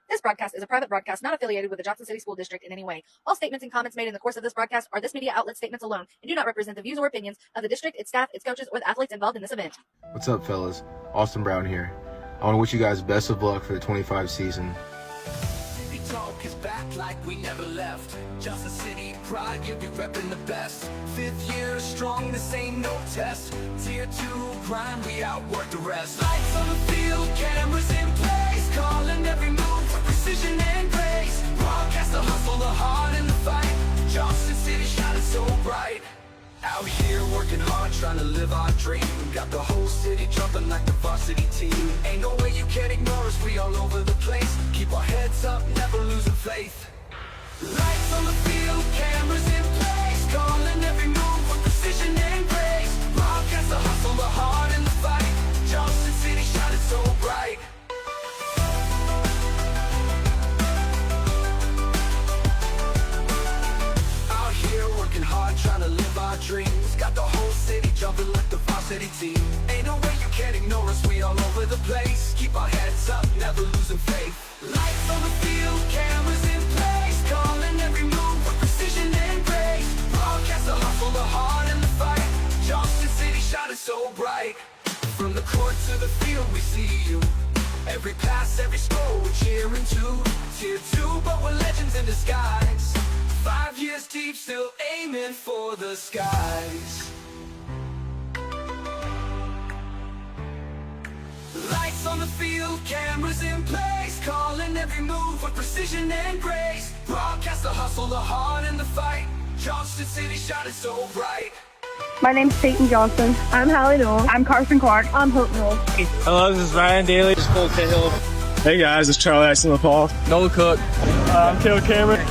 This broadcast is a private broadcast not affiliated with the Johnson City School District in any way. All statements and comments made in the course of this broadcast are this media outlet statements alone and do not represent the views or opinions of the district, its staff, its coaches, or the athletes involved in this event. What's up, fellas? Austin Brown here. I want to wish you guys best of luck for the 25 season. Talk is back like we never left. Johnson City pride, you'll be repping the best. 5th year strong, this ain't no test. Tier 2 grind, we outwork the rest. Lights on the field, cameras in place, calling every move with precision and grace. Broadcast the hustle, the heart, and the fight. Johnson City shining so bright. Out here working hard, trying to live our dream. Got the whole city jumping like the varsity team. Ain't no way you can ignore us, we all over the place. Keep our heads up, never losing faith. Lights on the field, cameras in place, calling every move with precision and grace. Broadcast the hustle, the heart, and the fight. Johnson City shining so bright. Out here working hard, trying to live our dreams. Got the whole city jumping like the varsity team. Ain't no way you can ignore us, we all over the place. Keep our heads up, never losing faith. Lights on the field, cameras in place, calling every move with precision and grace. Broadcast the hustle, the heart, and the fight. Johnson City shining so bright. From the court to the field, we see you. Every pass, every score, we're cheering too. Tier 2, but we're legends in disguise. 5 years deep, still aiming for the skies. Lights on the field, cameras in place, calling every move with precision and grace. Broadcast the hustle, the heart, and the fight. Johnson City shining so bright. My name's Peyton Johnson. I'm Hallie Newell. I'm Carson Clark. I'm Hope Newell. Hello, this is Ryan Daly. This is Cole Cahill. Hey guys, it's Charlie Axel Paul. Noah Cook. I'm Caleb Cameron.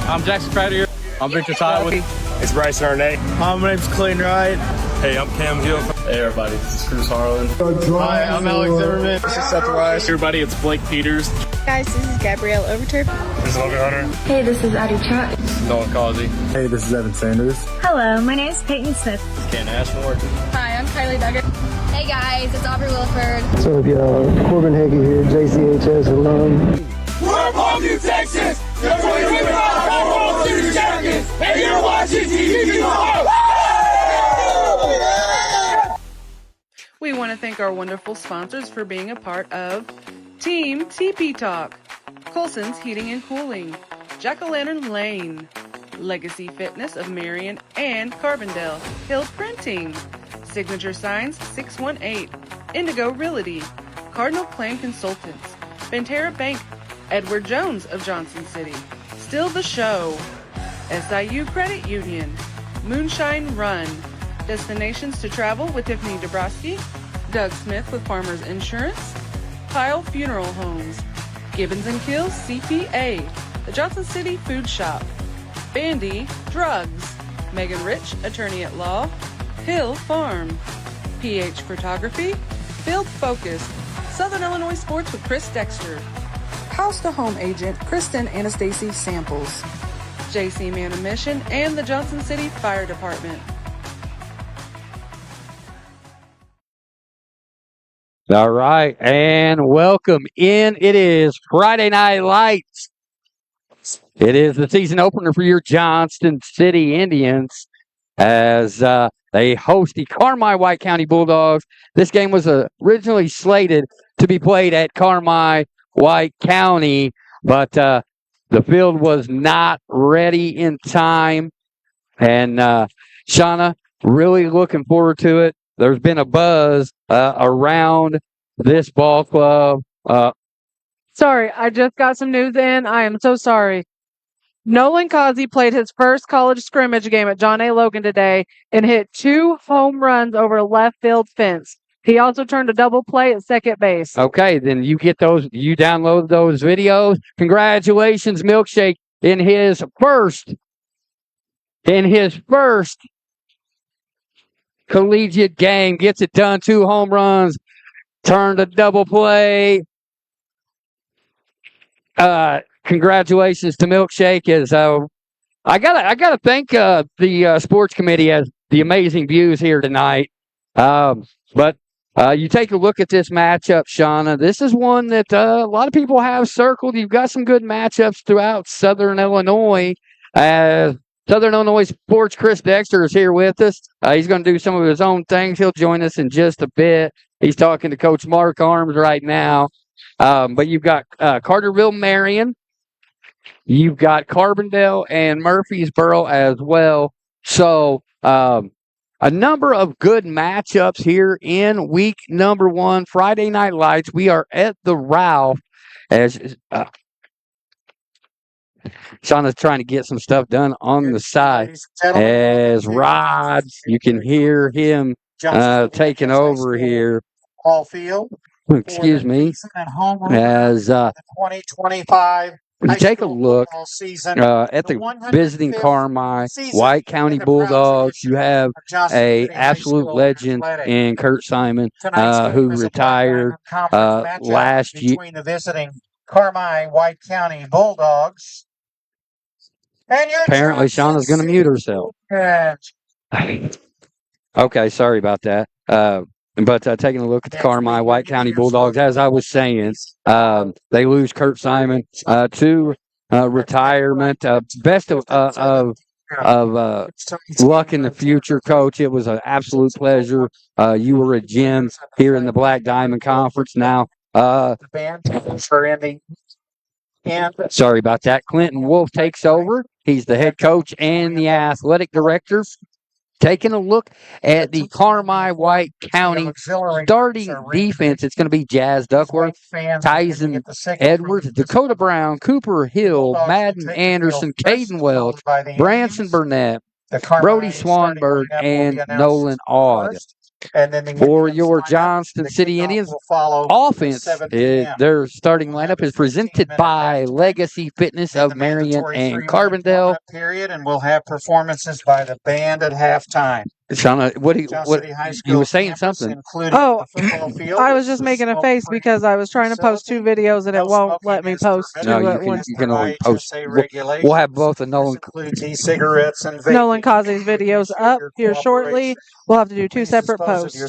I'm Jackson Crowder. I'm Victor Tyler. It's Bryson Arnett. My name's Clayton Wright. Hey, I'm Cam Hill. Hey everybody, this is Cruz Harlan. Hi, I'm Alex Zimmerman. This is Seth Rice. Everybody, it's Blake Peters. Guys, this is Gabrielle Overturf. This is Logan Hunter. Hey, this is Addie Trott. Noah Causey. Hey, this is Evan Sanders. Hello, my name is Peyton Smith. Ken Ashmore. Hi, I'm Kylie Duggar. Hey guys, it's Aubrey Wilford. What's up, y'all? Corbin Hagee here, JCHS alum. We're Parkview, Texas. The 2025 World Series champions, and you're watching TV. We want to thank our wonderful sponsors for being a part of Team TP Talk, Colson's Heating and Cooling, Jack-O-Lantern Lane, Legacy Fitness of Marion and Carbondale, Hill Printing, Signature Signs 618, Indigo Realty, Cardinal Plan Consultants, Ventura Bank, Edward Jones of Johnson City, Still the Show, SIU Credit Union, Moonshine Run, Destinations to Travel with Tiffany Dabrowski, Doug Smith with Farmers Insurance, Pyle Funeral Homes, Gibbons & Kills CPA, the Johnson City Food Shop, Bandy Drugs, Megan Rich, Attorney at Law, Hill Farm, PH Photography, Field Focus, Southern Illinois Sports with Chris Dexter, House to Home Agent Kristen Anastasia Samples, JC Man of Mission, and the Johnson City Fire Department. All right, and welcome in. It is Friday Night Lights. It is the season opener for your Johnston City Indians as they host the Carmi White County Bulldogs. This game was originally slated to be played at Carmi White County, but the field was not ready in time. And Shauna, really looking forward to it. There's been a buzz around this ball club. Sorry, I just got some news in. I am so sorry. Nolan Causey played his first college scrimmage game at John A. Logan today and hit 2 home runs over a left field fence. He also turned a double play at second base. Okay, then you get those, you download those videos. Congratulations, Milkshake, in his first collegiate game, gets it done, 2 home runs, turned a double play. Congratulations to Milkshake. As I gotta thank the sports committee as the amazing views here tonight. But You take a look at this matchup, Shauna. This is one that a lot of people have circled. You've got some good matchups throughout Southern Illinois. Southern Illinois Sports Chris Dexter is here with us. He's going to do some of his own things. He'll join us in just a bit. He's talking to Coach Mark Arms right now. But you've got Carterville Marion. You've got Carbondale and Murfreesboro as well. So a number of good matchups here in week number 1, Friday Night Lights. We are at the Ralph as Shauna's trying to get some stuff done on the side. As Rod, you can hear him taking over here. Excuse me. As 2025. You take a look at the visiting Carmi White County Bulldogs. You have a absolute legend in Kurt Simon, who retired last year. Between the visiting Carmi White County Bulldogs. And apparently, Shauna's going to mute herself. Okay, sorry about that. But taking a look at the Carmi White County Bulldogs, as I was saying, they lose Kurt Simon to retirement. Best of luck in the future, Coach. It was an absolute pleasure. You were a gem here in the Black Diamond Conference. Now, sorry about that. Clinton Wolf takes over. He's the head coach and the athletic director. Taking a look at the Carmi White County starting defense, it's going to be Jazz Duckworth, Tyson Edwards, Dakota Brown, Cooper Hill, Madden Anderson, Caden Welch, Branson Burnett, Brody Swanberg, and Nolan Aud. For your Johnston City Indians offense, their starting lineup is presented by Legacy Fitness of Marion and Carbondale. Period, and we'll have performances by the band at halftime. Shauna, what you were saying something? Oh, I was just making a face because I was trying to post 2 videos and it won't let me post. No, you can only post. We'll have both of Nolan e-cigarettes and Nolan Causey's videos up here shortly. We'll have to do 2 separate posts.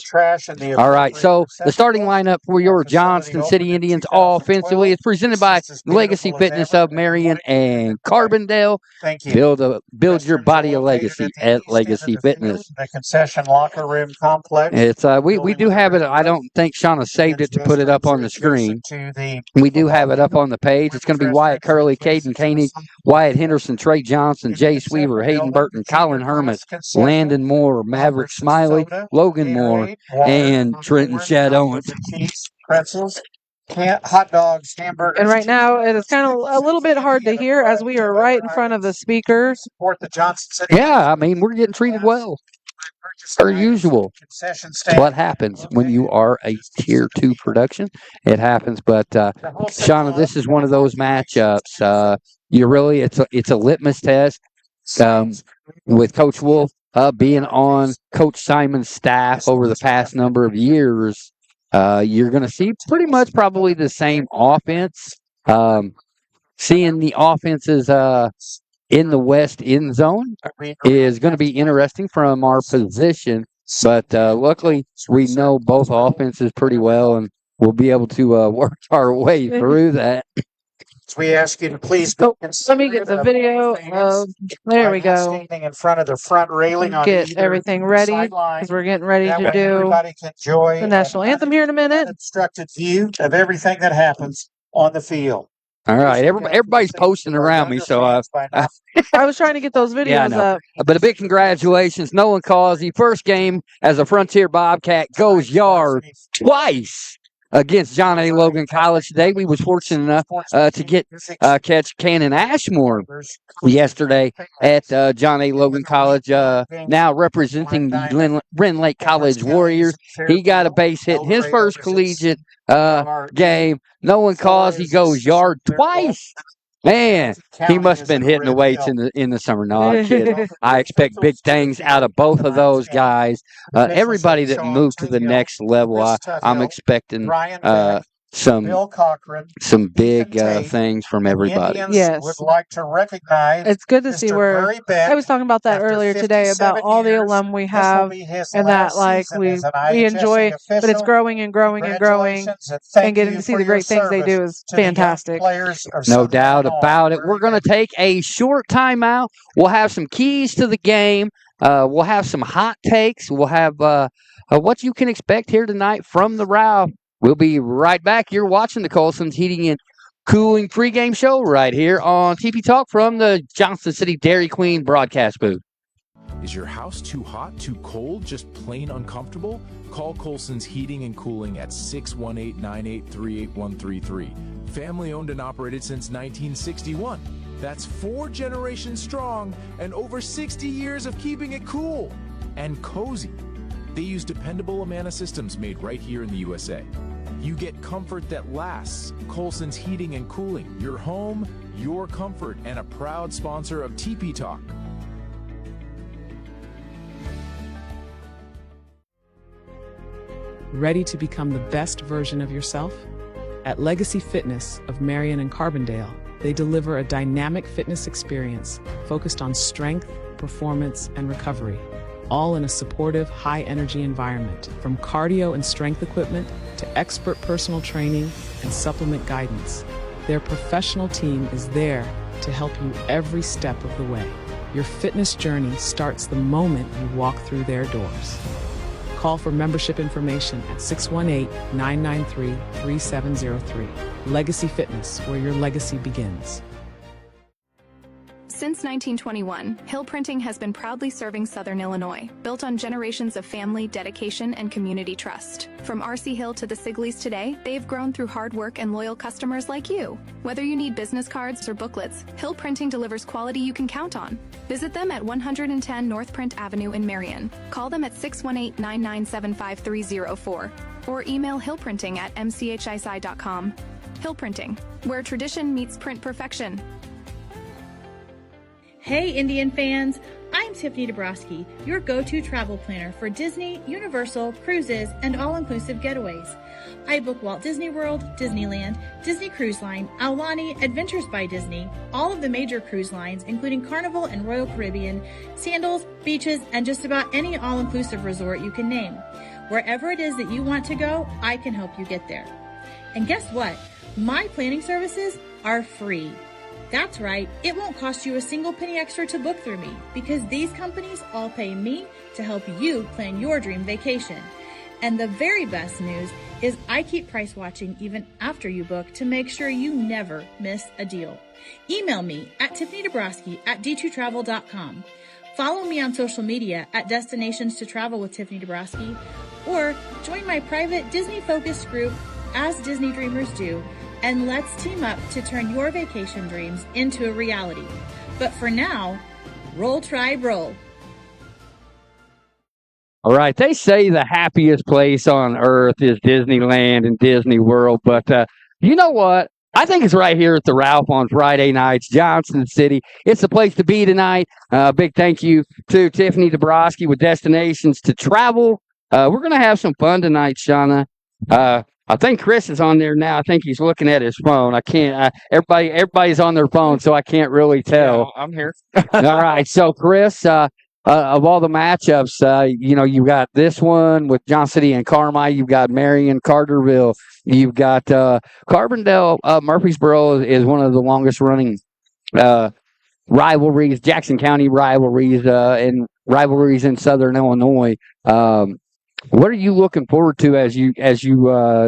All right, so the starting lineup for your Johnston City Indians offensively is presented by Legacy Fitness of Marion and Carbondale. Build your body of legacy at Legacy Fitness. Concession locker room complex. It's we do have it. I don't think Shauna saved it to put it up on the screen. We do have it up on the page. It's going to be Wyatt Curley, Caden Koenig, Wyatt Henderson, Trey Johnson, Jace Weaver, Hayden Burton, Colin Hermit, Landon Moore, Maverick Smiley, Logan Moore, and Trenton Shad Owens. Pretzels, hot dogs, hamburgers. And right now it is kind of a little bit hard to hear as we are right in front of the speaker. Support the Johnson City. Yeah, I mean we're getting treated well. Per usual. What happens when you are a tier 2 production? It happens, but Shauna, this is one of those matchups. It's a litmus test. With Coach Wolf being on Coach Simon's staff over the past number of years, you're going to see pretty much probably the same offense. Seeing the offenses in the west end zone is going to be interesting from our position, but luckily we know both offenses pretty well, and we'll be able to work our way through that. We ask you to please let me get the video. There we go. Standing in front of the front railing. Get everything ready because we're getting ready to do the national anthem here in a minute. Obstructed view of everything that happens on the field. All right, everybody's posting around me, so I was trying to get those videos up. But a big congratulations, Nolan Causey. First game as a Frontier Bobcat, goes yard twice against John A. Logan College today. We was fortunate enough to catch Cannon Ashmore yesterday at John A. Logan College, now representing the Wren Lake College Warriors. He got a base hit in his first collegiate game. Nolan Causey goes yard twice. Man, he must have been hitting the weights in the summer. No, I'm kidding. I expect big things out of both of those guys. Everybody that moved to the next level, I'm expecting Bill Cochran, some big Ethan Tate, things from and everybody. Indians Yes. would like to recognize It's good to see Mr. where Murray Beck. I was talking about that After earlier today about 57 all the years, alum we this will have be his and that last like season we as an we enjoy, IHSing but it's official. growing and growing and growing, Congratulations and thank and getting you to see for the your great things they do service is to the young fantastic. players of No Southern doubt Illinois. about it. Murray We're going to take a short timeout. We'll have some keys to the game. We'll have some hot takes. We'll have what you can expect here tonight from the Row. We'll be right back. You're watching the Colson's Heating and Cooling pregame show right here on TP Talk from the Johnson City Dairy Queen broadcast booth. Is your house too hot, too cold, just plain uncomfortable? Call Colson's Heating and Cooling at 618-983-8133. Family owned and operated since 1961. That's 4 generations strong and over 60 years of keeping it cool and cozy. They use dependable Amana systems made right here in the USA. You get comfort that lasts. Colson's Heating and Cooling, your home, your comfort, and a proud sponsor of TP Talk. Ready to become the best version of yourself? At Legacy Fitness of Marion and Carbondale, they deliver a dynamic fitness experience focused on strength, performance, and recovery, all in a supportive, high-energy environment. From cardio and strength equipment to expert personal training and supplement guidance, their professional team is there to help you every step of the way. Your fitness journey starts the moment you walk through their doors. Call for membership information at 618-993-3703. Legacy Fitness, where your legacy begins. Since 1921, Hill Printing has been proudly serving Southern Illinois, built on generations of family, dedication, and community trust. From R.C. Hill to the Sigleys today, they've grown through hard work and loyal customers like you. Whether you need business cards or booklets, Hill Printing delivers quality you can count on. Visit them at 110 North Print Avenue in Marion. Call them at 618-997-5304 or email hillprinting@mchsi.com. Hill Printing, where tradition meets print perfection. Hey Indian fans, I'm Tiffany Dabrowski, your go-to travel planner for Disney, Universal, cruises, and all-inclusive getaways. I book Walt Disney World, Disneyland, Disney Cruise Line, Aulani, Adventures by Disney, all of the major cruise lines, including Carnival and Royal Caribbean, Sandals, beaches, and just about any all-inclusive resort you can name. Wherever it is that you want to go, I can help you get there. And guess what? My planning services are free. That's right, it won't cost you a single penny extra to book through me because these companies all pay me to help you plan your dream vacation. And the very best news is I keep price watching even after you book to make sure you never miss a deal. Email me at tiffanydabrowski@d2travel.com. Follow me on social media at Destinations to Travel with Tiffany Dabrowski, or join my private Disney-focused group, As Disney Dreamers Do, and let's team up to turn your vacation dreams into a reality. But for now, roll, tribe, roll. All right, they say the happiest place on earth is Disneyland and Disney World, but you know what? I think it's right here at the Ralph on Friday nights, Johnson City. It's the place to be tonight. Big thank you to Tiffany Dabrowski with Destinations to Travel. We're going to have some fun tonight, Shauna. I think Chris is on there now. I think he's looking at his phone. I can't. Everybody's on their phone, so I can't really tell. Yeah, I'm here. All right, so Chris, of all the matchups, you got this one with Johnson City and Carmi. You've got Marion, Carterville. You've got Carbondale. Murfreesboro is one of the longest running rivalries, Jackson County rivalries, and rivalries in Southern Illinois. What are you looking forward to as you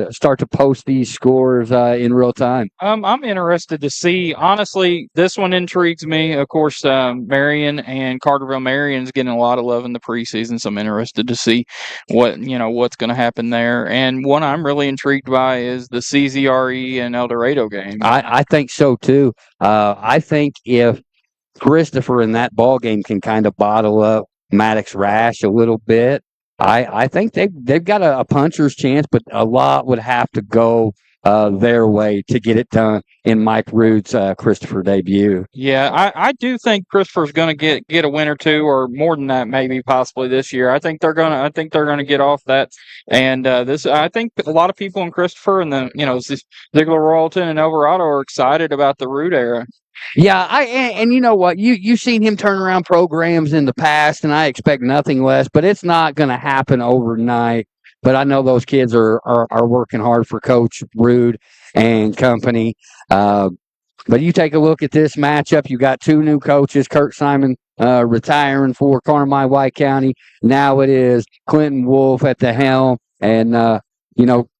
start to post these scores in real time? I'm interested to see. Honestly, this one intrigues me. Of course, Marion and Carterville. Marion's getting a lot of love in the preseason, so I'm interested to see what's going to happen there. And one I'm really intrigued by is the CZRE and El Dorado game. I think so too. I think if Christopher in that ball game can kind of bottle up Maddox Rash a little bit, I think they've got a puncher's chance, but a lot would have to go their way to get it done in Mike Rood's Christopher debut. Yeah, I do think Christopher's going to get a win or two, or more than that, maybe possibly this year. I think they're gonna get off that. And I think a lot of people in Christopher and the Ziegler Royalton and Alvarado are excited about the Rood era. Yeah, and you know what? You've seen him turn around programs in the past, and I expect nothing less. But it's not going to happen overnight. But I know those kids are working hard for Coach Rood and company. But you take a look at this matchup. You got two new coaches, Kurt Simon retiring for Carmi White County. Now it is Clinton Wolf at the helm, and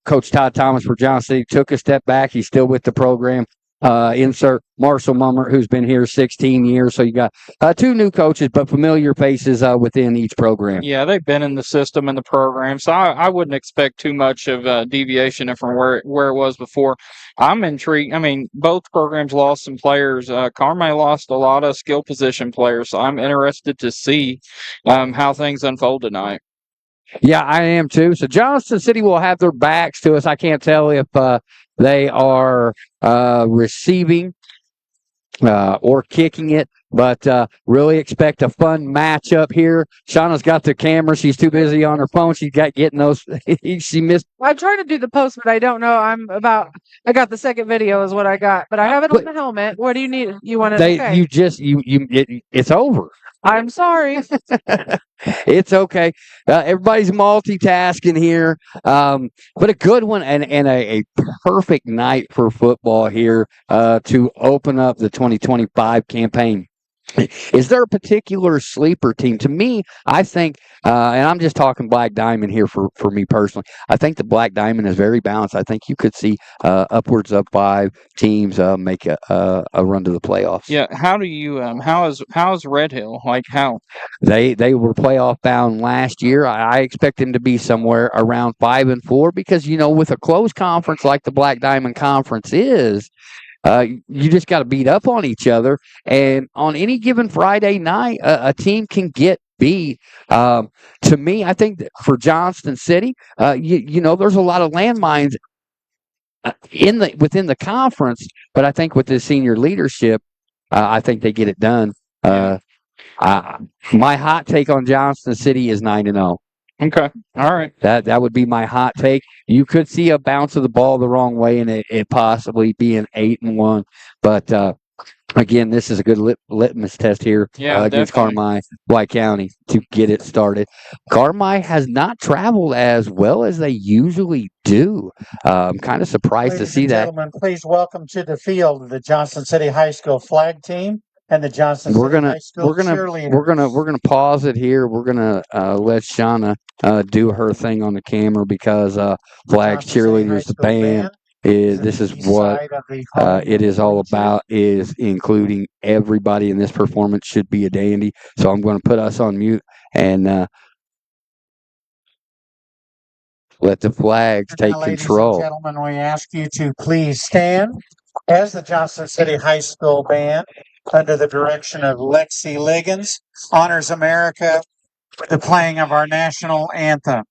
Coach Todd Thomas for Johnson City took a step back. He's still with the program. Insert Marshall Mummer, who's been here 16 years. So you got two new coaches, but familiar faces within each program. Yeah, they've been in the system and the program, so I wouldn't expect too much of deviation from where it was before. I'm intrigued. I mean, both programs lost some players. Carmi lost a lot of skill position players, so I'm interested to see how things unfold tonight. Yeah, I am too. So Johnston City will have their backs to us. I can't tell if they are receiving or kicking it, but really expect a fun matchup here. Shauna's got the camera. She's too busy on her phone. She's got getting those. She missed. I'm trying to do the post, but I don't know. I got the second video is what I got, but I have it on the helmet. What do you need? You want it? Okay. It's over. I'm sorry. It's okay. Everybody's multitasking here, but a good one and a perfect night for football here to open up the 2025 campaign. Is there a particular sleeper team? To me, I think, and I'm just talking Black Diamond here for me personally, I think the Black Diamond is very balanced. I think you could see upwards of 5 teams make a run to the playoffs. Yeah, how do you how is Red Hill? Like how? They were playoff bound last year. I expect them to be somewhere around 5-4 because, with a closed conference like the Black Diamond Conference is, you just got to beat up on each other. And on any given Friday night, a team can get beat. To me, I think that for Johnston City, there's a lot of landmines within the conference. But I think with the senior leadership, I think they get it done. My hot take on Johnston City is 9-0. Okay. All right. That would be my hot take. You could see a bounce of the ball the wrong way and it possibly be an 8-1. But again, this is a good litmus test here against Carmi White County to get it started. Carmi has not traveled as well as they usually do. I'm kind of surprised to see that. Gentlemen, please welcome to the field the Johnson City High School flag team. And the Johnson City High School cheerleaders. We're gonna pause it here. We're gonna let Shauna do her thing on the camera because flags cheerleaders the band this is what it is all about, is including everybody in this performance. Should be a dandy. So I'm going to put us on mute and let the flags take control. Ladies and gentlemen, we ask you to please stand as the Johnson City High School band, under the direction of Lexi Liggins, honors America with the playing of our national anthem.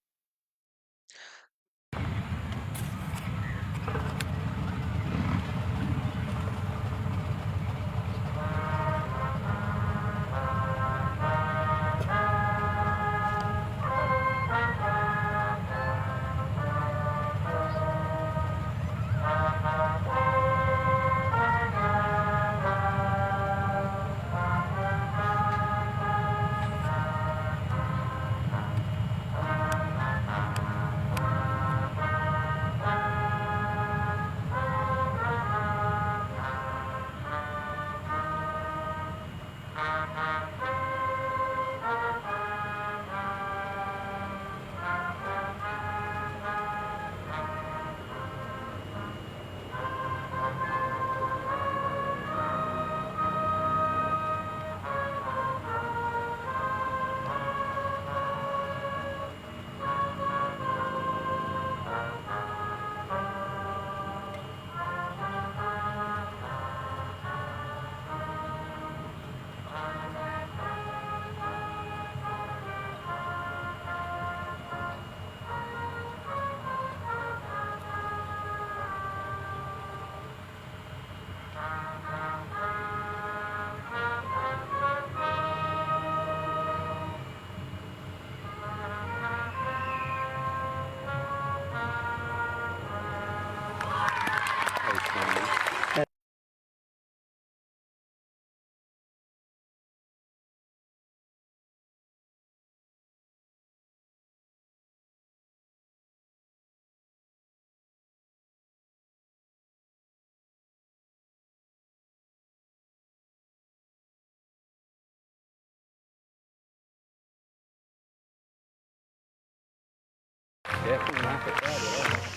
Definitely not the crowd at all.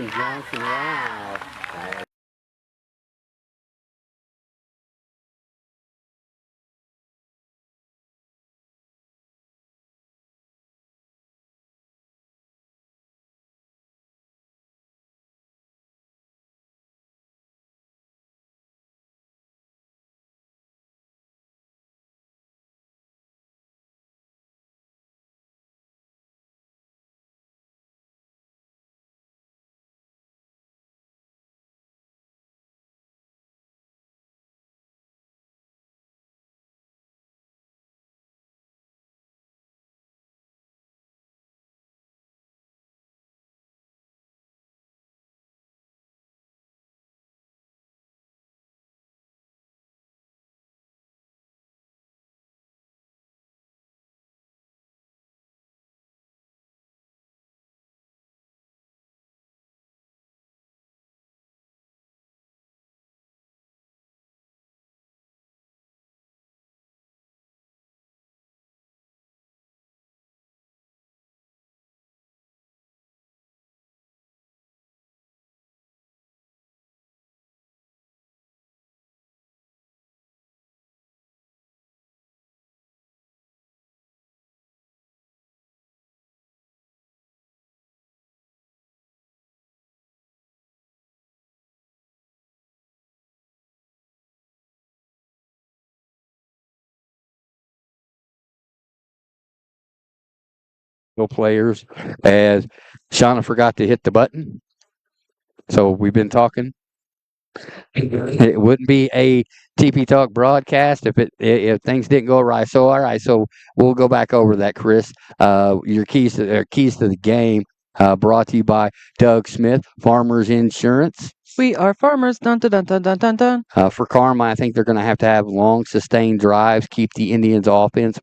Johnson, wow. Players, as Shauna forgot to hit the button. So we've been talking. It wouldn't be a TP Talk broadcast if things didn't go right. So all right, so we'll go back over that, Chris. Your keys to the game, brought to you by Doug Smith, Farmers Insurance. We are farmers. Dun, dun, dun, dun, dun, dun. For Karma, I think they're going to have long, sustained drives, keep the Indians' offense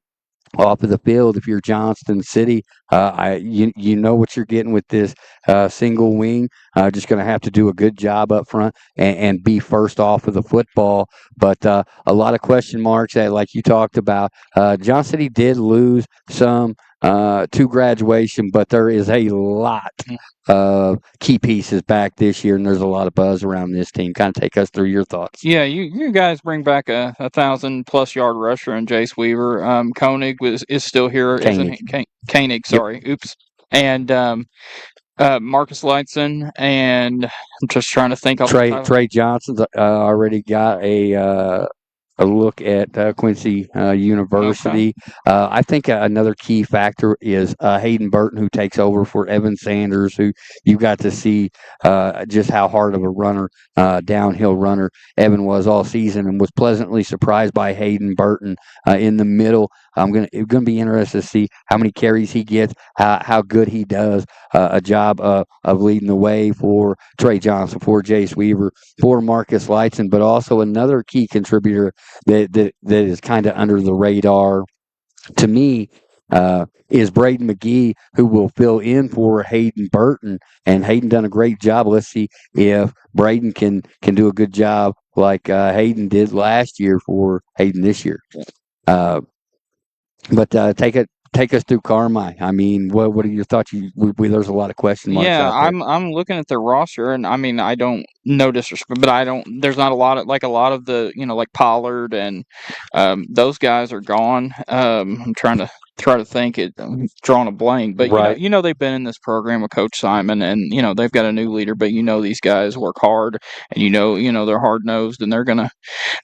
off of the field. If you're Johnston City, you know what you're getting with this single wing. Just going to have to do a good job up front and be first off of the football. But a lot of question marks that, like you talked about. Johnston City did lose some to graduation, but there is a lot of key pieces back this year, and there's a lot of buzz around this team. Kind of take us through your thoughts. Yeah, you guys bring back a 1,000+ yard rusher in Jace Weaver. Koenig is still here, isn't he? Koenig, sorry. Yep. Oops. And Marcus Lightson, and I'm just trying to think. Trey Johnson's already got a look at Quincy University. Okay. I think another key factor is Hayden Burton, who takes over for Evan Sanders, who you got to see just how hard of a runner, downhill runner Evan was all season, and was pleasantly surprised by Hayden Burton in the middle. It's gonna be interesting to see how many carries he gets, how good he does a job of leading the way for Trey Johnson, for Jace Weaver, for Marcus Lightson, but also another key contributor that is kind of under the radar to me is Braden McGee, who will fill in for Hayden Burton. And Hayden done a great job. Let's see if Braden can do a good job like Hayden did last year for Hayden this year. But take us through Carmi. I mean, what are your thoughts? There's a lot of question marks. Yeah, out there. I'm looking at the roster, and I mean, I don't no disrespect, but I don't. There's not a lot of the like Pollard and those guys are gone. I'm trying to think. I'm drawing a blank, but Right. they've been in this program with Coach Simon, and they've got a new leader, but these guys work hard, and they're hard nosed, and they're gonna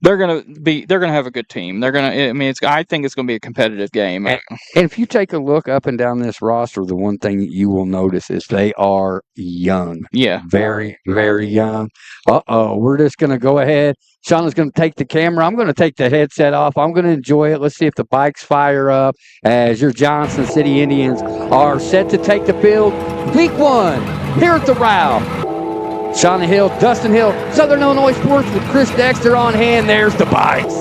have a good team. I think it's gonna be a competitive game. And if you take a look up and down this roster, the one thing you will notice is they are young. Yeah. Very, very young. We're just going to go ahead. Shauna's going to take the camera. I'm going to take the headset off. I'm going to enjoy it. Let's see if the bikes fire up as your Johnson City Indians are set to take the field. Week 1 here at the Row. Shauna Hill, Dustin Hill, Southern Illinois Sports with Chris Dexter on hand. There's the bikes.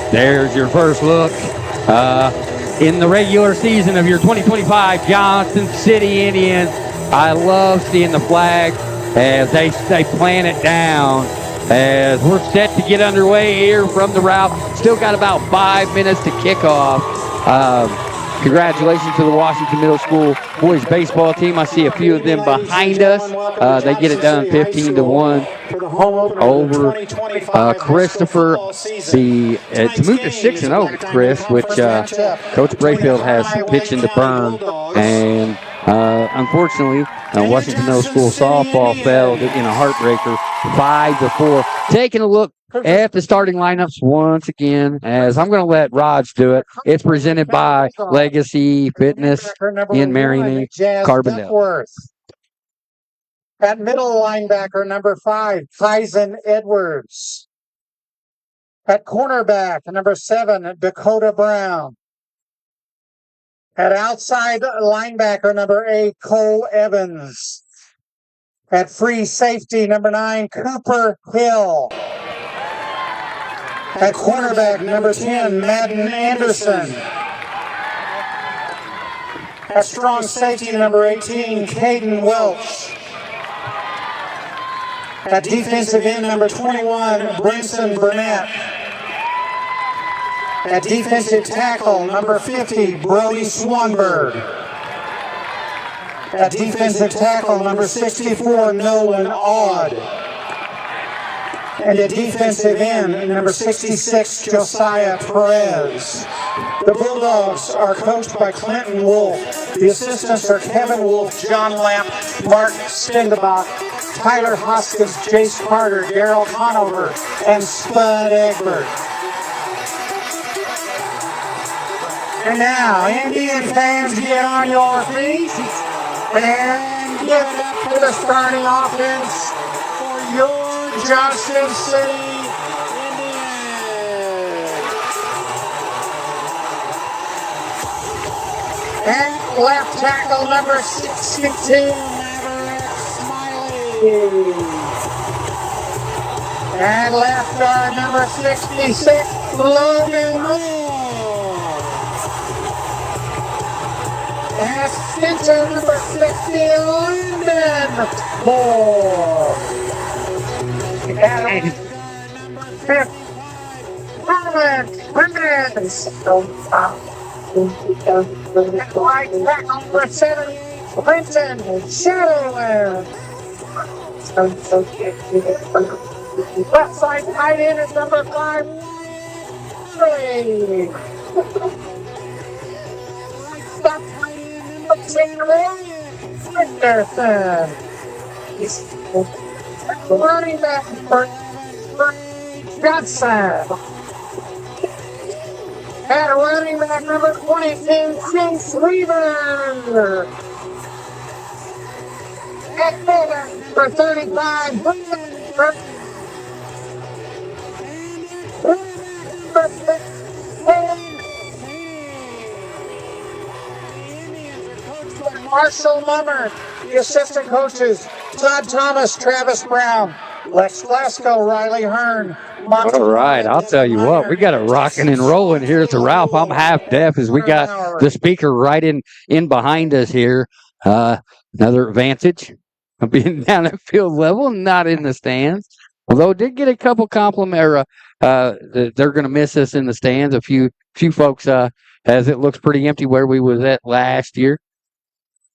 There's your first look in the regular season of your 2025 Johnson City Indians. I love seeing the flag as they plant it down as we're set to get underway here from the route. Still got about 5 minutes to kick off. Congratulations to the Washington Middle School boys baseball team. I see a few of them behind us. They get it done 15-1 over Christopher. To move to 6-0, Chris, which Coach Brayfield has some pitching to burn. And unfortunately, Washington Middle School softball fell in a heartbreaker, 5-4. Taking a look at the starting lineups once again, as I'm going to let Raj do it. It's presented by Legacy Fitness in Marion, Carbondale. At middle linebacker, number 5, Tyson Edwards. At cornerback, number 7, Dakota Brown. At outside linebacker, number 8, Cole Evans. At free safety, number 9, Cooper Hill. At cornerback, number 10, Madden Anderson. At strong safety, number 18, Caden Welch. At defensive end, number 21, Brinson Burnett. At defensive tackle, number 50, Brody Swanberg. At defensive tackle, number 64, Nolan Aud. And at defensive end, number 66, Josiah Perez. The Bulldogs are coached by Clinton Wolf. The assistants are Kevin Wolf, John Lamp, Mark Stendebach, Tyler Hoskins, Jace Carter, Daryl Conover, and Spud Egbert. And now, Indian fans, get on your feet and give it up for the starting offense for your Johnson City Indians. And left tackle number 62, Maverick Smiley. And left guard number 66, Logan Moore. And center number 60, Lyndon Moore. And number 5, Robert Clemens. Right back over 7. Clinton Shadowland. Left side tight end is number 5. 3. Stop. Anderson. Running back for Johnson. And running back number 22, Chase Weaver. At for 35, Marshall Mummer, the assistant coaches, Todd Thomas, Travis Brown, Lex Glasgow, Riley Hearn. All right, I'll tell you what, we got it rocking and rolling here at the Ralph. I'm half deaf as we got the speaker right in behind us here. Another advantage of being down at field level, not in the stands. Although did get a couple they're going to miss us in the stands. A few folks, as it looks pretty empty where we was at last year.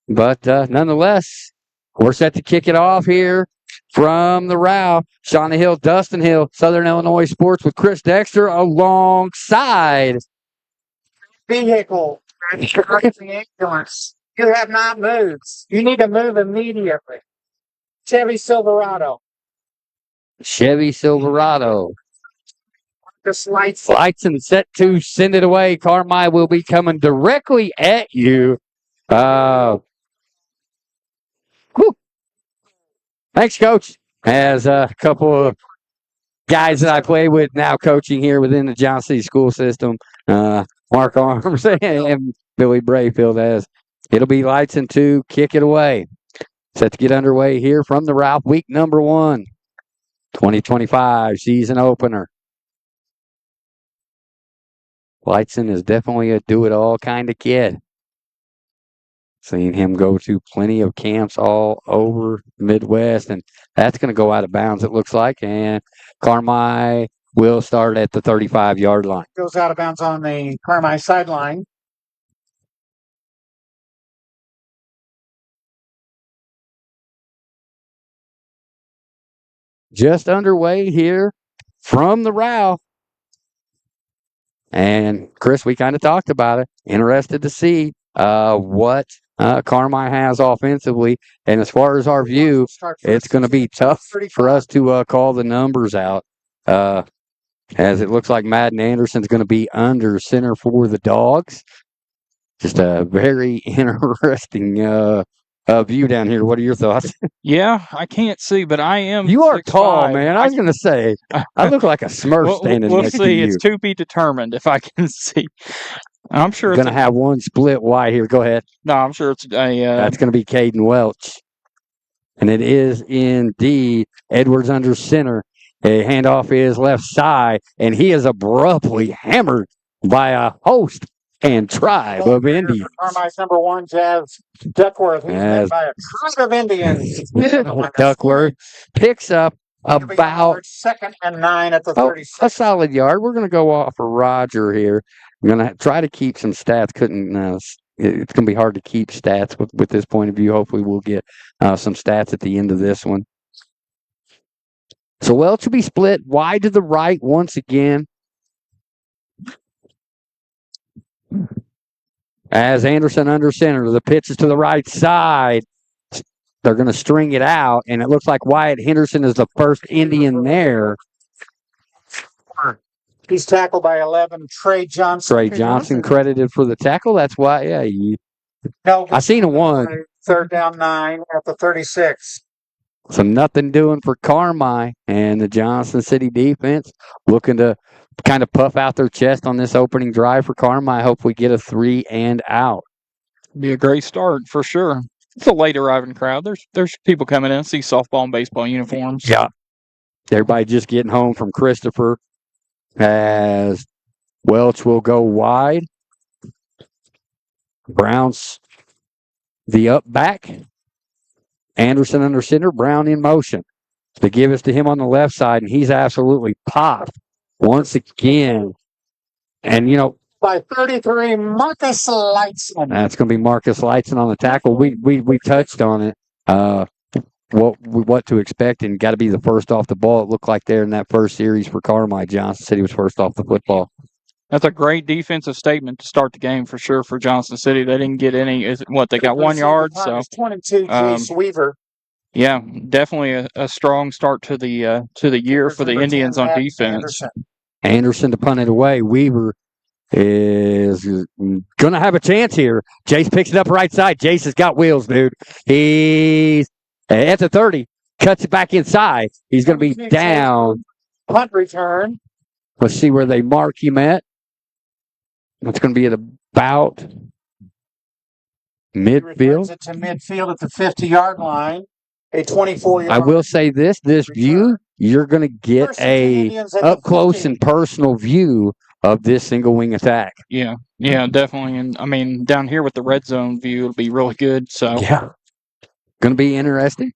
But nonetheless, we're set to kick it off here from the Ralph. Shauna Hill, Dustin Hill, Southern Illinois Sports with Chris Dexter alongside Vehicle. Ambulance. You have not moved. You need to move immediately. Chevy Silverado. Just lights and set to send it away. Carmi will be coming directly at you. Thanks, Coach. As a couple of guys that I play with now coaching here within the Johnson City school system, Mark Arms and Billy Brayfield, as it'll be lights and 2, kick it away. Set to get underway here from the Ralph, week number 1, 2025 season opener. Lightson is definitely a do-it-all kind of kid. Seen him go to plenty of camps all over the Midwest, and that's going to go out of bounds, it looks like. And Carmi will start at the 35-yard line. goes out of bounds on the Carmi sideline. Just underway here from the Ralph. And Chris, we kind of talked about it. Interested to see what Carmi has offensively. And as far as our view, it's going to be tough for us to call the numbers out. As it looks like Madden Anderson's going to be under center for the Dogs. Just a very interesting view down here. What are your thoughts? Yeah, I can't see, but I am. You are tall, man. I was going to say, I look like a Smurf standing next to you. We'll see. It's to be determined if I can see. I'm sure going to have one split wide here. Go ahead. No, I'm sure it's a. That's going to be Caden Welch. And it is indeed Edwards under center. A handoff is left side, and he is abruptly hammered by a host and tribe of Indians. Carmi's number 1, Jazz Duckworth, who's led by a tribe of Indians. Duckworth picks up about 2nd and 9 at the 36. A solid yard. We're going to go off for Roger here. We're going to try to keep some stats. It's going to be hard to keep stats with this point of view. Hopefully we'll get some stats at the end of this one. So Welch will be split wide to the right once again. As Anderson under center, the pitch is to the right side. They're going to string it out, and it looks like Wyatt Henderson is the first Indian there. He's tackled by 11, Trey Johnson. Trey Johnson credited for the tackle. That's why, I seen a 1. 3rd down 9 at the 36. So nothing doing for Carmi, and the Johnson City defense looking to kind of puff out their chest on this opening drive for Carmi. I hope we get a 3 and out. Be a great start for sure. It's a late arriving crowd. There's people coming in to see softball and baseball uniforms. Yeah. Everybody just getting home from Christopher, as Welch will go wide. Brown's the up back. Anderson under center, Brown in motion. To give us to him on the left side, and he's absolutely popped once again. And, by 33, Marcus Lightson. That's going to be Marcus Lightson on the tackle. We touched on it. What to expect, and got to be the first off the ball. It looked like there in that first series for Carmi. Johnson City was first off the football. That's a great defensive statement to start the game for sure for Johnson City. They didn't get any. They got 1 yard. So 22, Jace Weaver. Yeah, definitely a strong start to the year for the Indians on defense. Anderson to punt it away. Weaver is going to have a chance here. Jace picks it up right side. Jace has got wheels, dude. He's at the 30. Cuts it back inside. He's going to be down. Punt return. Let's see where they mark him at. It's going to be at about midfield. It to midfield at the 50-yard line. A 24-yard. I will say this view, you're going to get a up close and personal view of this single wing attack. Yeah, definitely. And I mean, down here with the red zone view, it'll be really good. So yeah, going to be interesting.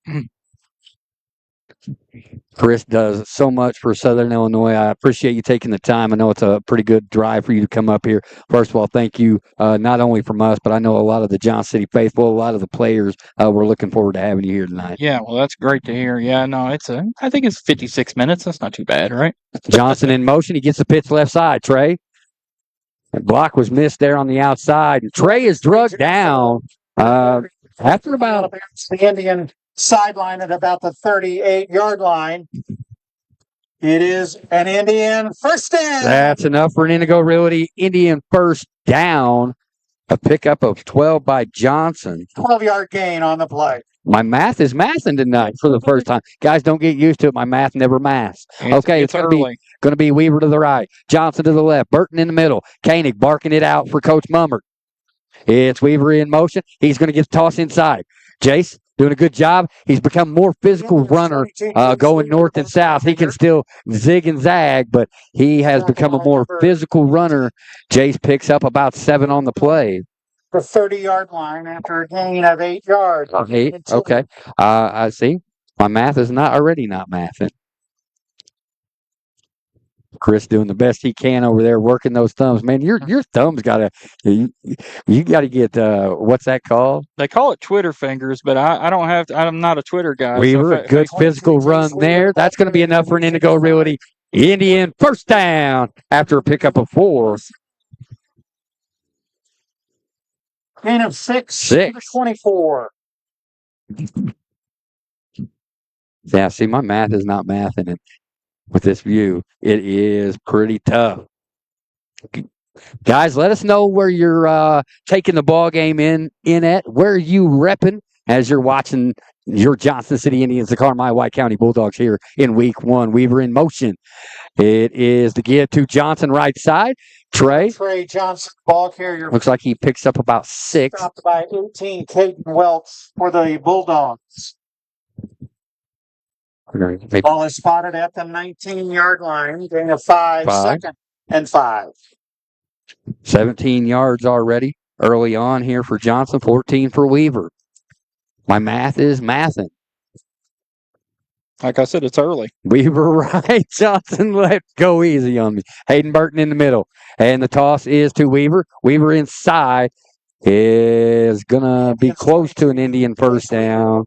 Chris does so much for Southern Illinois. I appreciate you taking the time. I know it's a pretty good drive for you to come up here. First of all, thank you, not only from us, but I know a lot of the Johnson City faithful, a lot of the players. We're looking forward to having you here tonight. Yeah, well, that's great to hear. Yeah, no, I think it's 56 minutes. That's not too bad, right? Johnson in motion. He gets the pitch left side. Trey. The block was missed there on the outside. Trey is drugged down after about the Indian sideline at about the 38-yard line. It is an Indian first down. That's enough for an Indigo Realty Indian first down. A pickup of 12 by Johnson. 12-yard gain on the play. My math is mathing tonight for the first time. Guys, don't get used to it. My math never maths. Okay, it's going to be Weaver to the right, Johnson to the left, Burton in the middle, Koenig barking it out for Coach Mummert. It's Weaver in motion. He's going to get the toss inside. Jace doing a good job. He's become more physical runner going north and south. He can still zig and zag, but he has become a more physical runner. Jace picks up about 7 on the play. The 30-yard line after a gain of 8 yards. 8, okay. I see. My math is not mathing. Chris doing the best he can over there, working those thumbs. Man, your thumbs gotta you gotta get what's that called? They call it Twitter fingers, but I don't have to, I'm not a Twitter guy. Weaver, a good physical run there. That's going to be enough for an Indigo Realty Indian first down after a pickup of 4. Gain of 6. 24. Yeah, see, my math is not mathing it. With this view, it is pretty tough. Guys, let us know where you're taking the ball game in at. Where are you repping as you're watching your Johnson City Indians, the Carmi White County Bulldogs here in week 1. Weaver in motion. It is the give to Johnson right side. Trey Johnson, ball carrier. Looks like he picks up about 6. Stopped by 18, Caden Welts for the Bulldogs. Ball is spotted at the 19-yard line. Gain of 5, 2nd and 5. 17 yards already early on here for Johnson, 14 for Weaver. My math is mathing. Like I said, it's early. Weaver right, Johnson left. Go easy on me. Hayden Burton in the middle. And the toss is to Weaver. Weaver inside is going to be close to an Indian first down.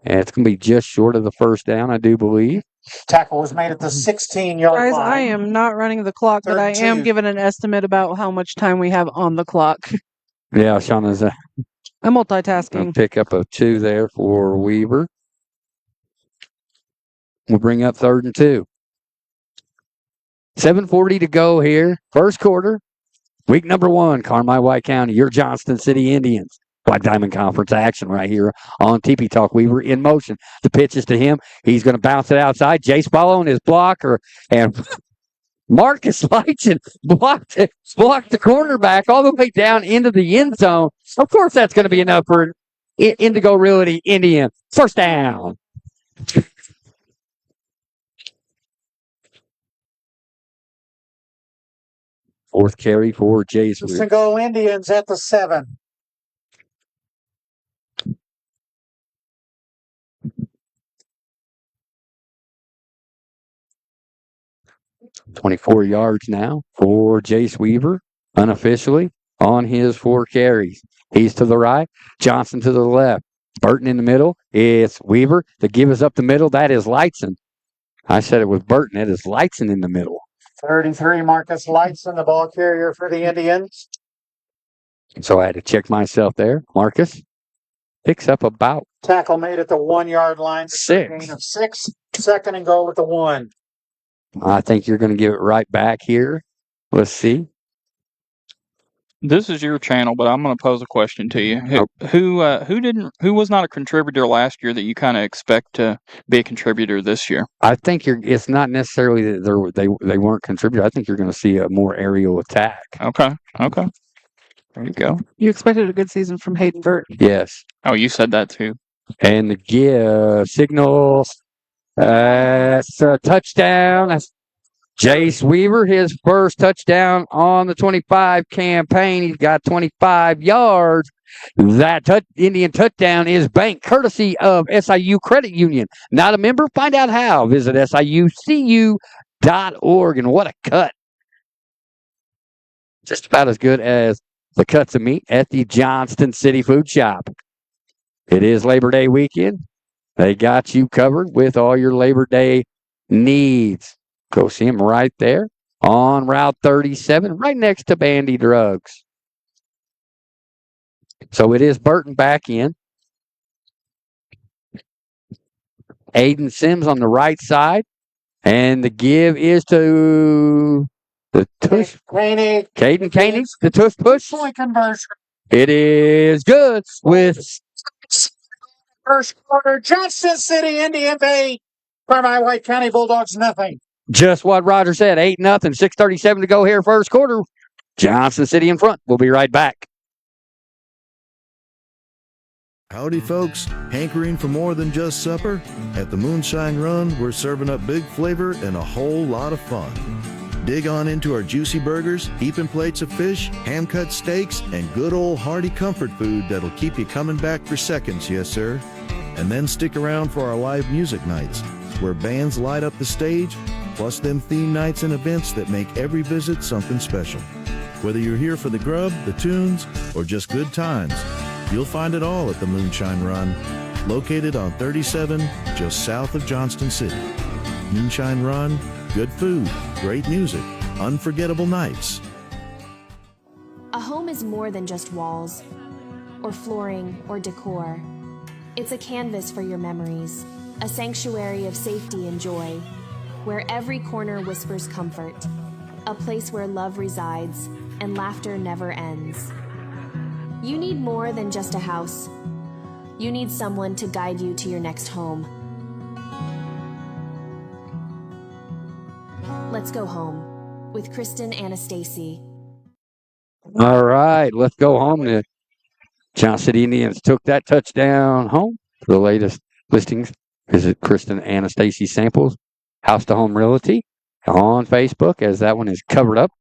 And it's going to be just short of the first down, I do believe. Tackle was made at the 16-yard line. Guys, I am not running the clock, but I am giving an estimate about how much time we have on the clock. Yeah, Shauna's I'm multitasking. Pick up a 2 there for Weaver. We'll bring up 3rd and 2. 7:40 to go here. First quarter. Week number 1, Carmi White County, your Johnston City Indians. Black Diamond Conference action right here on TP Talk. Weaver in motion. The pitch is to him. He's going to bounce it outside. Jace following his blocker. And Marcus Lightson blocked the cornerback all the way down into the end zone. Of course, that's going to be enough for Indigo Realty Indian. First down. Fourth carry for Jace. Indigo Indians at the 7. 24 yards now for Jace Weaver, unofficially on his 4 carries. He's to the right, Johnson to the left, Burton in the middle. It's Weaver. The give is up the middle. That is Lightson. I said it was Burton. It is Lightson in the middle. 33, Marcus Lightson, the ball carrier for the Indians. So I had to check myself there. Marcus picks up about tackle made at the 1 yard line. 6. Gain of 6. Second and goal with the 1. I think you're going to give it right back here. Let's see. This is your channel, but I'm going to pose a question to you. Who was not a contributor last year that you kind of expect to be a contributor this year? I think it's not necessarily that they weren't contributors. I think you're going to see a more aerial attack. Okay. There you go. You expected a good season from Hayden Burton. Yes. Oh, you said that too. And the give signal. It's a touchdown. That's Jace Weaver, his first touchdown on the 25 campaign. He's got 25 yards. That Indian touchdown is banked courtesy of SIU Credit Union. Not a member? Find out how. Visit SIUCU.org. And what a cut. Just about as good as the cuts of meat at the Johnston City Food Shop. It is Labor Day weekend. They got you covered with all your Labor Day needs. Go see them right there on Route 37, right next to Bandy Drugs. So it is Burton back in. Aiden Sims on the right side. And the give is to the tush. Caden Koenig, the tush push. Point conversion. It is good with first quarter. Johnston City, Indian 8. Carmi White County Bulldogs, nothing. Just what Roger said, 8-0, 6:37 to go here, first quarter. Johnston City in front. We'll be right back. Howdy, folks. Hankering for more than just supper? At the Moonshine Run, we're serving up big flavor and a whole lot of fun. Dig on into our juicy burgers, heaping plates of fish, ham-cut steaks, and good old hearty comfort food that'll keep you coming back for seconds, yes, sir. And then stick around for our live music nights, where bands light up the stage, plus them theme nights and events that make every visit something special. Whether you're here for the grub, the tunes, or just good times, you'll find it all at the Moonshine Run, located on 37, just south of Johnston City. Moonshine Run, good food, great music, unforgettable nights. A home is more than just walls, or flooring, or decor. It's a canvas for your memories, a sanctuary of safety and joy, where every corner whispers comfort, a place where love resides and laughter never ends. You need more than just a house. You need someone to guide you to your next home. Let's go home with Kristen Anastasi. All right, let's go home. The Johnston City Indians took that touchdown home. For the latest listings, visit Kristen Anastasi Samples, House to Home Realty on Facebook, as that one is covered up.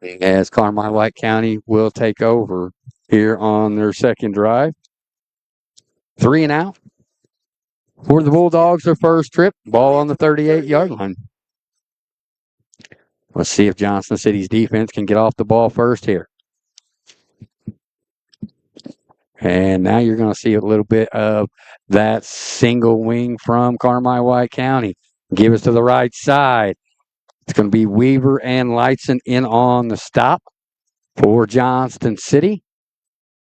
As Carmi White County will take over here on their second drive. 3 and out for the Bulldogs, their first trip. Ball on the 38-yard line. Let's see if Johnston City's defense can get off the ball first here. And now you're going to see a little bit of that single wing from Carmi White County. Give us to the right side. It's going to be Weaver and Lightson in on the stop for Johnston City.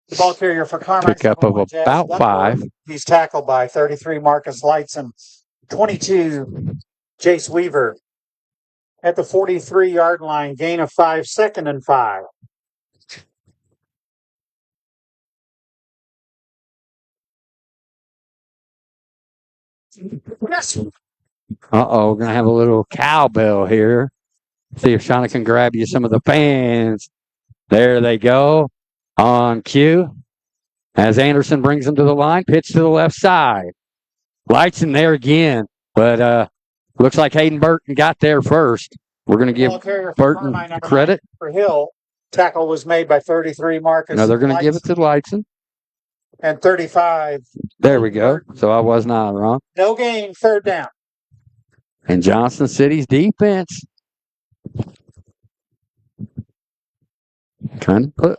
The ball carrier for Carmi. Pickup of about 5. He's tackled by 33 Marcus Lightson, 22 Jace Weaver. At the 43-yard line, gain of 5, 2nd and 5. Yes. Uh-oh, we're going to have a little cowbell here. See if Shauna can grab you some of the fans. There they go on cue. As Anderson brings them to the line, pitch to the left side. Lightson there again, but looks like Hayden Burton got there first. We're going to give Burton credit. For Hill, Tackle was made by 33 Marcus. No, they're going to give it to Lightson. And 35. There we go. So I was not wrong. No gain, third down. And Johnson City's defense kind of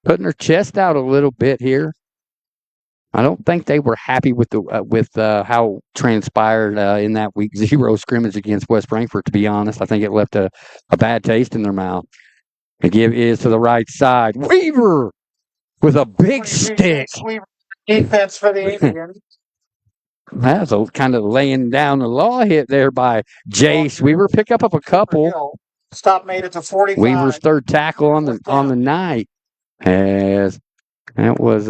putting their chest out a little bit here. I don't think they were happy with the how transpired in that week 0 scrimmage against West Frankfort. To be honest, I think it left a bad taste in their mouth. The give is to the right side. Weaver with a big stick. Weaver defense for the Indians. That's a kind of laying down the law hit there by Jace Weaver. Pick up a couple. Stop made it to 45. Weaver's third tackle on the night. As that was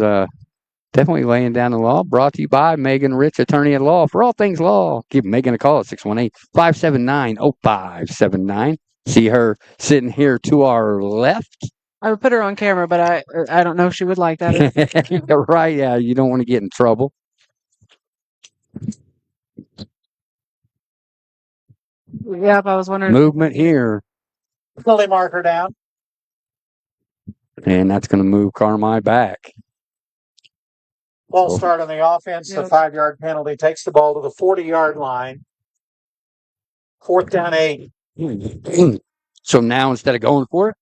definitely laying down the law. Brought to you by Megan Rich, attorney at law. For all things law, give Megan a call at 618-579-0579. See her sitting here to our left. I would put her on camera, but I don't know if she would like that. You're right. Yeah, you don't want to get in trouble. Yep, I was wondering. Movement here. Penalty marker down. And that's going to move Carmi back. Ball start on the offense. The 5-yard penalty takes the ball to the 40-yard line. 4th down 8. So now instead of going for it,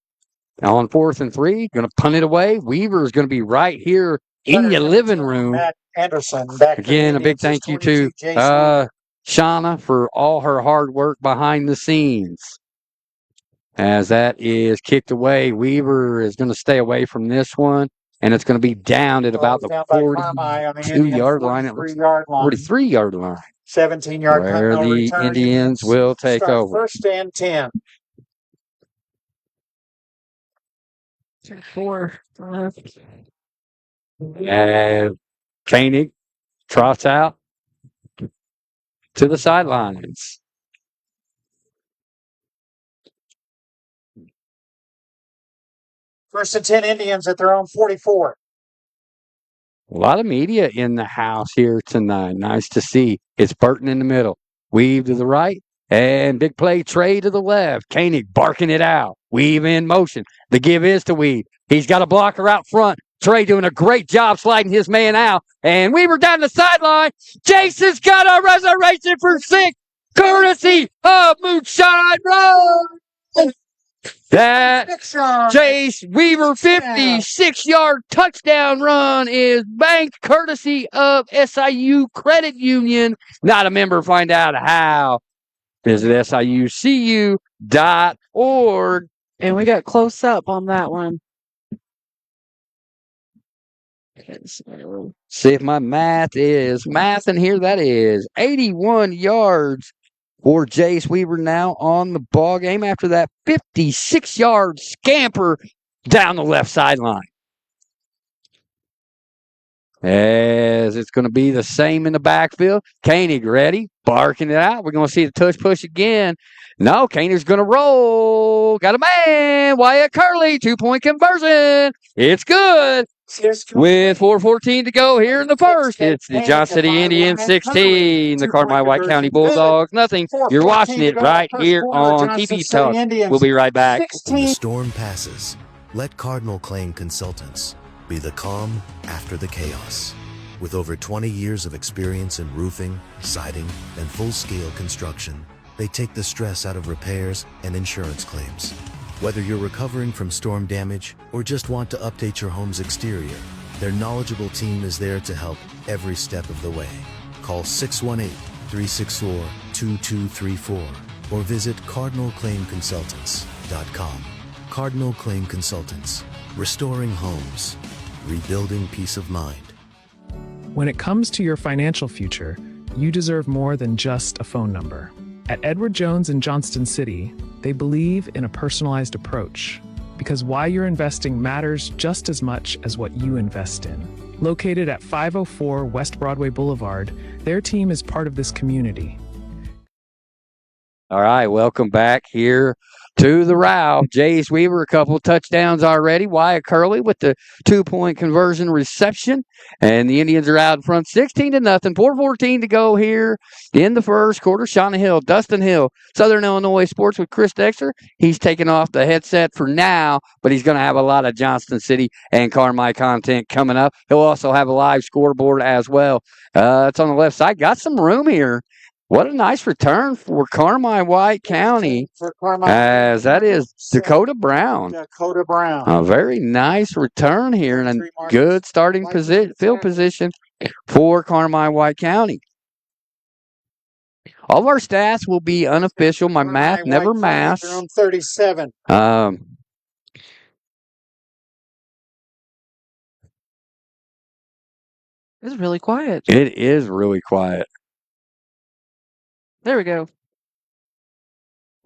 now on 4th and 3, going to punt it away. Weaver is going to be right here in your living room. Matt Anderson back again. A big thank you to Shauna for all her hard work behind the scenes. As that is kicked away, Weaver is going to stay away from this one, and it's going to be down at about the 42-yard line. 43-yard line. 17-yard where the Indians will take over. 1st and 10. 4 left. And Koenig trots out to the sidelines. First and 10 Indians at their own 44. A lot of media in the house here tonight. Nice to see. It's Burton in the middle. Weave to the right. And big play Trey to the left. Koenig barking it out. Weave in motion. The give is to Weave. He's got a blocker out front. Trey doing a great job sliding his man out. And Weaver down the sideline. Jason's got a reservation for 6. Courtesy of Moonshine Road. That Jace Weaver 56-yard touchdown run is banked courtesy of SIU Credit Union. Not a member, find out how. Visit SIUCU.org. And we got close up on that one. See if my math is math in here. That is 81 yards for Jace Weaver now on the ball game after that 56-yard scamper down the left sideline. As it's going to be the same in the backfield. Koenig ready, barking it out. We're going to see the touch push again. No, Koenig's going to roll. Got a man. Wyatt Curley, 2-point conversion. It's good. With 4:14 to go here in the first, it's the Johnson City Indians 16, the Carmi White County Bulldogs nothing. You're watching it right here on TP Talk. We'll be right back. When the storm passes, let Cardinal Claim Consultants be the calm after the chaos. With over 20 years of experience in roofing, siding, and full-scale construction, they take the stress out of repairs and insurance claims. Whether you're recovering from storm damage or just want to update your home's exterior, their knowledgeable team is there to help every step of the way. Call 618-364-2234 or visit CardinalClaimConsultants.com. Cardinal Claim Consultants, restoring homes, rebuilding peace of mind. When it comes to your financial future, you deserve more than just a phone number. At Edward Jones in Johnston City, they believe in a personalized approach because why you're investing matters just as much as what you invest in. Located at 504 West Broadway Boulevard, their team is part of this community. All right, welcome back here to the Row. Jace Weaver, a couple of touchdowns already. Wyatt Curley with the 2-point conversion reception. And the Indians are out in front 16-0. 4:14 to go here in the first quarter. Shauna Hill, Dustin Hill, Southern Illinois Sports with Chris Dexter. He's taking off the headset for now, but he's going to have a lot of Johnston City and Carmi content coming up. He'll also have a live scoreboard as well. It's on the left side. Got some room here. What a nice return for Carmi White County, as that is Dakota Brown. Dakota Brown. A very nice return here and a good starting field position for Carmi White County. All of our stats will be unofficial. My math never maths. 37. It's really quiet. It is really quiet. There we go.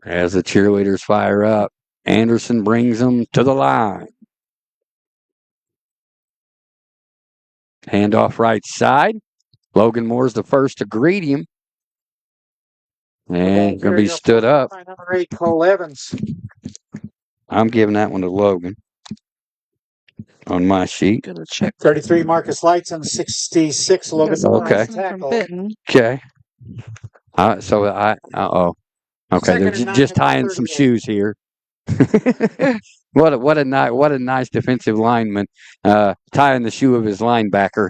As the cheerleaders fire up, Anderson brings them to the line. Handoff right side. Logan Moore's the first to greet him. And going to be stood up. Number 8, Cole Evans. I'm giving that one to Logan on my sheet. Gonna check. 33, Marcus Lights, and 66, Logan. Okay. Okay. Okay, they're just tying some shoes here. What a nice defensive lineman tying the shoe of his linebacker.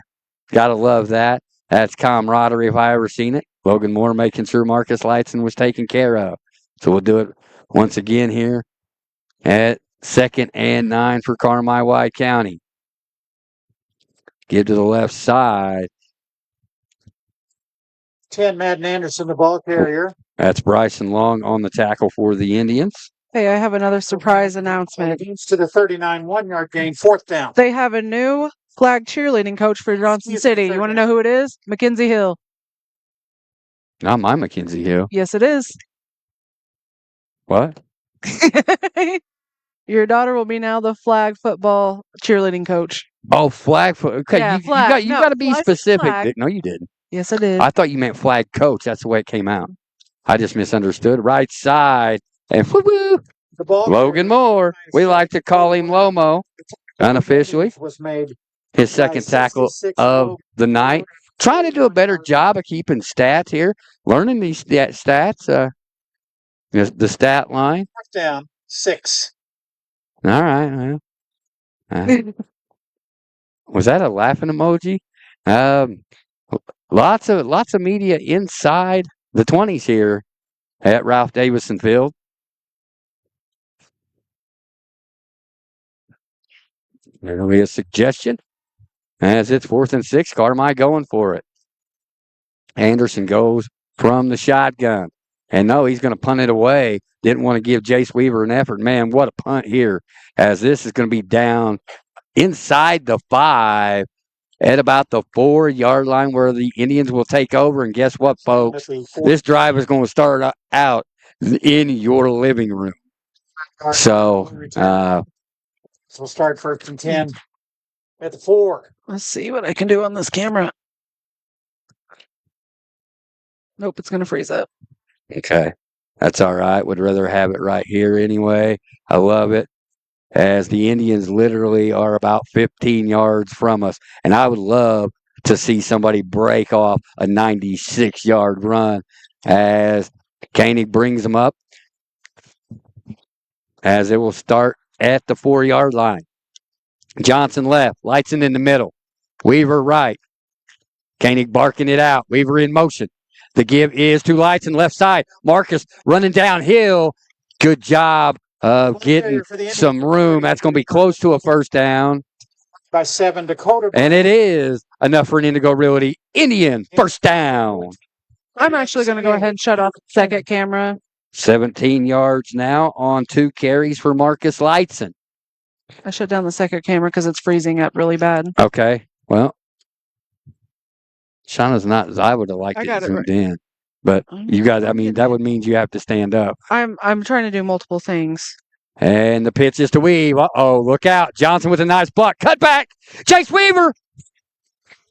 Gotta love that. That's camaraderie if I ever seen it. Logan Moore making sure Marcus Lightson was taken care of. So we'll do it once again here at 2nd and 9 for Carmi White County. Give to the left side. 10, Madden Anderson, the ball carrier. That's Bryson Long on the tackle for the Indians. Hey, I have another surprise announcement. To the 39 1-yard gain, 4th down. They have a new flag cheerleading coach for Johnson City. You want to know who it is? Mackenzie Hill. Not my Mackenzie Hill. Yes, it is. What? Your daughter will be now the flag football cheerleading coach. Oh, flag football. Okay, Yeah, you got to be specific. No, you didn't. Yes, I did. I thought you meant flag coach. That's the way it came out. I just misunderstood. Right side. And woo-woo. Logan Moore. We like to call him Lomo. Unofficially. Was made his second tackle of the night. Trying to do a better job of keeping stats here. Learning these stats. The stat line. 4th down, 6. All right. Well. Was that a laughing emoji? Lots of media inside the 20s here at Ralph Davison Field. There'll be a suggestion. As it's 4th and 6, Carmi going for it. Anderson goes from the shotgun. And no, he's going to punt it away. Didn't want to give Jace Weaver an effort. Man, what a punt here. As this is going to be down inside the 5 at about the 4-yard line where the Indians will take over. And guess what, folks? This drive is going to start out in your living room. So, we'll start 1st and 10 at the 4. Let's see what I can do on this camera. Nope, it's going to freeze up. Okay. That's all right. Would rather have it right here anyway. I love it. As the Indians literally are about 15 yards from us. And I would love to see somebody break off a 96-yard run as Koenig brings them up. As it will start at the 4-yard line. Johnson left. Lightson in the middle. Weaver right. Koenig barking it out. Weaver in motion. The give is to Lightson left side. Marcus running downhill. Good job of getting some room. That's going to be close to a 1st down. By 7, Dakota. And it is enough for an Indigo Realty Indian 1st down. I'm actually going to go ahead and shut off the second camera. 17 yards now on 2 carries for Marcus Lightson. I shut down the second camera because it's freezing up really bad. Okay. Well, Shauna's not. I would have liked it zoomed in. But you guys, I mean, that would mean you have to stand up. I'm trying to do multiple things. And the pitch is to Weave. Uh-oh, look out. Johnson with a nice block. Cut back. Chase Weaver.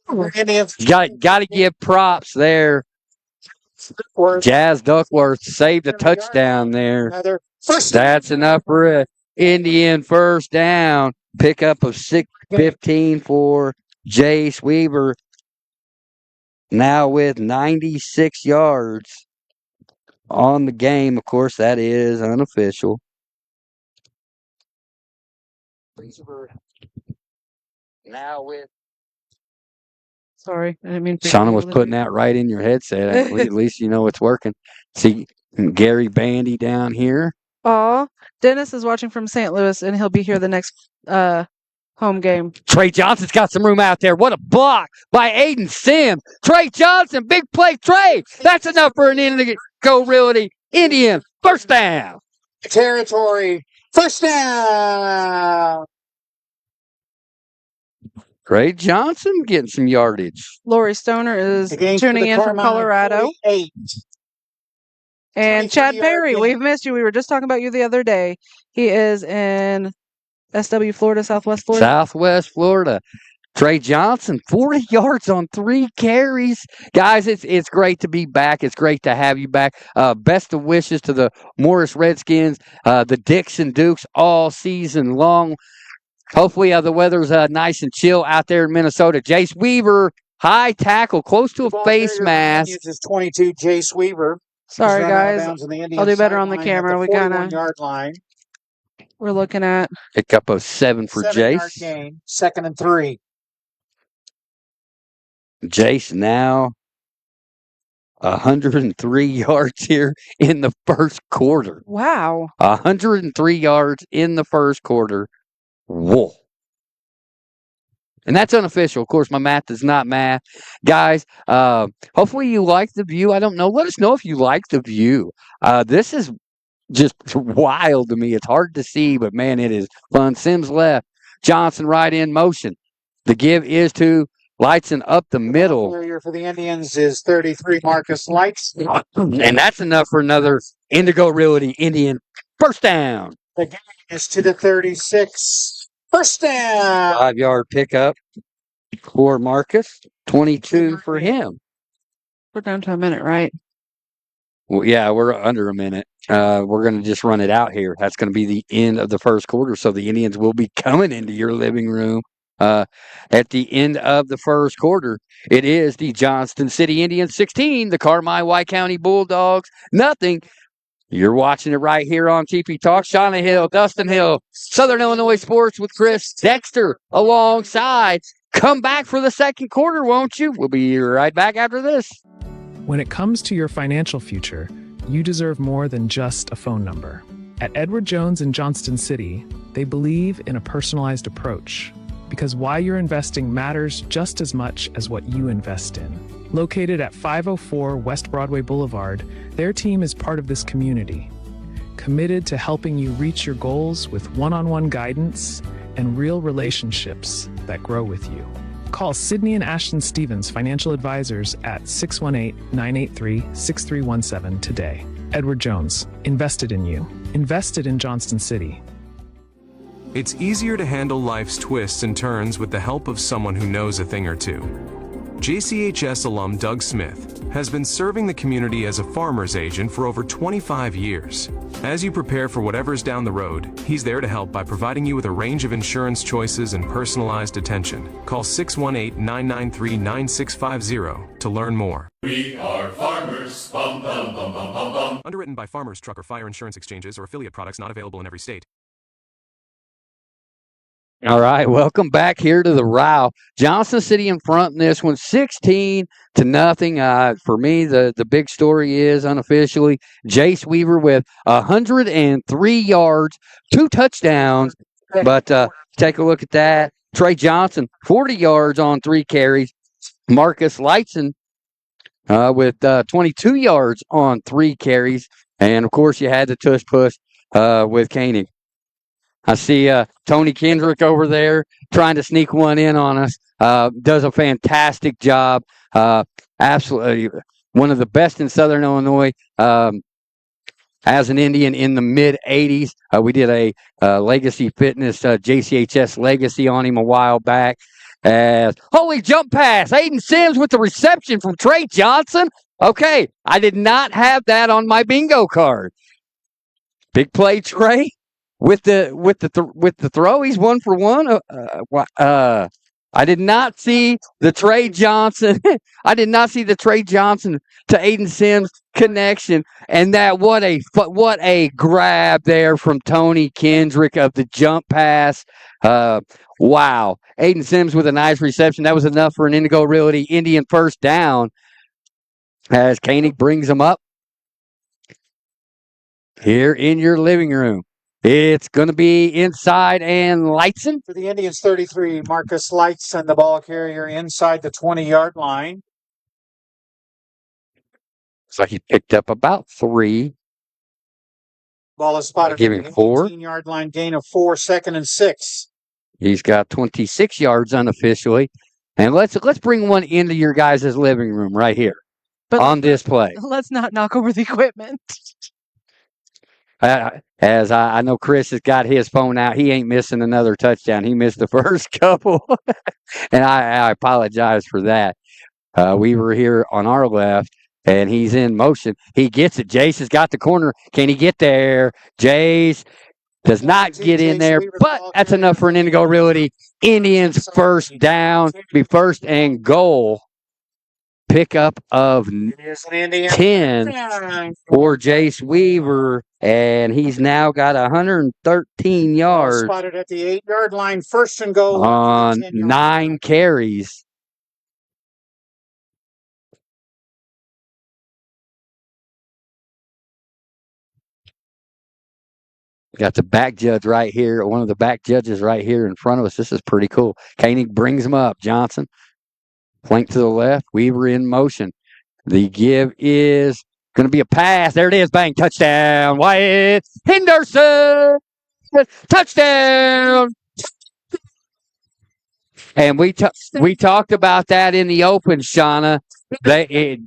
Got to give props there Jazz Duckworth saved a touchdown there. That's enough for a Indian first down. Pickup of 15 for Jace Weaver. Now with 96 yards on the game. Of course, that is unofficial. Now with. Sorry, I didn't mean to. Shauna was putting that right in your headset. At least you know it's working. See Gary Bandy down here. Aw, Dennis is watching from St. Louis, and he'll be here the next home game. Trey Johnson's got some room out there. What a block by Aiden Sims. Trey Johnson, big play. Trey, that's enough for an Indigo Realty Indian first down. Territory, first down. Trey Johnson getting some yardage. Lori Stoner is tuning in from Colorado. 48. And Chad Perry, we've missed you. We were just talking about you the other day. He is in SW, Florida, Southwest Florida. Southwest Florida. Trey Johnson, 40 yards on 3 carries. Guys, it's great to be back. It's great to have you back. Best of wishes to the Morris Redskins, the Dixon Dukes all season long. Hopefully the weather's nice and chill out there in Minnesota. Jace Weaver, high tackle, close to a face mask. This is 22, Jace Weaver. Sorry, guys. I'll do better on the camera. We got a yard line. We're looking at pickup of 7 for Jace. Gain, 2nd and 3. Jace now 103 yards here in the first quarter. Wow. 103 yards in the first quarter. Whoa. And that's unofficial. Of course, my math is not math. Guys, hopefully you like the view. I don't know. Let us know if you like the view. This is just wild to me. It's hard to see, but, man, it is fun. Sims left. Johnson right in motion. The give is to Lightson up the middle. The player for the Indians is 33, Marcus Lights. And that's enough for another Indigo Realty Indian first down. The game is to the 36. First down. 5-yard pickup for Marcus. 22 for him. We're down to a minute, right? Well, yeah, we're under a minute. We're going to just run it out here. That's going to be the end of the first quarter. So the Indians will be coming into your living room at the end of the first quarter. It is the Johnston City Indians 16, the Carmi White County Bulldogs nothing. You're watching it right here on TP Talk. Shauna Hill, Dustin Hill, Southern Illinois Sports with Chris Dexter alongside. Come back for the second quarter, won't you? We'll be right back after this. When it comes to your financial future, you deserve more than just a phone number. At Edward Jones in Johnston City, they believe in a personalized approach because why you're investing matters just as much as what you invest in. Located at 504 West Broadway Boulevard, their team is part of this community, committed to helping you reach your goals with one-on-one guidance and real relationships that grow with you. Call Sydney and Ashton Stevens, financial advisors, at 618-983-6317 today. Edward Jones, invested in you. Invested in Johnston City. It's easier to handle life's twists and turns with the help of someone who knows a thing or two. JCHS alum Doug Smith has been serving the community as a farmer's agent for over 25 years. As you prepare for whatever's down the road, he's there to help by providing you with a range of insurance choices and personalized attention. Call 618-993-9650 to learn more. We are farmers. Bum, bum, bum, bum, bum, bum. Underwritten by Farmers Truck or Fire Insurance Exchanges or affiliate products not available in every state. All right, welcome back here to the Row. Johnston City in front in this one, 16-0. For me, the big story is unofficially Jace Weaver with 103 yards, 2 touchdowns. But take a look at that. Trey Johnson, 40 yards on 3 carries. Marcus Lightson with 22 yards on 3 carries. And, of course, you had the tush push with Koenig. I see Tony Kendrick over there trying to sneak one in on us. Does a fantastic job. Absolutely one of the best in Southern Illinois. As an Indian in the mid-'80s, we did a Legacy Fitness JCHS Legacy on him a while back. As holy jump pass, Aiden Sims with the reception from Trey Johnson. Okay, I did not have that on my bingo card. Big play, Trey, with the throw. He's 1 for 1. I did not see the Trey Johnson. I did not see the Trey Johnson to Aiden Sims connection, and that what a grab there from Tony Kendrick of the jump pass. Wow, Aiden Sims with a nice reception. That was enough for an Indigo Realty Indian first down. As Koenig brings them up here in your living room. It's going to be inside and Lightson. For the Indians, 33, Marcus Lightson, the ball carrier inside the 20-yard line. Looks like he picked up about 3. Ball is spotted Give at him the 4. 18-yard line, gain of 4, 2nd and 6. He's got 26 yards unofficially. And let's bring one into your guys' living room right here on this play. Let's not knock over the equipment. As I know Chris has got his phone out. He ain't missing another touchdown. He missed the first couple. And I apologize for that. We were here on our left, and he's in motion. He gets it. Jace has got the corner. Can he get there? Jace does not get in there, but that's enough for an Indigo Realty Indians first down. Be first and goal. Pickup of 10 for Jace Weaver, and he's now got 113 yards. Spotted at the 8-yard line, 1st and goal on 9 carries. Got the back judge right here, one of the back judges right here in front of us. This is pretty cool. Koenig brings him up. Johnson, flank to the left. Weaver in motion. The give is going to be a pass. There it is. Bang. Touchdown. Wyatt Henderson. Touchdown. And we talked about that in the open, Shauna. They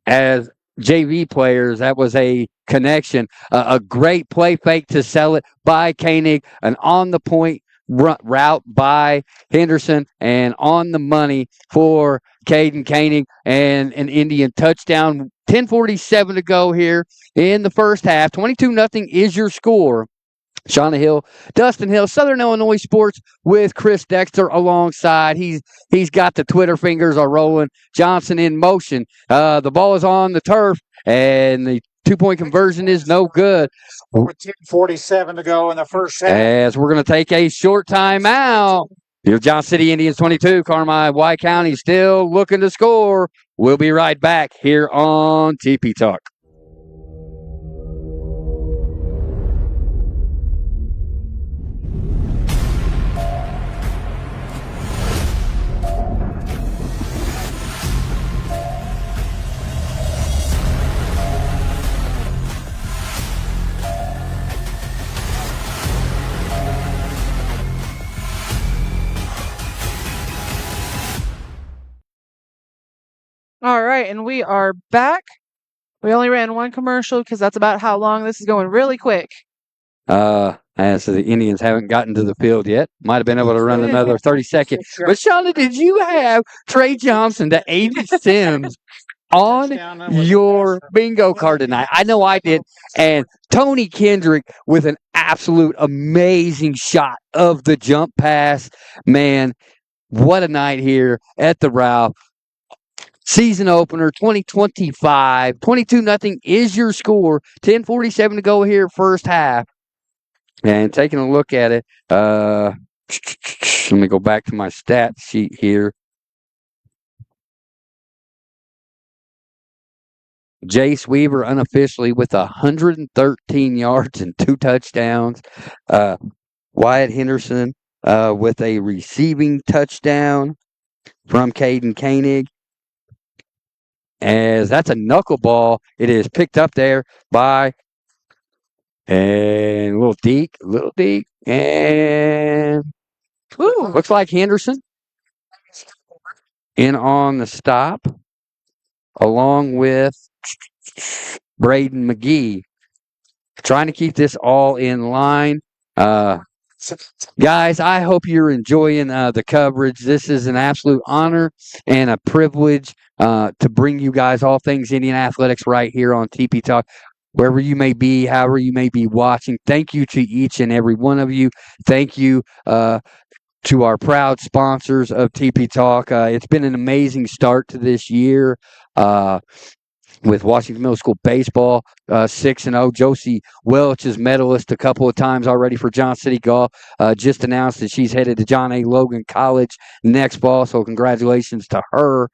as JV players, that was a connection, a great play fake to sell it by Koenig, an on the point route by Henderson, and on the money for Caden Koenig, and an Indian touchdown. 10:47 to go here in the first half. 22-0 is your score. Shauna Hill, Dustin Hill, Southern Illinois Sports with Chris Dexter alongside. He's got the Twitter fingers are rolling. Johnson in motion. The ball is on the turf, and the 2-point conversion is no good. With 10:47 to go in the first half. As we're going to take a short timeout. Your Johnson City Indians 22, Carmine White County still looking to score. We'll be right back here on TP Talk. All right, and we are back. We only ran one commercial because that's about how long this is going, really quick. And so the Indians haven't gotten to the field yet. Might have been able to run another 30 seconds. But Shauna, did you have Trey Johnson to Aiden Sims on your bingo card tonight? I know I did. And Tony Kendrick with an absolute amazing shot of the jump pass. Man, what a night here at the Ralph. Season opener 2025. 22-0 is your score. 10:47 to go here first half. And taking a look at it, let me go back to my stat sheet here. Jace Weaver unofficially with 113 yards and 2 touchdowns. Wyatt Henderson with a receiving touchdown from Caden Koenig. As that's a knuckleball. It is picked up there by a little deep, and looks like Henderson in on the stop, along with Braden McGee, trying to keep this all in line. Guys, I hope you're enjoying the coverage. This is an absolute honor and a privilege to bring you guys all things Indian athletics right here on TP Talk. Wherever you may be, however you may be watching, thank you to each and every one of you. Thank you to our proud sponsors of TP Talk. It's been an amazing start to this year. With Washington Middle School baseball, 6-0. Josie Welch is medalist a couple of times already for Johnson City Golf. Just announced that she's headed to John A. Logan College next fall, so congratulations to her.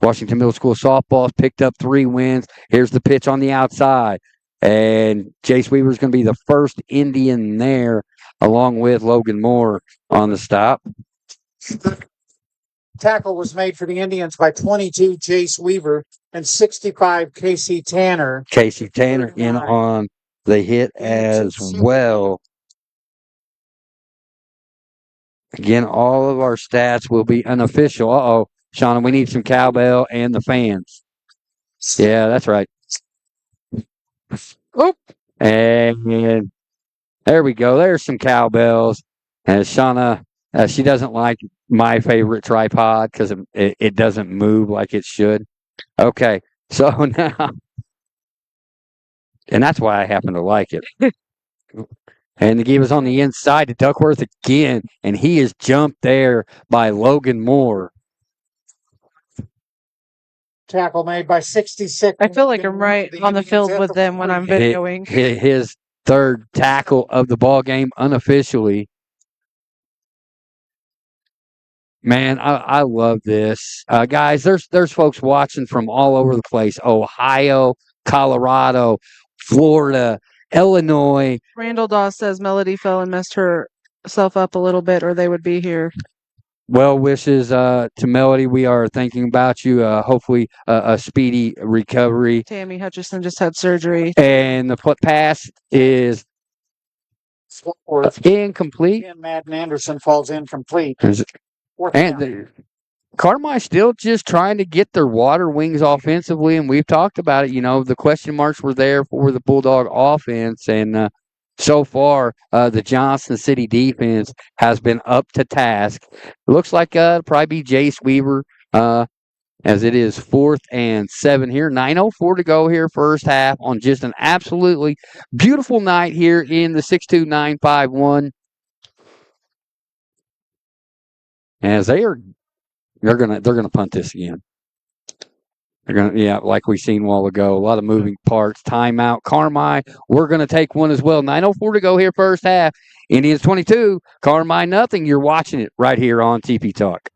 Washington Middle School softball picked up 3 wins. Here's the pitch on the outside, and Jace Weaver is going to be the first Indian there, along with Logan Moore on the stop. Tackle was made for the Indians by 22 Jace Weaver and 65 Casey Tanner. Casey Tanner in on the hit as well. Again, all of our stats will be unofficial. Uh-oh, Shauna, we need some cowbell and the fans. Yeah, that's right. Oop. And there we go. There's some cowbells. And Shauna, she doesn't like my favorite tripod because it doesn't move like it should. Okay, so now, and that's why I happen to like it. And the game is on the inside to Duckworth again, and he is jumped there by Logan Moore. Tackle made by 66. I feel like I'm right on the field with them when I'm videoing. His third tackle of the ball game unofficially. Man, I love this. Guys, there's folks watching from all over the place. Ohio, Colorado, Florida, Illinois. Randall Dawes says Melody fell and messed herself up a little bit, or they would be here. Well wishes to Melody. We are thinking about you. Hopefully a speedy recovery. Tammy Hutchison just had surgery. And the pass is incomplete. And Madden Anderson falls incomplete. And Carmi's still just trying to get their water wings offensively, and we've talked about it. You know, the question marks were there for the Bulldog offense, and so far the Johnson City defense has been up to task. It looks like probably be Jace Weaver as it is 4th and 7 here. 9:04 to go here, first half, on just an absolutely beautiful night here in the 62951. As they're gonna punt this again. They're gonna, like we seen a while ago. A lot of moving parts. Timeout. Carmi, we're gonna take one as well. 9:04 to go here, first half. Indians 22, Carmi nothing. You're watching it right here on TP Talk.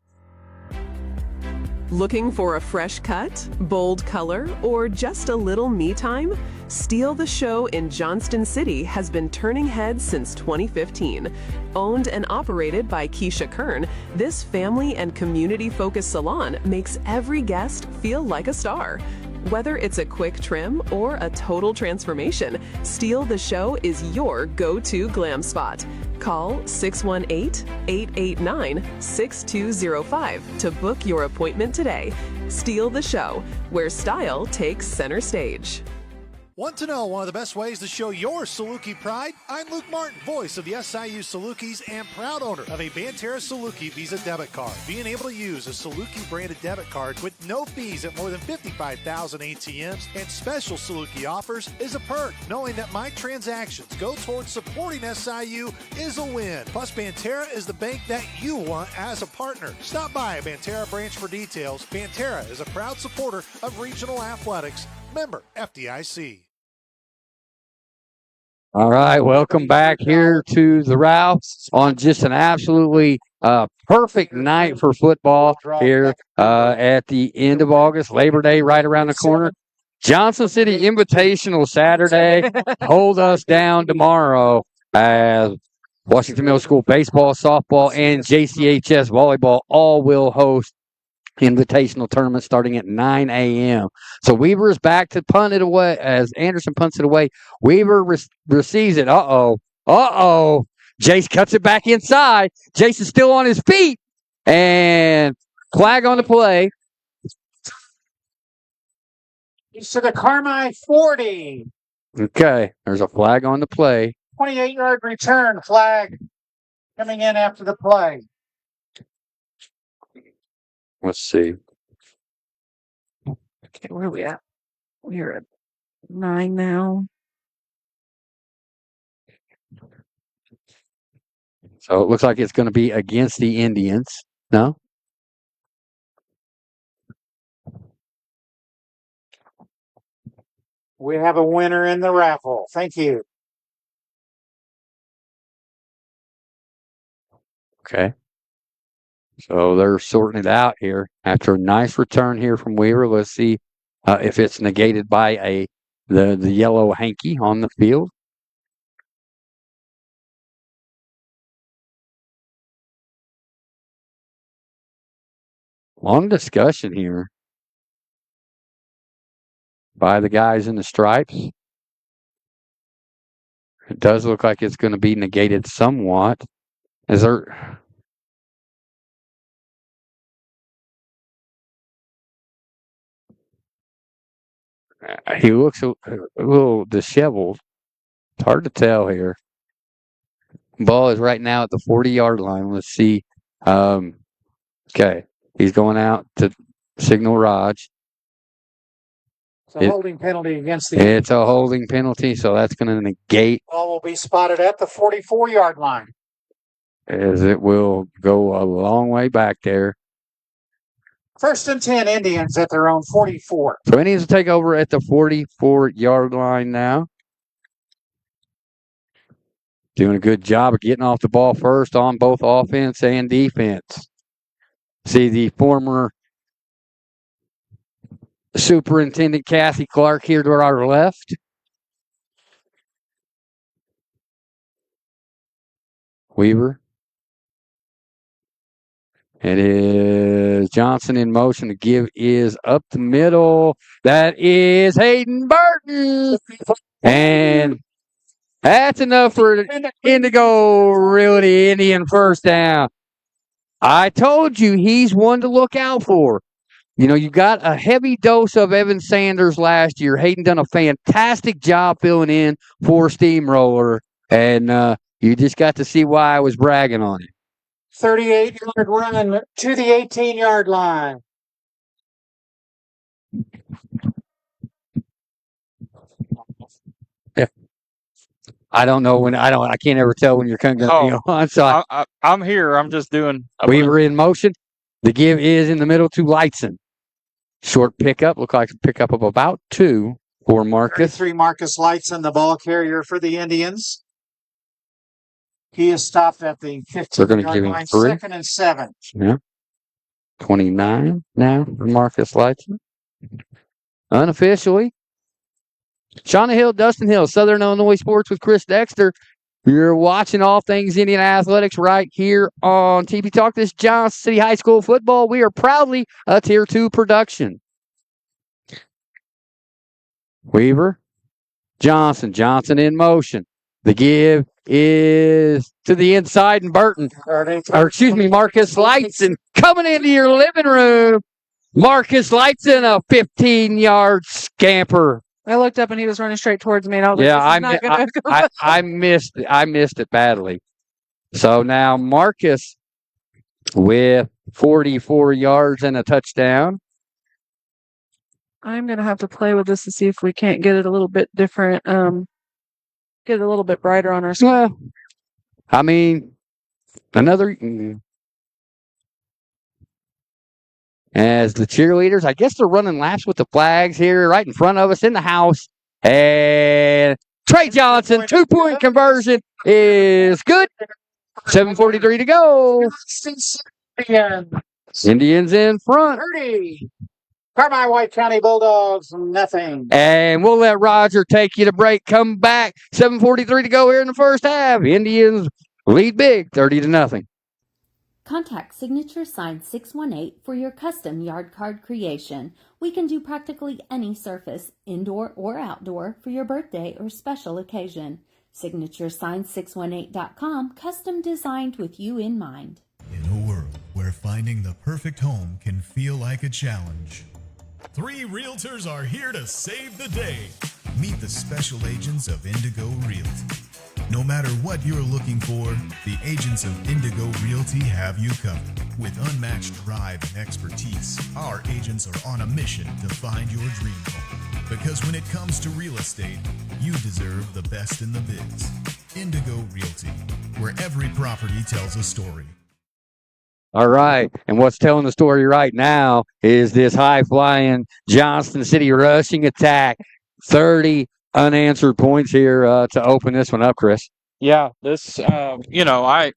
Looking for a fresh cut, bold color, or just a little me time? Steal the Show in Johnston City has been turning heads since 2015. Owned and operated by Keisha Kern, this family and community-focused salon makes every guest feel like a star. Whether it's a quick trim or a total transformation, Steal the Show is your go-to glam spot. Call 618-889-6205 to book your appointment today. Steal the Show, where style takes center stage. Want to know one of the best ways to show your Saluki pride? I'm Luke Martin, voice of the SIU Salukis and proud owner of a Banterra Saluki Visa debit card. Being able to use a Saluki branded debit card with no fees at more than 55,000 ATMs and special Saluki offers is a perk. Knowing that my transactions go towards supporting SIU is a win. Plus, Banterra is the bank that you want as a partner. Stop by a Banterra branch for details. Banterra is a proud supporter of regional athletics. Member FDIC. All right, welcome back here to the Ralphs on just an absolutely perfect night for football here at the end of August, Labor Day right around the corner. Johnson City Invitational Saturday. Hold us down tomorrow as Washington Middle School baseball, softball, and JCHS volleyball all will host invitational tournament starting at 9 a.m. So Weaver is back to punt it away as Anderson punts it away. Weaver receives it. Uh-oh. Jace cuts it back inside. Jace is still on his feet. And flag on the play. He's to the Carmi 40. Okay, there's a flag on the play. 28-yard return flag coming in after the play. Let's see. Okay, where are we at? We're at 9 now. So it looks like it's going to be against the Indians. No? We have a winner in the raffle. Thank you. Okay. So they're sorting it out here. After a nice return here from Weaver, let's see if it's negated by the yellow hanky on the field. Long discussion here by the guys in the stripes. It does look like it's going to be negated somewhat. Is there... He looks a little disheveled. It's hard to tell here. Ball is right now at the 40-yard line. Let's see. Okay. He's going out to signal Raj. It's a holding penalty against the... It's a holding penalty, so that's going to negate. Ball will be spotted at the 44-yard line. As it will go a long way back there. 1st and 10 Indians at their own 44. So Indians will take over at the 44-yard line now. Doing a good job of getting off the ball first on both offense and defense. See the former Superintendent Kathy Clark here to our left. Weaver. It is Johnson in motion. The give is up the middle. That is Hayden Burton. And that's enough for Indigo Realty Indian first down. I told you he's one to look out for. You know, you got a heavy dose of Evan Sanders last year. Hayden done a fantastic job filling in for Steamroller. And you just got to see why I was bragging on it. 38-yard run to the 18-yard line. Yeah. I don't know when I can't ever tell when you're coming to be on. So I'm here. I'm just doing. Weaver in motion. The give is in the middle to Lightson. Short pickup. Look like a pickup of about 2 for Marcus. 33 Marcus Lightson, the ball carrier for the Indians. He is stopped at the 15-yard line. 2nd and 7. Yeah. 29 now for Marcus Lightson. Unofficially. Shauna Hill, Dustin Hill, Southern Illinois Sports with Chris Dexter. You're watching all things Indian athletics right here on TP Talk. This is Johnson City High School football. We are proudly a Tier 2 production. Weaver, Johnson in motion. The give is to the inside, and Marcus Lightson coming into your living room. Marcus Lightson, a 15-yard scamper. I looked up and he was running straight towards me, and I was like, I missed it badly. So now Marcus with 44 yards and a touchdown. I'm going to have to play with this to see if we can't get it a little bit different, get it a little bit brighter on our screen. Well, I mean, another... As the cheerleaders, I guess they're running laps with the flags here right in front of us in the house. And Trey Johnson, 2-point conversion is good. 7:43 to go. Indians in front. 30. Carmine White County Bulldogs, nothing. And we'll let Roger take you to break. Come back. 7:43 to go here in the first half. Indians lead big, 30-0. Contact Signature Sign 618 for your custom yard card creation. We can do practically any surface, indoor or outdoor, for your birthday or special occasion. SignatureSign618.com, custom designed with you in mind. In a world where finding the perfect home can feel like a challenge, 3 realtors are here to save the day. Meet the special agents of Indigo Realty. No matter what you're looking for, the agents of Indigo Realty have you covered. With unmatched drive and expertise, our agents are on a mission to find your dream home. Because when it comes to real estate, you deserve the best in the biz. Indigo Realty, where every property tells a story. All right. And what's telling the story right now is this high-flying Johnston City rushing attack. 30 unanswered points here to open this one up, Chris. Yeah, this, I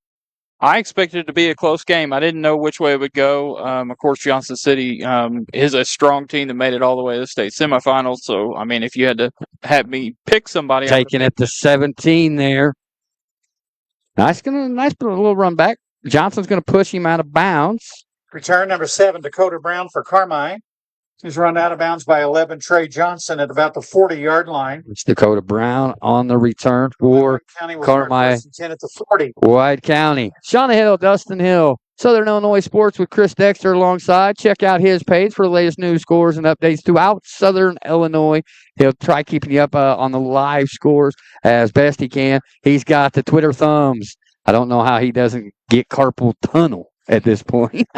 expected it to be a close game. I didn't know which way it would go. Of course, Johnston City is a strong team that made it all the way to the state semifinals. So, I mean, if you had to have me pick somebody, Taking it to 17 there. Nice little run back. Johnson's going to push him out of bounds. Return number 7, Dakota Brown for Carmine. He's run out of bounds by 11, Trey Johnson at about the 40-yard line. It's Dakota Brown on the return for Carmine. 10 at the 40. White County. Shauna Hill, Dustin Hill, Southern Illinois Sports with Chris Dexter alongside. Check out his page for the latest news, scores, and updates throughout Southern Illinois. He'll try keeping you up on the live scores as best he can. He's got the Twitter thumbs. I don't know how he doesn't get carpal tunnel at this point.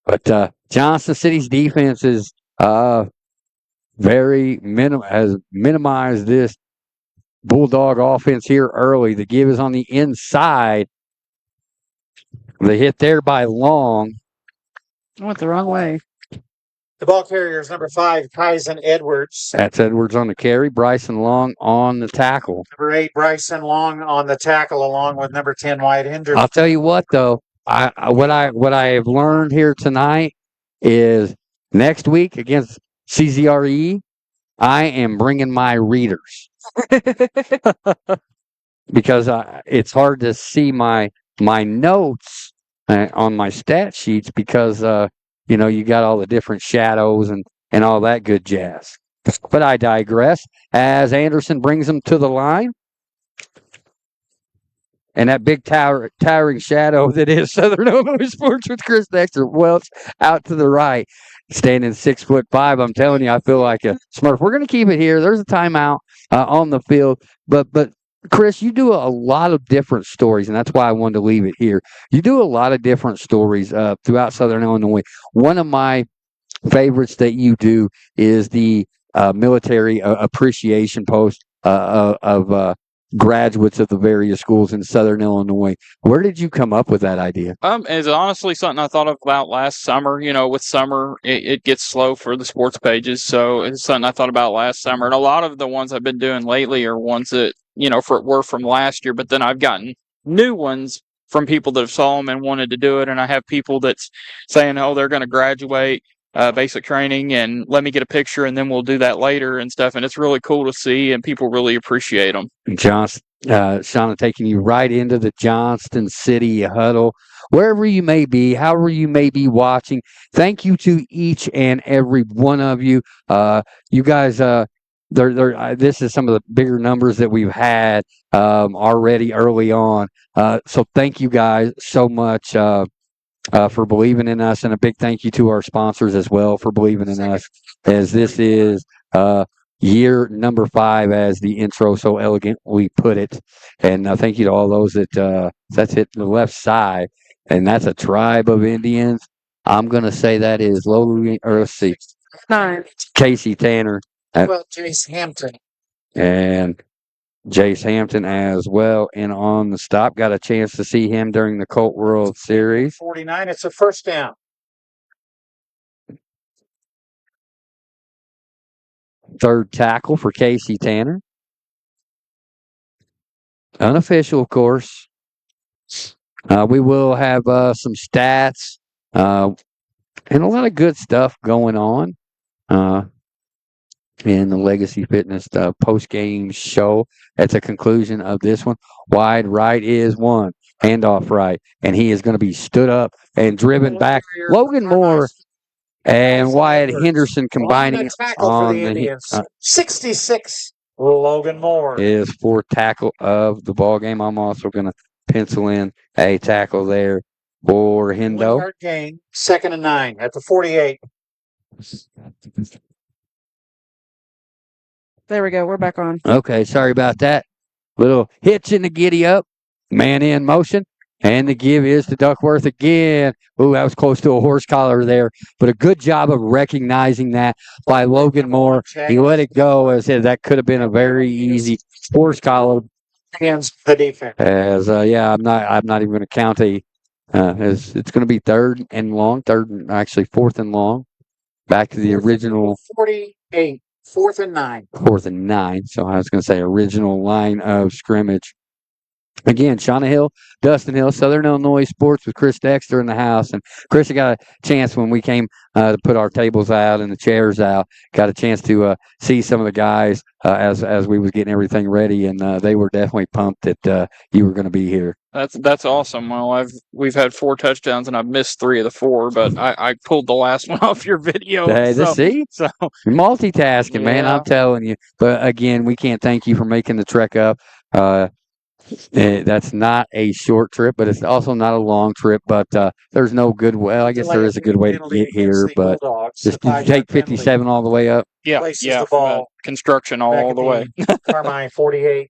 But Johnston City's defense is has minimized this Bulldog offense here early. The give is on the inside. The hit there by Long. I went the wrong way. The ball carrier is number 5, Kyson Edwards. That's Edwards on the carry. Bryson Long on the tackle. Number 8, Bryson Long on the tackle, along with number 10, Wyatt Henderson. I'll tell you what, though. What I have learned here tonight is next week against CZRE, I am bringing my readers because it's hard to see my notes on my stat sheets because you got all the different shadows and all that good jazz. But I digress. As Anderson brings them to the line. And that big towering shadow that is Southern Illinois Sports with Chris Dexter Welch out to the right, standing 6'5". I'm telling you, I feel like a Smurf. We're going to keep it here. There's a timeout on the field, but Chris, you do a lot of different stories, and that's why I wanted to leave it here. You do a lot of different stories throughout Southern Illinois. One of my favorites that you do is the military appreciation post of graduates of the various schools in Southern Illinois. Where did you come up with that idea? It's honestly something I thought about last summer. With summer, it gets slow for the sports pages, so it's something I thought about last summer. And a lot of the ones I've been doing lately are ones that were from last year, but then I've gotten new ones from people that have saw them and wanted to do it. And I have people that's saying, "Oh, they're going to graduate basic training, and let me get a picture, and then we'll do that later and stuff." And it's really cool to see, and people really appreciate them. Shauna, taking you right into the Johnston City huddle. Wherever you may be, however you may be watching, thank you to each and every one of you. You guys, this is some of the bigger numbers that we've had already early on. So thank you guys so much for believing in us, and a big thank you to our sponsors as well for believing in us, as this is year number 5, as the intro so elegantly put it. And thank you to all those that's hit the left side, and that's a tribe of Indians. I'm going to say that is let's see, 9. Casey Tanner. Well, Jace Hampton. And Jace Hampton as well. And on the stop, got a chance to see him during the Colt World Series. 49, it's a first down. Third tackle for Casey Tanner. Unofficial, of course. We will have some stats and a lot of good stuff going on in the Legacy Fitness post-game show at the conclusion of this one. Wide right is one. Handoff right. And he is going to be stood up and driven back. Logan Moore and Wyatt Henderson combining on the 66. Logan Moore is fourth tackle of the ball game. I'm also going to pencil in a tackle there for Hendo. 1-yard gain, 2nd and 9 at the 48. There we go. We're back on. Okay, sorry about that. Little hitch in the giddy up. Man in motion. And the give is to Duckworth again. Ooh, that was close to a horse collar there. But a good job of recognizing that by Logan Moore. He let it go as that could have been a very easy horse collar. Hands the defense. As I'm not even going to count as it's going to be third and fourth and long. Back to the original 48, 4th and 9. 4th and 9. So I was going to say original line of scrimmage. Again, Shauna Hill, Dustin Hill, Southern Illinois Sports with Chris Dexter in the house. And Chris, I got a chance when we came to put our tables out and the chairs out, got a chance to see some of the guys as we was getting everything ready. And they were definitely pumped that you were going to be here. That's awesome. Well, we've had 4 touchdowns and I've missed 3 of the 4, but I pulled the last one off your video. Hey, see? So you're multitasking, man. I'm telling you. But again, we can't thank you for making the trek up. That's not a short trip, but it's also not a long trip. But there's no good way. Well, I guess there is a good way to get here, but just take 57 all the way up. Yeah, The ball. Construction all the way. Carmine 48.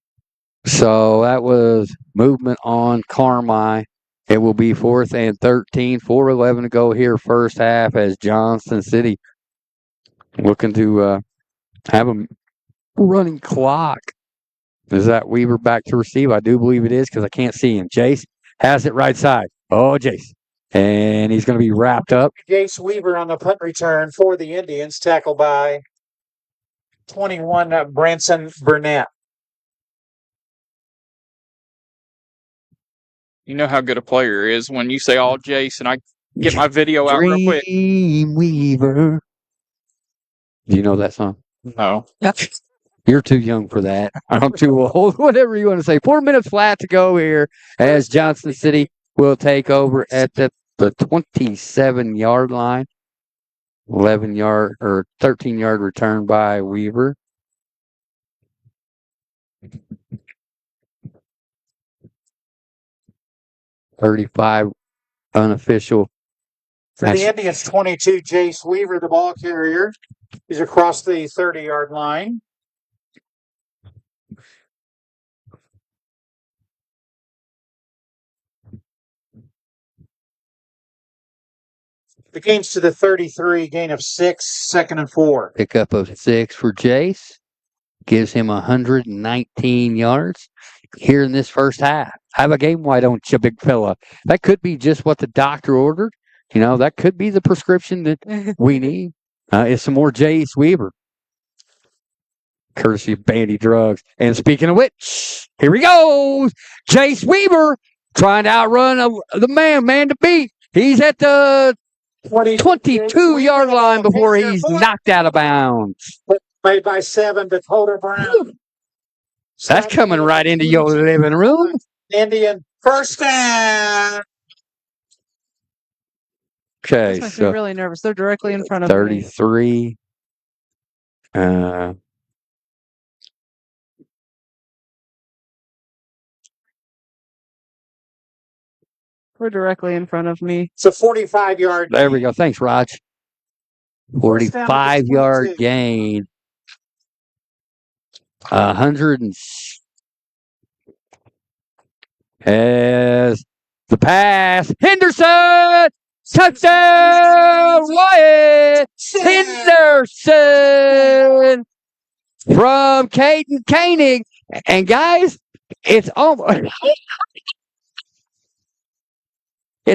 So that was movement on Carmi. It will be 4th and 13, 4:11 to go here first half as Johnston City looking to have a running clock. Is that Weaver back to receive? I do believe it is because I can't see him. Jace has it right side. Oh, Jace. And he's going to be wrapped up. Jace Weaver on the punt return for the Indians, tackled by 21, Branson Burnett. You know how good a player is when you say all Jace and I get my video out real quick. Dream Weaver. Do you know that song? No. You're too young for that. I'm too old. Whatever you want to say. 4 minutes flat to go here as Johnston City will take over at the 27-yard line. 11-yard or 13-yard return by Weaver. .35 unofficial. For the Indians, 22, Jace Weaver, the ball carrier. He's across the 30-yard line. The gain's to the 33, gain of 6, 2nd and 4. Pickup of 6 for Jace. Gives him 119 yards here in this first half. Have a game, why don't you, big fella? That could be just what the doctor ordered. You know, that could be the prescription that we need. Is some more Jace Weaver. Courtesy of Bandy Drugs. And speaking of which, here he goes. Jace Weaver trying to outrun the man to beat. He's at the 22-yard line before he's knocked out of bounds. Made by 7, Dakota Brown. That's coming right into your living room. Indian first down. Okay, This makes so me really nervous. They're directly in front of me. 33. We're directly in front of me. It's a 45-yard. There we go. Thanks, Raj. 45-yard gain. 100 as the pass. Henderson! Touchdown! Wyatt Henderson from Caden Koenig. And guys, it's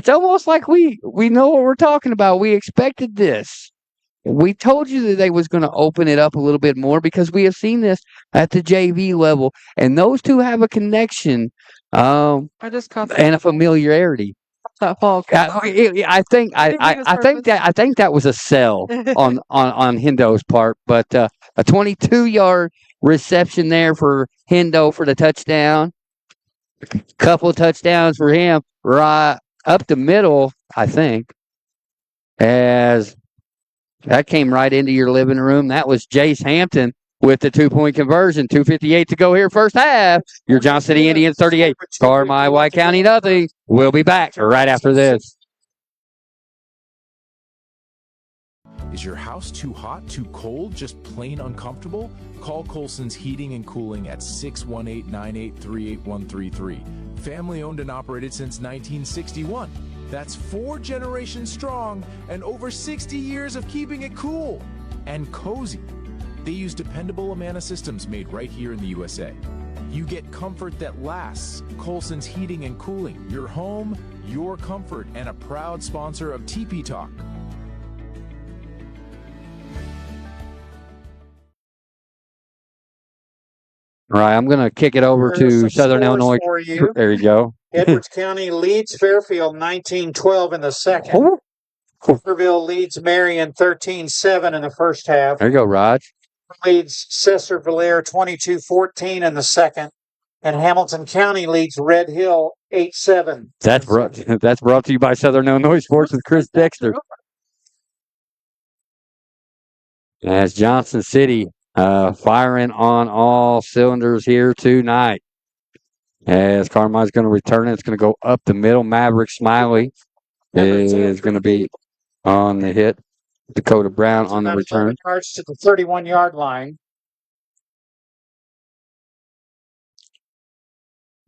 almost like we know what we're talking about. We expected this. We told you that they was going to open it up a little bit more because we have seen this at the JV level, and those two have a connection I just caught and a familiarity. that ball. I think that was a sell on Hendo's part, but a 22-yard reception there for Hendo for the touchdown. Couple of touchdowns for him right up the middle, I think, as that came right into your living room. That was Jace Hampton with the 2-point conversion. 2:58 to go here first half. Your Johnston City Indians 38. Carmi, White County nothing. We'll be back right after this. Is your house too hot, too cold, just plain uncomfortable? Call Colson's Heating and Cooling at 618-983-8133. Family owned and operated since 1961. That's 4 generations strong and over 60 years of keeping it cool and cozy. They use dependable Amana systems made right here in the USA. You get comfort that lasts. Colson's Heating and Cooling, your home, your comfort, and a proud sponsor of TP Talk. All right, I'm going to kick it over There's to some Southern scores Illinois. for you. There you go. Edwards County leads Fairfield 19-12 in the second. Centerville leads Marion 13-7 in the first half. There you go, Raj. Leads Cesar-Valere 22-14 in the second. And Hamilton County leads Red Hill 8-7. That's brought to you by Southern Illinois Sports with Chris Dexter. As Johnson City firing on all cylinders here tonight. As Carmine's going to return it, it's going to go up the middle. Maverick Smiley is going to be on the hit. Dakota Brown on the return. Yards to the 31-yard line.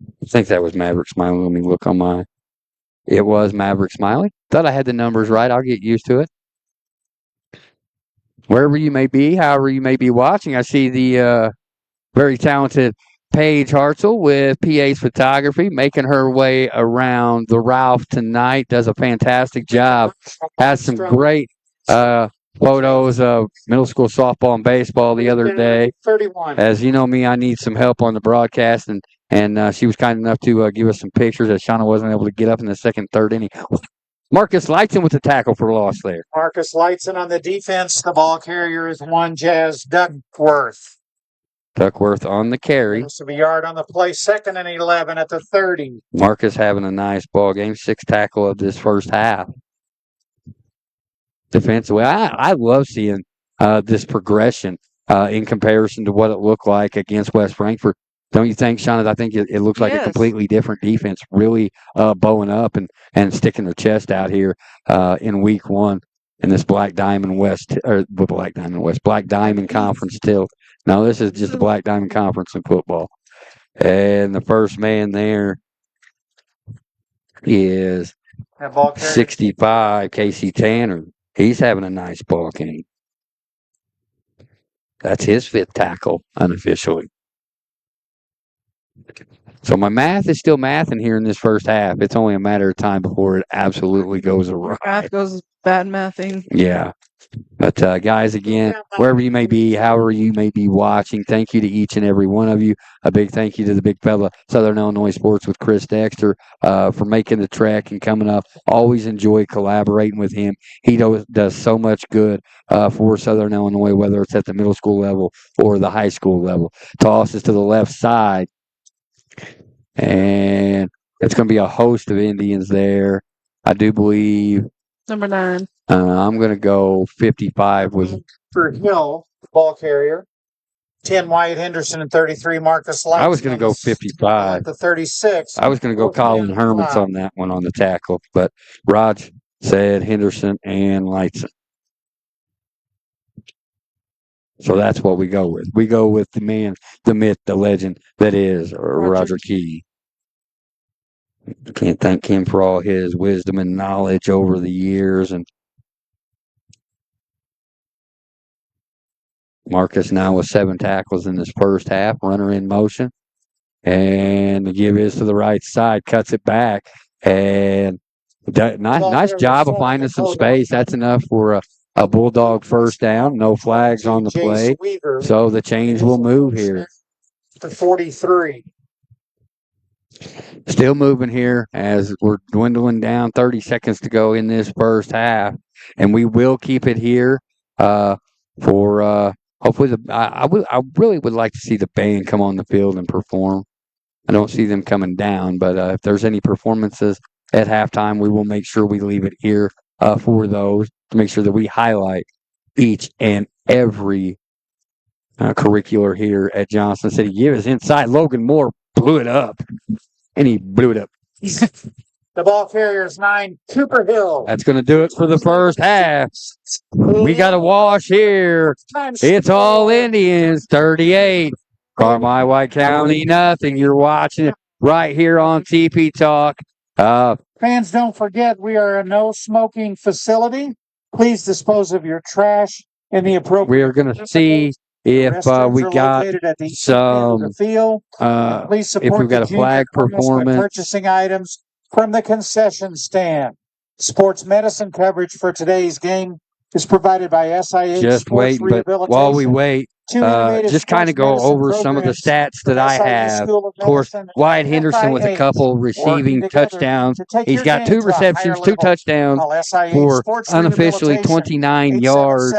I think that was Maverick Smiley. Let me look on my. It was Maverick Smiley. Thought I had the numbers right. I'll get used to it. Wherever you may be, however you may be watching, I see the very talented Paige Hartzell with PA's Photography making her way around the Ralph tonight. Does a fantastic job. Has some great photos of middle school softball and baseball the other day. 31. As you know me, I need some help on the broadcast, and she was kind enough to give us some pictures as Shauna wasn't able to get up in the second, third inning. Marcus Lightson with the tackle for loss there. Marcus Lightson on the defense. The ball carrier is one Jazz Duckworth. Duckworth on the carry. This will be yard on the play. 2nd and 11 at the 30. Marcus having a nice ball game. 6 tackle of this first half. Defensively, I love seeing this progression in comparison to what it looked like against West Frankfort. Don't you think, Shauna? I think it looks like a completely different defense, really bowing up and sticking their chest out here in week 1 in this Black Diamond Conference tilt. No, this is just the Black Diamond Conference in football. And the first man there is 65, Casey Tanner. He's having a nice ball game. That's his 5th tackle unofficially. So my math is still mathing here in this first half. It's only a matter of time before it absolutely goes awry. Math goes bad mathing. Yeah. But guys, again, wherever you may be, however you may be watching, thank you to each and every one of you. A big thank you to the big fella, Southern Illinois Sports with Chris Dexter, for making the trek and coming up. Always enjoy collaborating with him. He does so much good for Southern Illinois, whether it's at the middle school level or the high school level. Tosses to the left side. And it's going to be a host of Indians there. I do believe. Number 9. I'm going to go 55 with. For Hill, ball carrier. 10 Wyatt Henderson and 33 Marcus Light. I was going to go 55. The 36. I was going to go Colin Hermans on that one on the tackle, but Raj said Henderson and Lightson. So that's what we go with. We go with the man, the myth, the legend that is Roger Key. Can't thank him for all his wisdom and knowledge over the years. And Marcus now with 7 tackles in this first half. Runner in motion. And the give is to the right side. Cuts it back. And nice job of finding some space. That's enough for a Bulldog first down. No flags on the play. So the chains will move here. To 43. Still moving here as we're dwindling down. 30 seconds to go in this first half. And we will keep it here for hopefully I really would like to see the band come on the field and perform. I don't see them coming down, but if there's any performances at halftime, we will make sure we leave it here for those to make sure that we highlight each and every curricular here at Johnson City. Give us inside. Logan Moore blew it up, and he blew it up The ball carrier is 9, Cooper Hill. That's going to do it for the first half. We got a wash here. It's all Indians, 38. Carmi White County, nothing. You're watching it right here on TP Talk. Fans, don't forget we are a no smoking facility. Please dispose of your trash in the appropriate. We are going to see if we got some, if we've got a flag performance. Purchasing items from the concession stand. Sports medicine coverage for today's game is provided by SIH Just Sports wait, but while we wait, just kind of go over some of the stats that I have. Of course, Wyatt Henderson with a couple receiving touchdowns. He's got 2 receptions, 2 touchdowns for unofficially 29 yards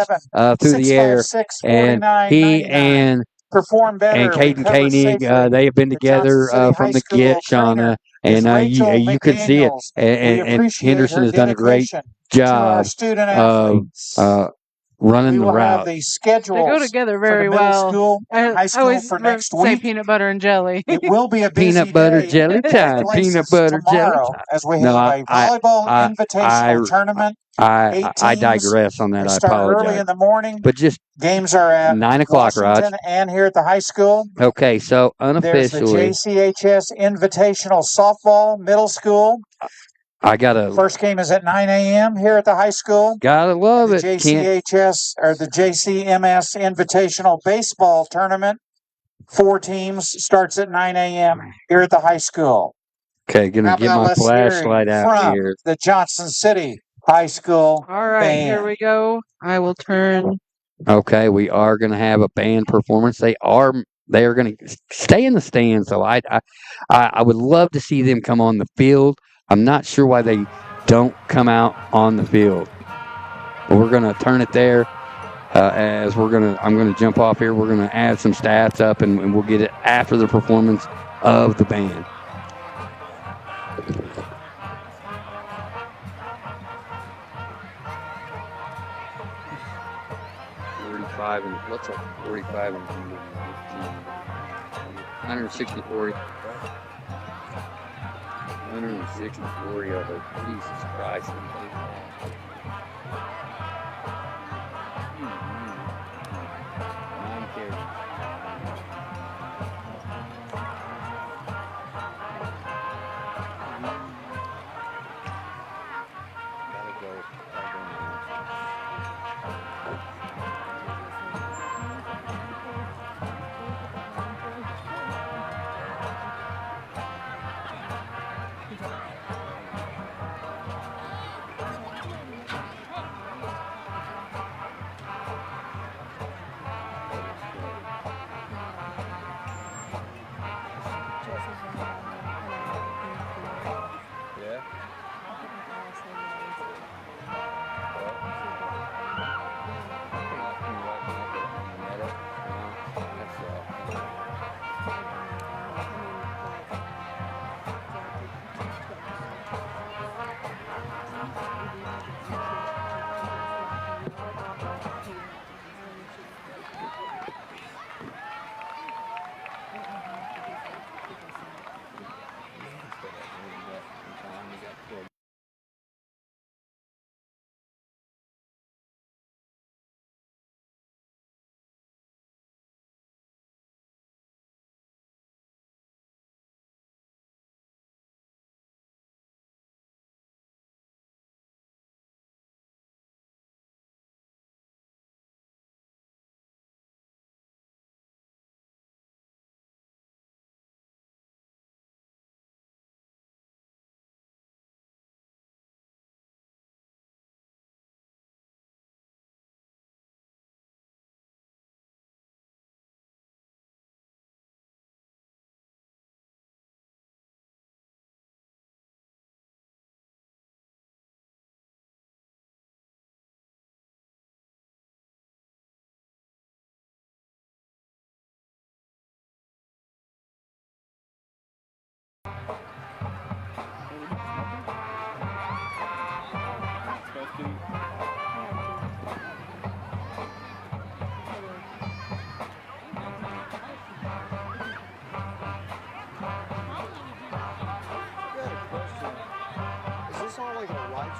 through the air. And he and Caden Koenig, they have been together from the get, Shauna. And you can see it. And Henderson has done a great job of running the route. The schedule. They go together very well. I always say peanut butter and jelly. It will be a peanut butter jelly time. Peanut butter jelly time. As we have a volleyball invitational tournament. I digress on that. I apologize. Early in the morning. But just games are at 9 o'clock, Raj. And here at the high school. Okay, so unofficially. There's the JCHS Invitational Softball Middle School. First game is at 9 a.m. here at the high school. Gotta love it. JCHS or the JCMS Invitational Baseball Tournament. 4 teams starts at 9 a.m. here at the high school. Okay, gonna get my flashlight out here. The Johnson City High School. All right, band. Here we go. I will turn. Okay, we are gonna have a band performance. They are gonna stay in the stands. So I would love to see them come on the field. I'm not sure why they don't come out on the field. But we're going to turn it there I'm going to jump off here. We're going to add some stats up, and we'll get it after the performance of the band. What's up? 45 and 160-40. 160-40 of it. Jesus Christ.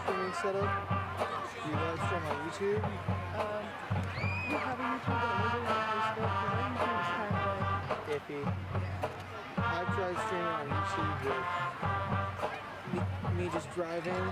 streaming setup? Do you live stream on YouTube? We have a YouTube, but we're doing it on Facebook. You know, YouTube's kind of like Iffy. I've tried streaming on YouTube with me just driving.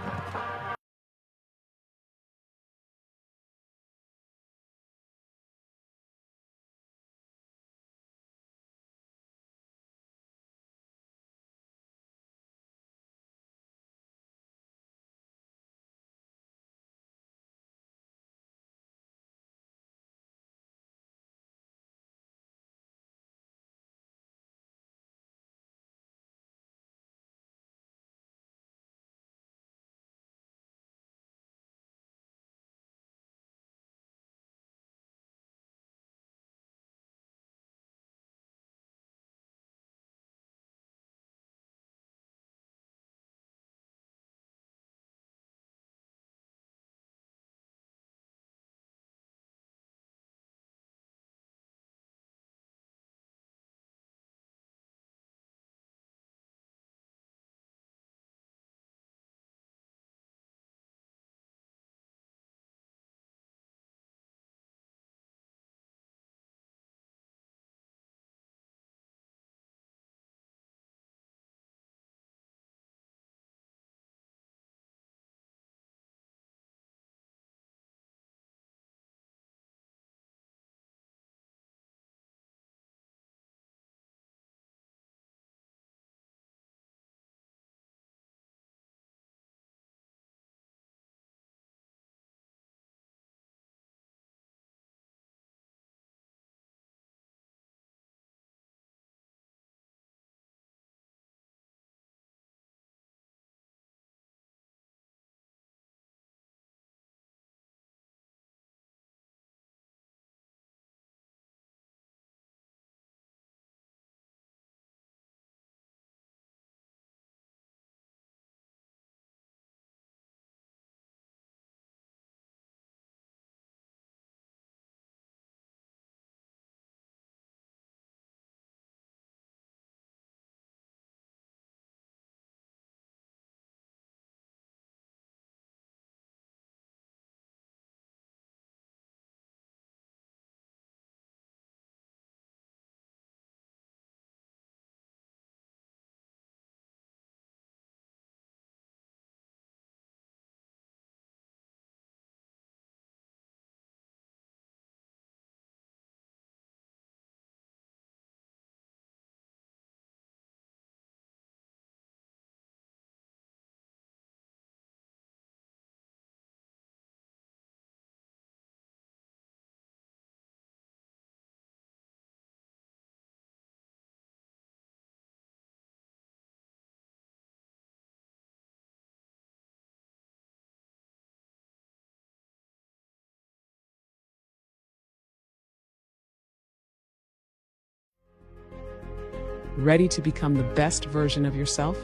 Ready to become the best version of yourself?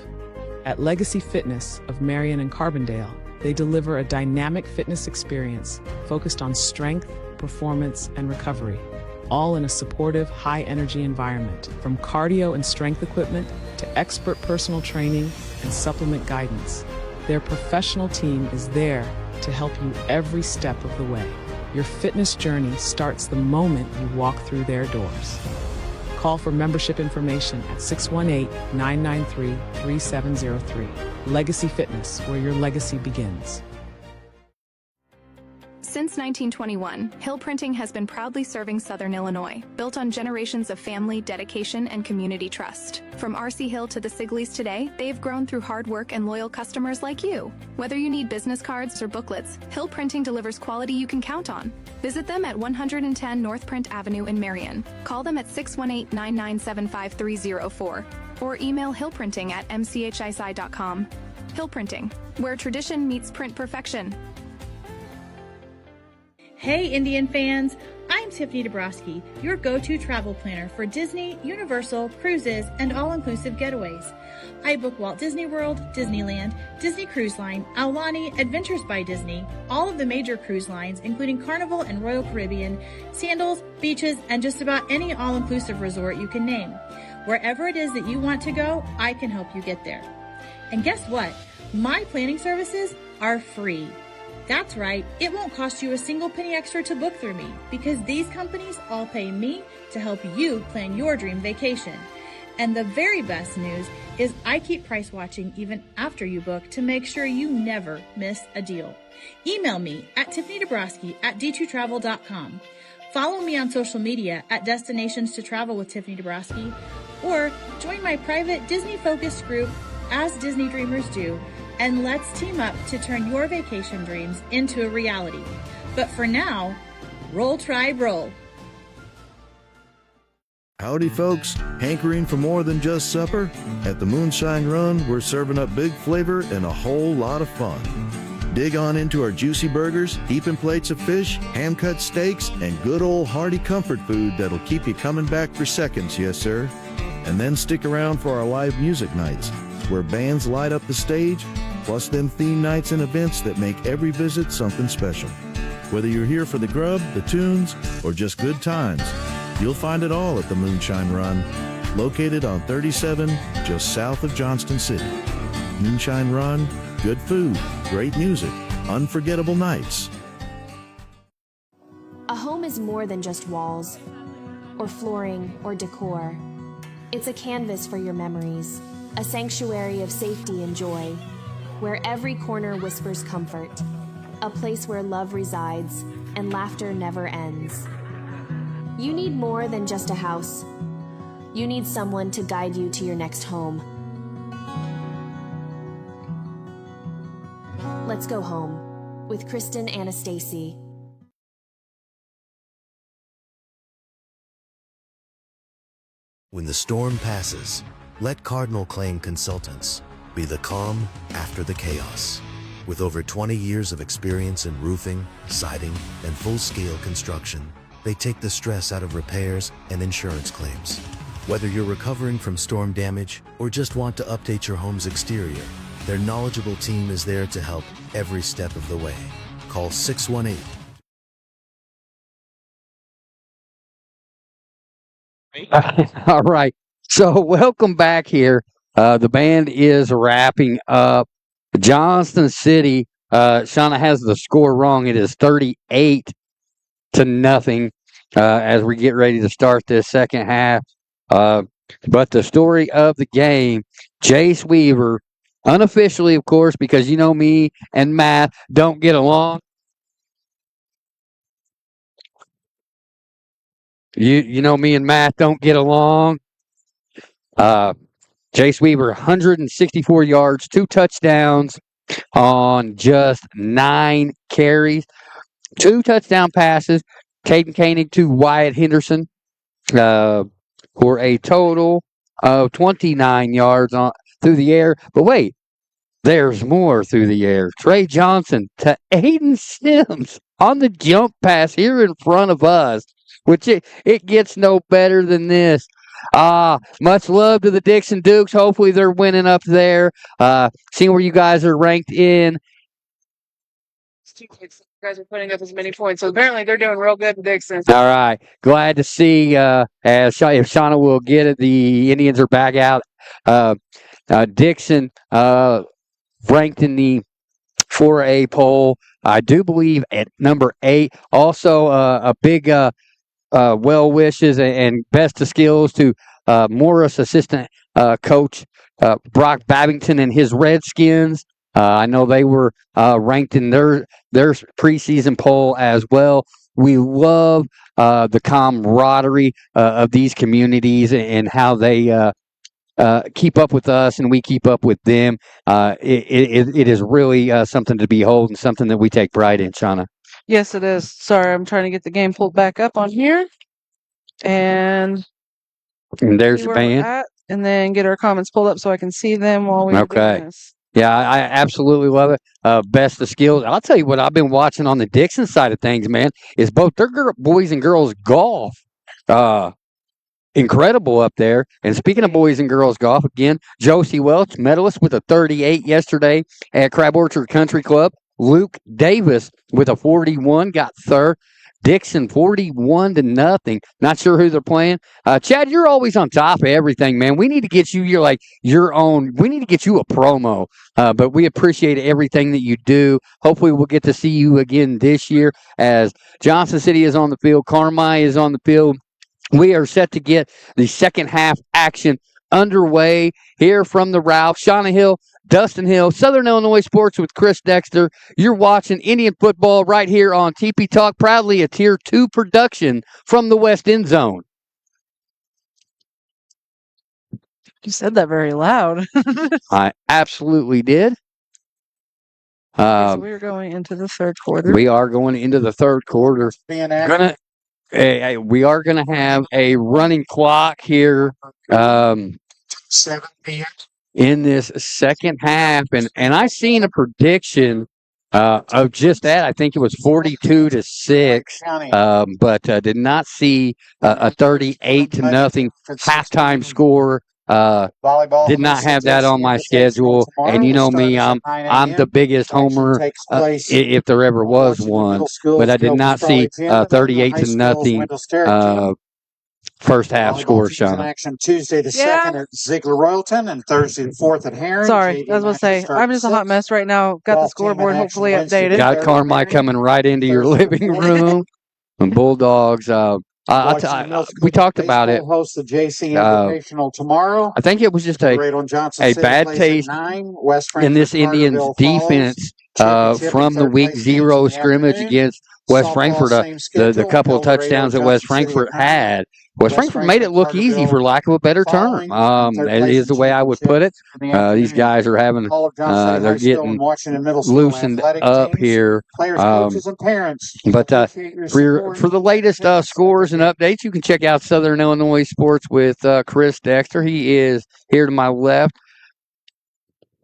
At Legacy Fitness of Marion and Carbondale, they deliver a dynamic fitness experience focused on strength, performance, and recovery, all in a supportive, high-energy environment. From cardio and strength equipment to expert personal training and supplement guidance, their professional team is there to help you every step of the way. Your fitness journey starts the moment you walk through their doors. Call for membership information at 618-993-3703. Legacy Fitness, where your legacy begins. Since 1921, Hill Printing has been proudly serving Southern Illinois, built on generations of family, dedication, and community trust. From RC Hill to the Sigleys today, they've grown through hard work and loyal customers like you. Whether you need business cards or booklets, Hill Printing delivers quality you can count on. Visit them at 110 North Print Avenue in Marion. Call them at 618-997-5304 or email hillprinting@mchsi.com. Hill Printing, where tradition meets print perfection. Hey Indian fans, I'm Tiffany Dabrowski, your go-to travel planner for Disney, Universal, cruises, and all-inclusive getaways. I book Walt Disney World, Disneyland, Disney Cruise Line, Aulani, Adventures by Disney, all of the major cruise lines, including Carnival and Royal Caribbean, Sandals, beaches, and just about any all-inclusive resort you can name. Wherever it is that you want to go, I can help you get there. And guess what? My planning services are free. That's right, it won't cost you a single penny extra to book through me because these companies all pay me to help you plan your dream vacation. And the very best news is I keep price watching even after you book to make sure you never miss a deal. Email me at tiffanydabrowski@d2travel.com. Follow me on social media at Destinations to Travel with Tiffany Dabrowski, or join my private Disney-focused group, As Disney Dreamers Do, and let's team up to turn your vacation dreams into a reality. But for now, roll, tribe, roll. Howdy, folks. Hankering for more than just supper? At the Moonshine Run, we're serving up big flavor and a whole lot of fun. Dig on into our juicy burgers, heaping plates of fish, hand-cut steaks, and good old hearty comfort food that'll keep you coming back for seconds, yes sir. And then stick around for our live music nights, where bands light up the stage, plus them theme nights and events that make every visit something special. Whether you're here for the grub, the tunes, or just good times, you'll find it all at the Moonshine Run, located on 37 just south of Johnston City. Moonshine Run, good food, great music, unforgettable nights. A home is more than just walls, or flooring, or decor. It's a canvas for your memories, a sanctuary of safety and joy, where every corner whispers comfort, a place where love resides and laughter never ends. You need more than just a house. You need someone to guide you to your next home. Let's go home with Kristen Anastasi. When the storm passes, let Cardinal Claim Consultants be the calm after the chaos. With over 20 years of experience in roofing, siding, and full-scale construction, they take the stress out of repairs and insurance claims. Whether you're recovering from storm damage or just want to update your home's exterior, their knowledgeable team is there to help every step of the way. Call 618. All right. So welcome back here. The band is wrapping up. Johnston City, Shauna has the score wrong. It is 38-0 as we get ready to start this second half. But the story of the game, Jace Weaver, unofficially, of course, because you know me and Matt don't get along. You know me and Matt don't get along. Jace Weaver, 164 yards, 2 touchdowns on just 9 carries, 2 touchdown passes. Caden Koenig to Wyatt Henderson for a total of 29 yards through the air. But wait, there's more through the air. Trey Johnson to Aiden Sims on the jump pass here in front of us, which it gets no better than this. Much love to the Dixon Dukes. Hopefully they're winning up there. Seeing where you guys are ranked in. You guys are putting up as many points, so apparently they're doing real good in Dixon. All right. Glad to see if Shauna will get it, the Indians are back out. Dixon ranked in the 4A poll, I do believe, at number 8. Also, a big well wishes and best of skills to Morris assistant coach Brock Babington and his Redskins. I know they were ranked in their preseason poll as well. We love the camaraderie of these communities and how they keep up with us and we keep up with them. It is really something to behold and something that we take pride in, Shauna. Yes, it is. Sorry, I'm trying to get the game pulled back up on here. And there's see the where we're band. at, and then get our comments pulled up so I can see them while we're doing this. Yeah, I absolutely love it. Best of skills. I'll tell you what I've been watching on the Dixon side of things, man, is both their boys and girls golf. Incredible up there. And speaking of boys and girls golf, again, Josie Welch, medalist with a 38 yesterday at Crab Orchard Country Club. Luke Davis with a 41 got third. Dixon 41-0. Not sure who they're playing. Chad, you're always on top of everything, man. We need to get you your own. We need to get you a promo. But we appreciate everything that you do. Hopefully, we'll get to see you again this year as Johnson City is on the field. Carmi is on the field. We are set to get the second half action underway here from the Ralph. Shauna Hill, Dustin Hill, Southern Illinois Sports with Chris Dexter. You're watching Indian football right here on TP Talk, proudly a Tier 2 production from the West End Zone. You said that very loud. I absolutely did. So we're going into the third quarter. We are going into the third quarter. We are going to have a running clock here in this second half. And I seen a prediction of just that. I think it was 42-6, but did not see a 38-0 halftime score. Did not have that on my schedule, and you know me, I'm the biggest homer if there ever was one. But I did not see 38-0 first half score, Sean. Action Tuesday the 2nd at Ziegler Royalton and Thursday the 4th at Herring. Sorry, I was going to say, I'm just a hot mess right now. Got the scoreboard hopefully updated. Got Carmi coming right into your living room. And Bulldogs. We talked about it. Host the JC Invitational tomorrow. I think it was just a bad taste in this Indians defense from the week 0 scrimmage against West Frankfort. The couple of touchdowns that West Frankfort had. West Frankfort made it look easy, for lack of a better term. That is the way I would put it. These guys are having, they're getting loosened up here. But for the latest scores and updates, you can check out Southern Illinois Sports with Chris Dexter. He is here to my left.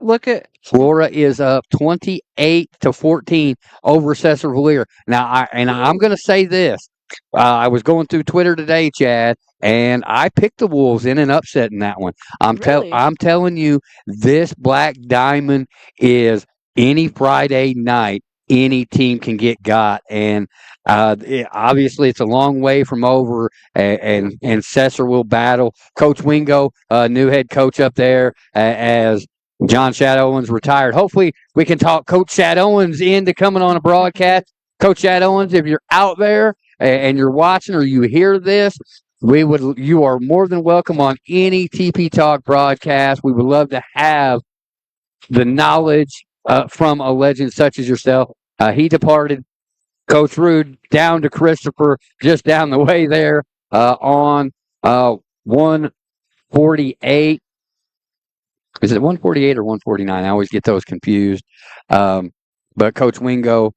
Look at Flora is up 28-14 over Cesar-Valier. Now, I'm going to say this. I was going through Twitter today, Chad, and I picked the Wolves in an upset in that one. I'm telling you, this Black Diamond is any Friday night, any team can get got. And obviously, it's a long way from over, and Cesar will battle. Coach Wingo, new head coach up there, as John Shad Owens retired. Hopefully, we can talk Coach Shad Owens into coming on a broadcast. Coach Shad Owens, if you're out there and you're watching or you hear this, you are more than welcome on any TP Talk broadcast. We would love to have the knowledge from a legend such as yourself. He departed. Coach Rude down to Christopher, just down the way there on 148. Is it 148 or 149? I always get those confused. But Coach Wingo,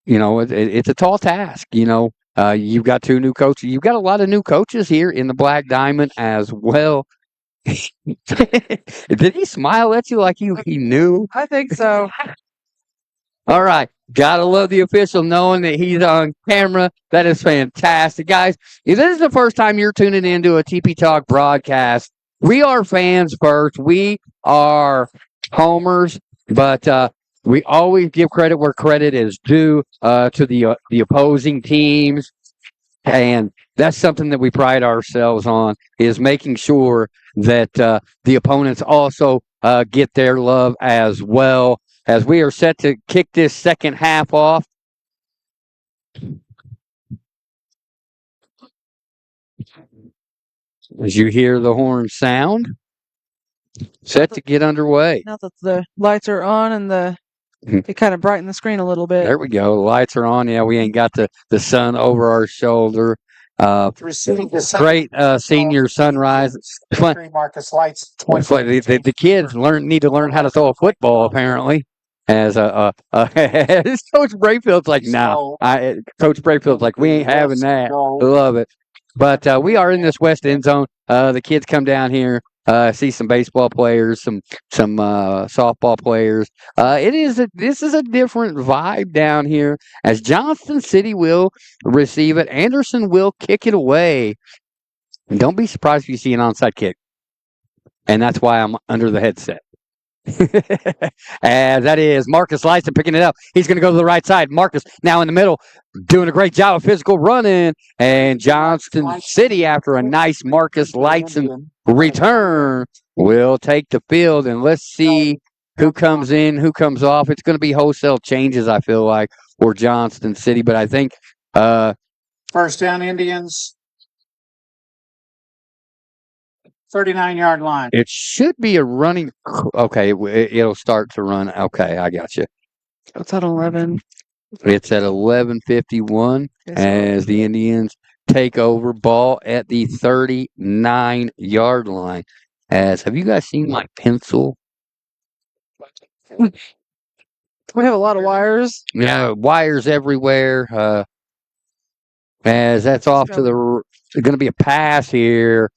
it's a tall task. You've got 2 new coaches. You've got a lot of new coaches here in the Black Diamond as well. Did he smile at you like he knew? I think so. All right. Gotta love the official knowing that he's on camera. That is fantastic. Guys, if this is the first time you're tuning into a TP Talk broadcast, we are fans first. We are homers, but we always give credit where credit is due to the opposing teams. And that's something that we pride ourselves on, is making sure that the opponents also get their love as well, as we are set to kick this second half off. As you hear the horn sound, set to get underway. Now that the lights are on and it kind of brightened the screen a little bit. There we go. The lights are on. Yeah, we ain't got the sun over our shoulder. Great senior sunrise. Marcus Lights. The kids need to learn how to throw a football, apparently. As Coach Brayfield's like, nah. Coach Brayfield's like, we ain't having that. Love it. But we are in this West End Zone. The kids come down here, see some baseball players, some softball players. This is a different vibe down here, as Johnston City will receive it. Anderson will kick it away. And don't be surprised if you see an onside kick. And that's why I'm under the headset. As that is Marcus Lyson picking it up. He's going to go to the right side. Marcus now in the middle, doing a great job of physical running. And Johnston City, after a nice Marcus Lyson return, will take the field. And let's see who comes in, who comes off. It's going to be wholesale changes, I feel like, for Johnston City. But I think First down, Indians. 39-yard line. it should be a running. Okay, it'll start to run. Okay, I got you. It's at 11. It's at 11:51 as the Indians take over, ball at the 39-yard line. Have you guys seen my pencil? We have a lot of wires. Yeah, wires everywhere. As that's off to the going to be a pass here.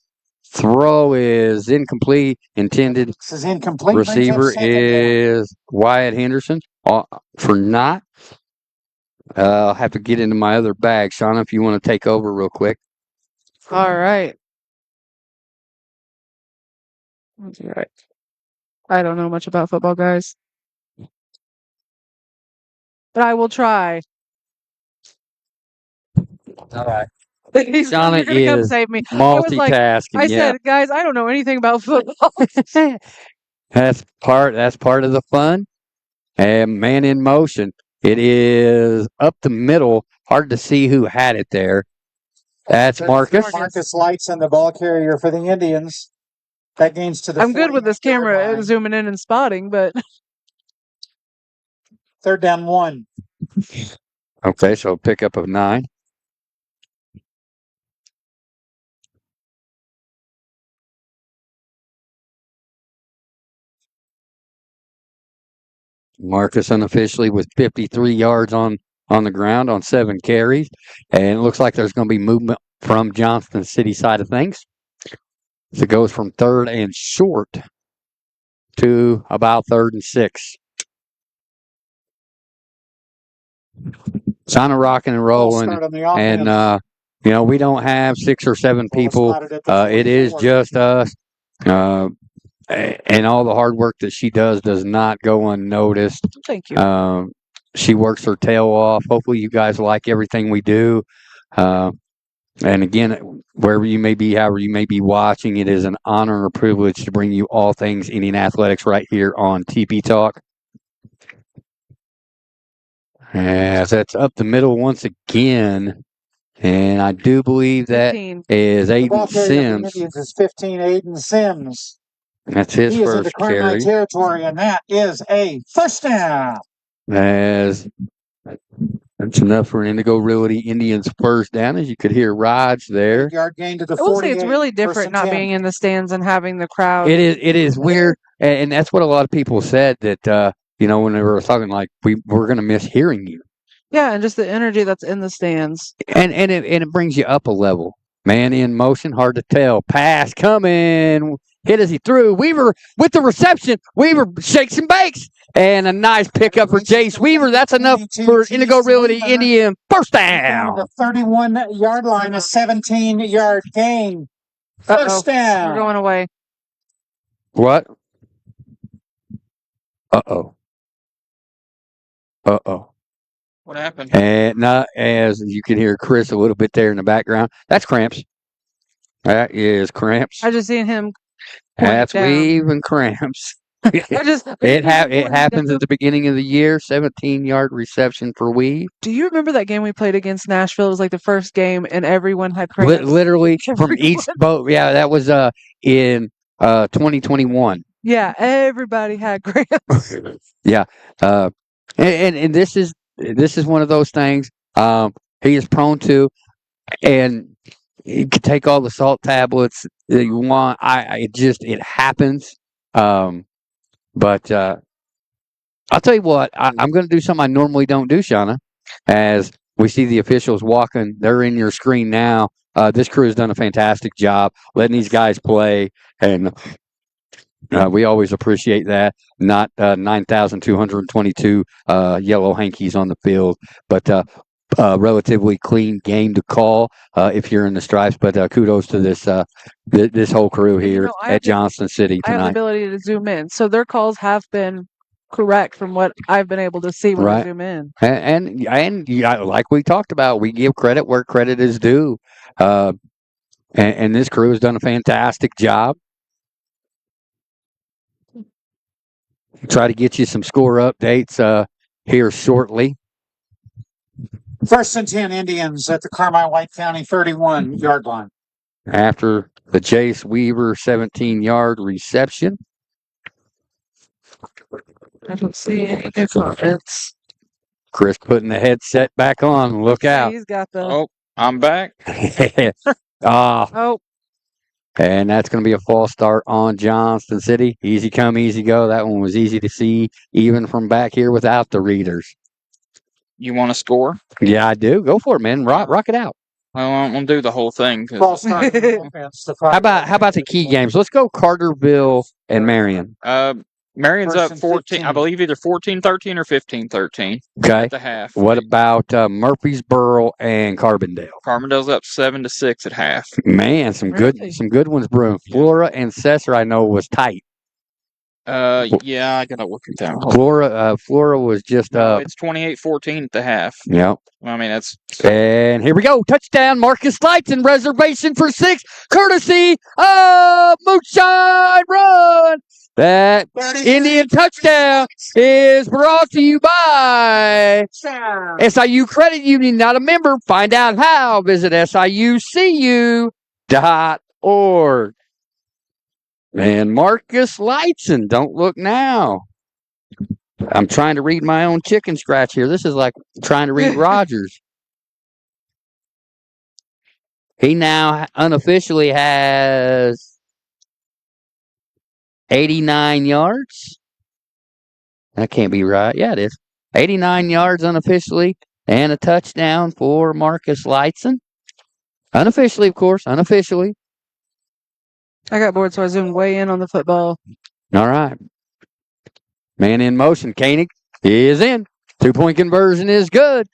Throw is incomplete. Intended This is incomplete. receiver is Wyatt Henderson for not. I'll have to get into my other bag. Shauna, if you want to take over real quick. All right. All right. I don't know much about football, guys. But I will try. All right. He's Shauna going to come is save me. multitasking. I said, guys, I don't know anything about football. That's part of the fun. And man in motion. It is up the middle. Hard to see who had it there. That's Marcus. Marcus Lights and the ball carrier for the Indians. That gains to the I'm good with this camera zooming in and spotting, but third down 1. Okay, so pickup of 9. Marcus unofficially with 53 yards on the ground on 7 carries. And it looks like there's going to be movement from Johnston City side of things. So it goes from 3rd and short to about 3rd and 6. It's on a rocking and rolling. And, we don't have 6 or 7 people. It is just us. And all the hard work that she does not go unnoticed. Thank you. She works her tail off. Hopefully you guys like everything we do. And again, wherever you may be, however you may be watching, it is an honor and a privilege to bring you all things Indian athletics right here on TP Talk. As that's up the middle once again. And I do believe that 15. is Aiden Sims. Sims. Indians is 15, Aiden Sims. That's his He is first into Carolina carry. territory, and that is a first down. As that's enough for Indigo Realty Indians first down, as you could hear Raj there. Yard gain to the I will say it's 48, really different not 1st and 10. being in the stands and having the crowd. It is weird, and that's what a lot of people said that when they were talking, like we're going to miss hearing you. Yeah, and just the energy that's in the stands. And it brings you up a level. Man in motion, hard to tell. Pass coming. Hit as he threw. Weaver with the reception. Weaver shakes and bakes. And a nice pickup for Jace Weaver. That's enough for Indigo Realty Indian. First down. The 31-yard line, a 17-yard gain. First down. We're going away. What? Uh-oh. What happened? And not as you can hear Chris a little bit there in the background. That's cramps. That is cramps. I just seen him. That's down. even cramps. It happens at the beginning of the year. 17-yard reception for Weave. Do you remember that game we played against Nashville? It was like the first game, and everyone had cramps. Literally from each boat. Yeah, that was in 2021. Yeah, everybody had cramps. Yeah, and this is one of those things he is prone to, and you can take all the salt tablets that you want. It happens. But I'll tell you what, I'm going to do something I normally don't do, Shauna. As we see the officials walking, they're in your screen now. This crew has done a fantastic job letting these guys play, and we always appreciate that. Not 9,222 yellow hankies on the field, but relatively clean game to call if you're in the stripes. But kudos to this whole crew here at Johnston City I have the tonight. ability to zoom in, so their calls have been correct from what I've been able to see when I Right. zoom in. And yeah, like we talked about, we give credit where credit is due. And this crew has done a fantastic job. Try to get you some score updates here shortly. 1st and 10 Indians at the Carmine White County 31-yard line. After the Jace Weaver 17-yard reception. I don't see any difference. Chris putting the headset back on. Look out. He's got the. Oh, I'm back. Oh. And that's going to be a false start on Johnston City. Easy come, easy go. That one was easy to see, even from back here without the readers. You want to score? Yeah, I do. Go for it, man. Rock it out. Well, I'm going to do the whole thing. False start. How about the key games? Let's go Carterville and Marion. Marion's up 14, I believe either 14-13 or 15-13 Okay. at the half. What about Murfreesboro and Carbondale? Carbondale's up 7-6 at half. Man, some good ones, bro. Flora and Cesar, I know, was tight. Yeah, I gotta look at that. Flora was just it's 28-14 at the half. Yep. I mean, that's. And here we go. Touchdown, Marcus Lighton, reservation for 6, courtesy of Moonshine Run. That Indian touchdown is brought to you by SIU Credit Union, not a member. Find out how. Visit SIUCU.org. And Marcus Lightson, don't look now. I'm trying to read my own chicken scratch here. This is like trying to read Rogers. He now unofficially has 89 yards. That can't be right. Yeah, it is. 89 yards unofficially and a touchdown for Marcus Lightson. Unofficially, of course. Unofficially. I got bored, so I zoomed way in on the football. All right. Man in motion. Koenig is in. 2-point conversion is good.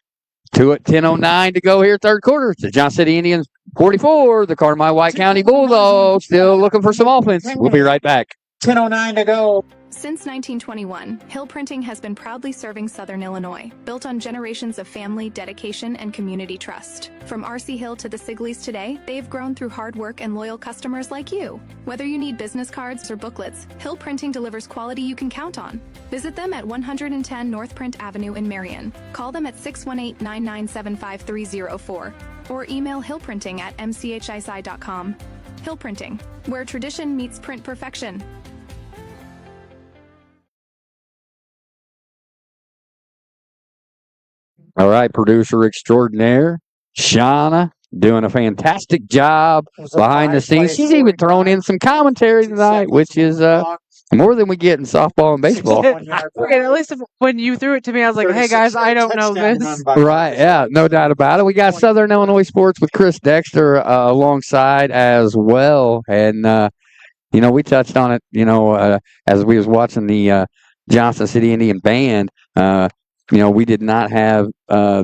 10:09 to go here, third quarter. It's the Johnson City Indians 44. The Carmine White County Bulldogs still looking for some offense. We'll be right back. 10:09 to go. Since 1921, Hill Printing has been proudly serving Southern Illinois, built on generations of family, dedication, and community trust. From R.C. Hill to the Sigleys today, they've grown through hard work and loyal customers like you. Whether you need business cards or booklets, Hill Printing delivers quality you can count on. Visit them at 110 North Print Avenue in Marion. Call them at 618-997-5304 or email hillprinting@mchisi.com. Hill Printing, where tradition meets print perfection. All right, producer extraordinaire, Shauna, doing a fantastic job behind the scenes. She's even thrown in some commentary tonight, which is more than we get in softball and baseball. Okay, at least when you threw it to me, I was like, hey, guys, I don't know this. Right, yeah, no doubt about it. We got Southern Illinois Sports with Chris Dexter alongside as well. And, we touched on it, as we was watching the Johnson City Indian Band. We did not have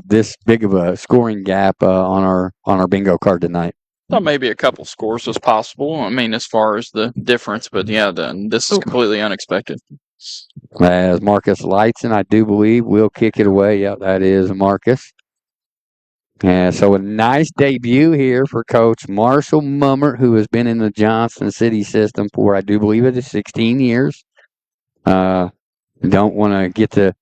this big of a scoring gap on our bingo card tonight. Thought maybe a couple scores was possible. I mean, as far as the difference, but yeah, this is completely unexpected. As Marcus Lightson, I do believe, will kick it away. Yeah, that is Marcus. And so a nice debut here for Coach Marshall Mummert, who has been in the Johnson City system for, I do believe it is 16 years. Don't want to get the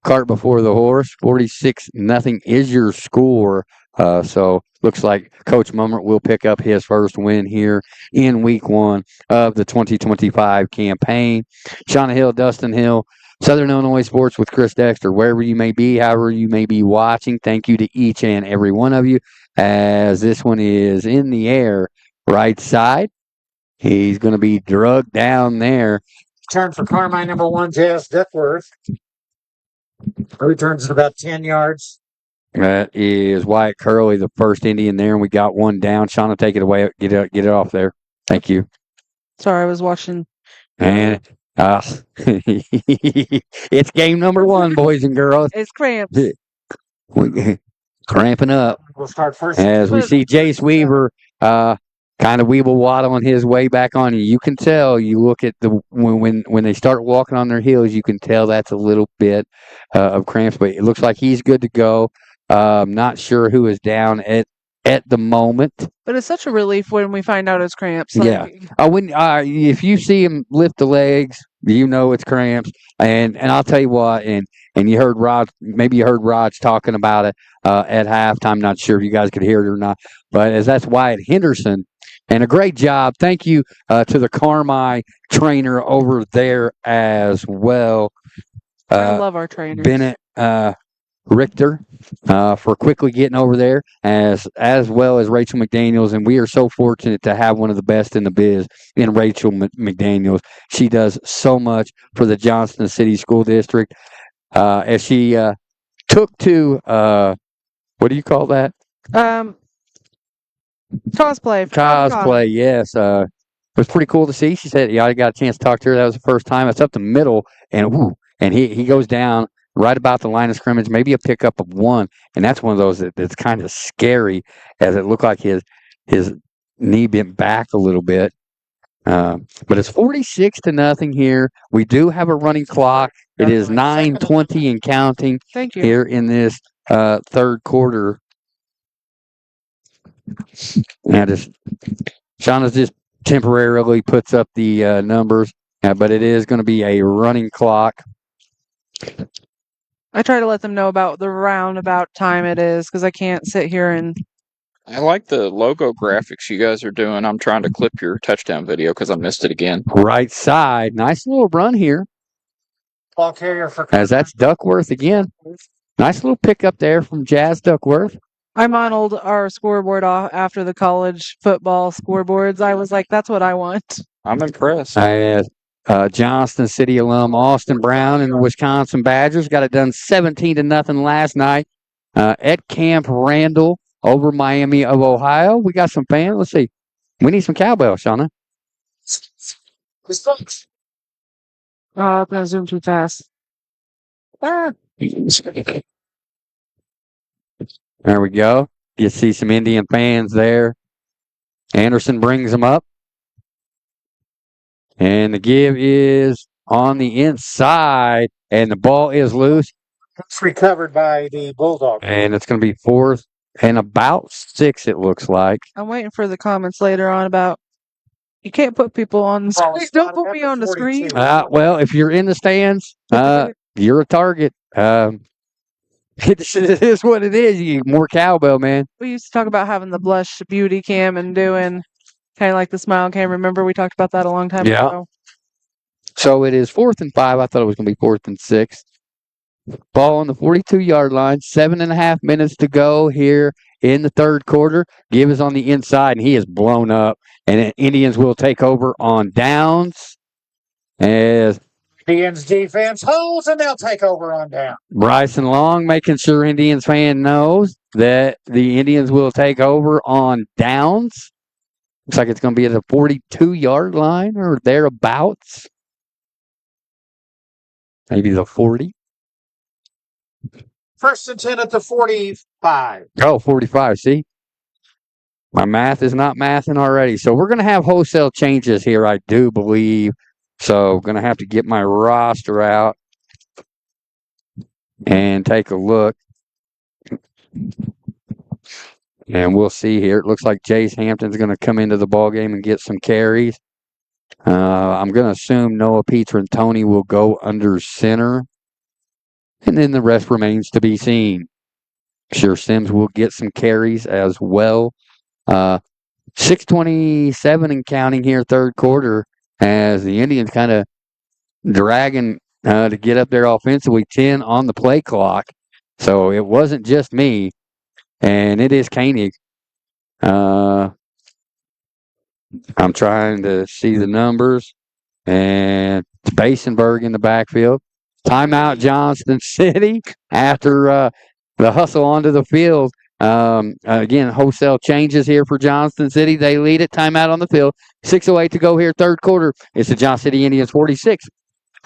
cart before the horse. 46-0 is your score. So looks like Coach Mummert will pick up his first win here in week 1 of the 2025 campaign. Shauna Hill, Dustin Hill, Southern Illinois Sports with Chris Dexter, wherever you may be, however you may be watching. Thank you to each and every one of you, as this one is in the air right side. He's going to be drugged down there. Turn for Carmine, number 1, J.S. Duckworth. Returns at about 10 yards. That is Wyatt Curley, the first Indian there, and we got one down. Shauna, take it away. Get it off there. Thank you. Sorry, I was watching. And it's game number 1, boys and girls. It's cramps. cramping up. We'll start first. As we see Jace Weaver kind of weeble waddling his way back on you. You can tell, you look at the when they start walking on their heels, you can tell that's a little bit of cramps, but it looks like he's good to go. Not sure who is down at the moment. But it's such a relief when we find out it's cramps. Yeah. If you see him lift the legs, you know it's cramps. And I'll tell you what, and you heard maybe you heard Raj talking about it at halftime. Not sure if you guys could hear it or not, but as that's Wyatt Henderson. And a great job. Thank you to the Carmi trainer over there as well. I love our trainers. Bennett Richter for quickly getting over there, as well as Rachel McDaniels. And we are so fortunate to have one of the best in the biz in Rachel McDaniels. She does so much for the Johnston City School District. As she took to, what do you call that? Cosplay, yes. It was pretty cool to see. She said, I got a chance to talk to her. That was the first time. It's up the middle, and he goes down right about the line of scrimmage, maybe a pickup of one, and that's one of those that's kind of scary, as it looked like his knee bent back a little bit. But it's 46-0 here. We do have a running clock. It is 9:20 and counting. Thank you. Here in this third quarter. Now, Shauna's just temporarily puts up the numbers, but it is going to be a running clock. I try to let them know about the roundabout time it is, because I can't sit here and... I like the logo graphics you guys are doing. I'm trying to clip your touchdown video because I missed it again. Right side. Nice little run here. Ball carrier for... As that's Duckworth again. Nice little pickup there from Jazz Duckworth. I modeled our scoreboard off after the college football scoreboards. I was like, that's what I want. I'm impressed. Johnston City alum Austin Brown and the Wisconsin Badgers got it done 17-0 last night at Camp Randall over Miami of Ohio. We got some fans. Let's see. We need some cowbell, Shauna. I'm going to zoom too fast. There we go. You see some Indian fans there. Anderson brings them up. And the give is on the inside, and the ball is loose. It's recovered by the Bulldogs. And it's going to be 4th and about 6, it looks like. I'm waiting for the comments later on about you can't put people on the screen. Don't put me on the screen. Well, if you're in the stands, you're a target. It is what it is. You need more cowbell, man. We used to talk about having the blush beauty cam and doing kind of like the smile cam. Remember, we talked about that a long time ago. So it is 4th and 5. I thought it was going to be 4th and 6. Ball on the 42-yard line. 7.5 minutes to go here in the third quarter. Give is on the inside, and he is blown up. And Indians will take over on downs. As Indians defense holds, and they'll take over on down. Bryson Long making sure Indians fan knows that the Indians will take over on downs. Looks like it's going to be at the 42-yard line or thereabouts. Maybe the 40. 1st and 10 at the 45. Oh, 45. See? My math is not mathing already. So we're going to have wholesale changes here, I do believe. So going to have to get my roster out and take a look. And we'll see here. It looks like Jace Hampton's going to come into the ballgame and get some carries. I'm going to assume Noah Pietrantoni will go under center. And then the rest remains to be seen. Sure, Sims will get some carries as well. 6:27 and counting here, third quarter, as the Indians kind of dragging to get up there offensively. 10 on the play clock. So it wasn't just me. And it is Koenig. I'm trying to see the numbers. And it's Basenberg in the backfield. Timeout Johnston City after the hustle onto the field. Again, wholesale changes here for Johnston City. They lead it. Timeout on the field. 6:08 to go here, third quarter. It's the Johnston City Indians 46.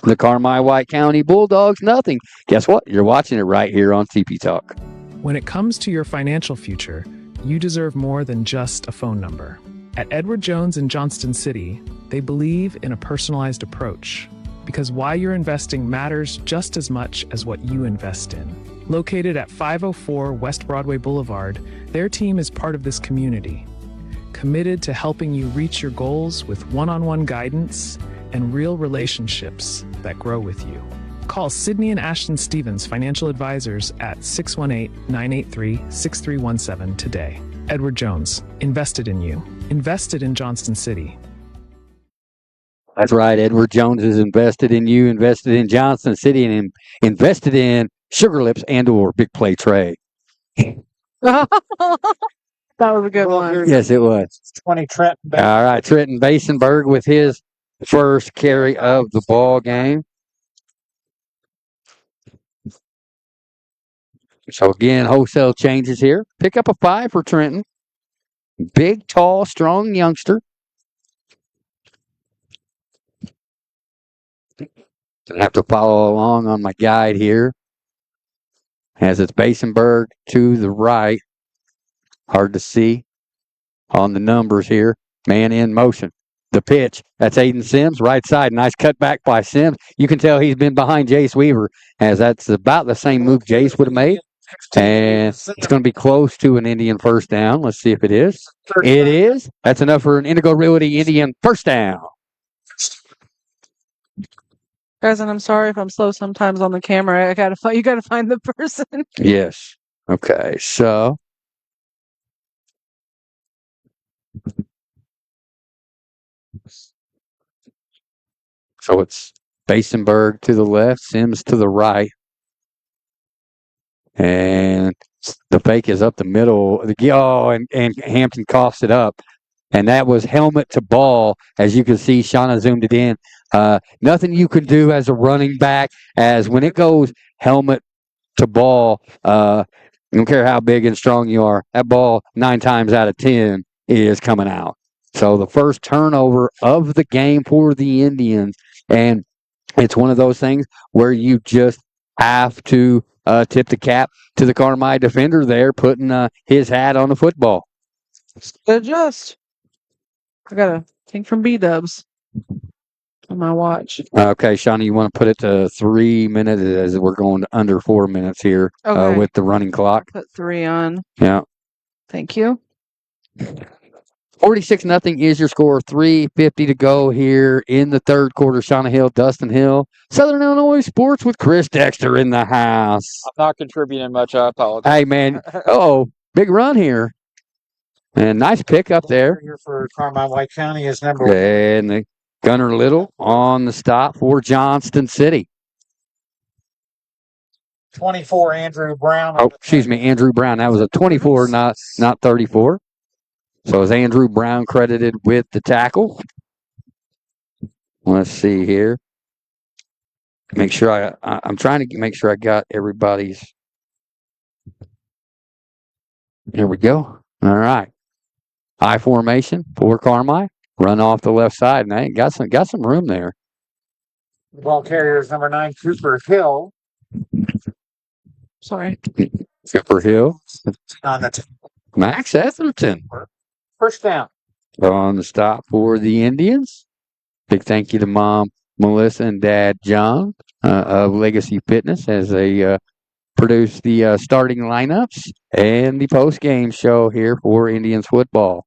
The Carmi White County Bulldogs, nothing. Guess what? You're watching it right here on TP Talk. When it comes to your financial future, you deserve more than just a phone number. At Edward Jones in Johnston City, they believe in a personalized approach because why you're investing matters just as much as what you invest in. Located at 504 West Broadway Boulevard, their team is part of this community, committed to helping you reach your goals with one-on-one guidance and real relationships that grow with you. Call Sydney and Ashton Stevens, financial advisors, at 618-983-6317 today. Edward Jones, invested in you, invested in Johnston City. That's right. Edward Jones is invested in you, invested in Johnston City, and invested in Sugar Lips and/or Big Play Trey. That was a good one. Yes, it was. 20 Trenton. All right, Trenton Basenberg with his first carry of the ball game. So again, wholesale changes here. Pick up a 5 for Trenton. Big, tall, strong youngster. Gonna have to follow along on my guide here. As it's Basenberg to the right. Hard to see on the numbers here. Man in motion. The pitch. That's Aiden Sims, right side. Nice cut back by Sims. You can tell he's been behind Jace Weaver, as that's about the same move Jace would have made. And it's going to be close to an Indian first down. Let's see if it is. It is. That's enough for an Indigo Realty Indian first down. Guys, and I'm sorry if I'm slow sometimes on the camera. You gotta find the person. Yes. Okay. So it's Basenberg to the left, Sims to the right. And the fake is up the middle. Oh, and Hampton coughs it up. And that was helmet to ball. As you can see, Shauna zoomed it in. Nothing you can do as a running back, as when it goes helmet to ball, I don't care how big and strong you are, that ball 9 times out of 10 is coming out. So the first turnover of the game for the Indians. And it's one of those things where you just have to tip the cap to the Carmi defender there, putting his hat on the football. Adjust. I got a thing from B-Dubs on my watch. Okay, Shawnee, you want to put it to 3 minutes as we're going to under 4 minutes here with the running clock? Put 3 on. Yeah. Thank you. 46-0 is your score. 3:50 to go here in the third quarter. Shauna Hill, Dustin Hill, Southern Illinois Sports with Chris Dexter in the house. I'm not contributing much. I apologize. Hey, man. Big run here. And nice pick up there. Here for Carmine White County is number 1. And the Gunner Little on the stop for Johnston City. 24, Andrew Brown. Oh, excuse me, Andrew Brown. That was a 24, not 34. So is Andrew Brown credited with the tackle? Let's see here. Make sure I'm trying to make sure I got everybody's. Here we go. All right. I formation for Carmi. Run off the left side, and they got some room there. The ball carrier is number 9, Cooper Hill. Sorry. Cooper Hill. On the Max Etherton. First down. On the stop for the Indians. Big thank you to Mom Melissa and Dad John of Legacy Fitness as they produce the starting lineups and the post-game show here for Indians football.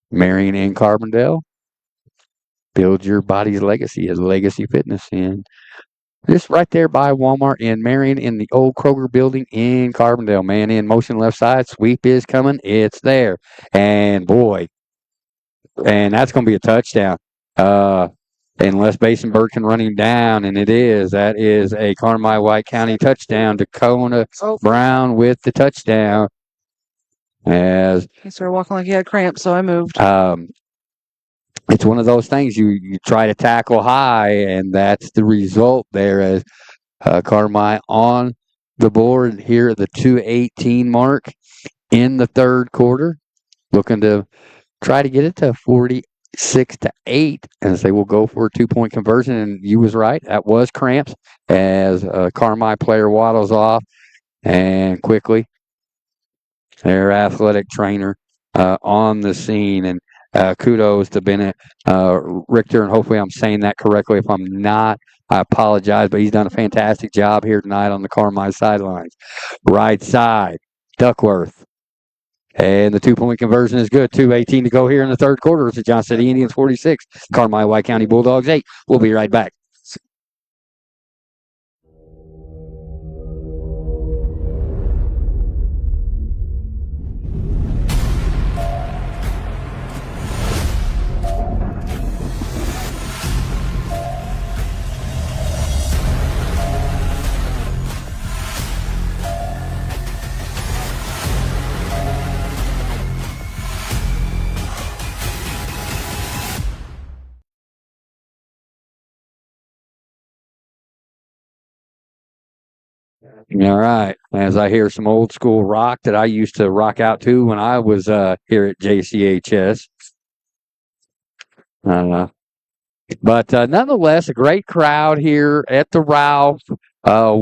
Marion and Carbondale. Build your body's legacy as Legacy Fitness. And just right there by Walmart in Marion in the old Kroger building in Carbondale. Man in motion left side. Sweep is coming. It's there. And boy, and that's going to be a touchdown. Unless Basenberg can run him down, and it is. That is a Carmi White County touchdown. Dakota Brown with the touchdown. As He started walking like he had cramps, so I moved. It's one of those things you try to tackle high, and that's the result there as Carmi on the board here at the 2:18 mark in the third quarter, looking to try to get it to 46-8 as they will go for a 2-point conversion. And you was right, that was cramps as Carmi player waddles off. And quickly, their athletic trainer on the scene. And kudos to Bennett Richter, and hopefully I'm saying that correctly. If I'm not, I apologize, but he's done a fantastic job here tonight on the Carmi sidelines. Right side, Duckworth. And the 2-point conversion is good. 2:18 to go here in the third quarter. It's the Johnson City Indians 46, Carmi White County Bulldogs 8. We'll be right back. All right. As I hear some old school rock that I used to rock out to when I was here at JCHS. But nonetheless, a great crowd here at the Ralph.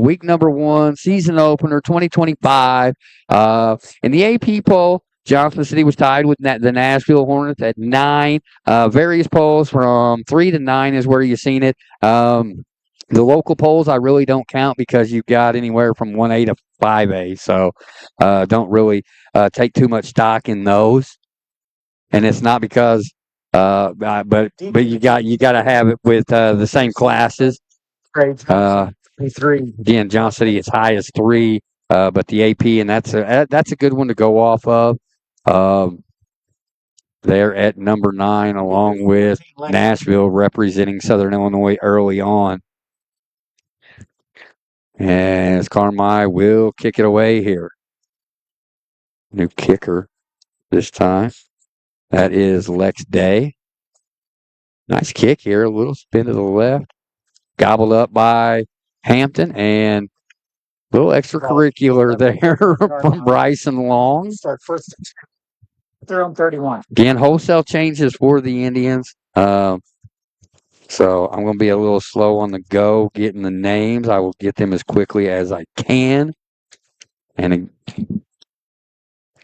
Week number 1, season opener, 2025. In the AP poll, Johnson City was tied with the Nashville Hornets at 9. Various polls from 3 to 9 is where you've seen it. The local polls I really don't count because you've got anywhere from 1A to 5A. So don't really take too much stock in those. And it's not because but you got to have it with the same classes. Grades. 3. Again, Johnson City is high as 3, but the AP, and that's a good one to go off of. They're at number 9, along with Nashville representing Southern Illinois early on. And Carmi will kick it away here. New kicker this time. That is Lex Day. Nice kick here. A little spin to the left. Gobbled up by Hampton, and a little extracurricular there from Bryson Long. Start first. They're on 31. Again, wholesale changes for the Indians. So I'm going to be a little slow on the go getting the names. I will get them as quickly as I can. And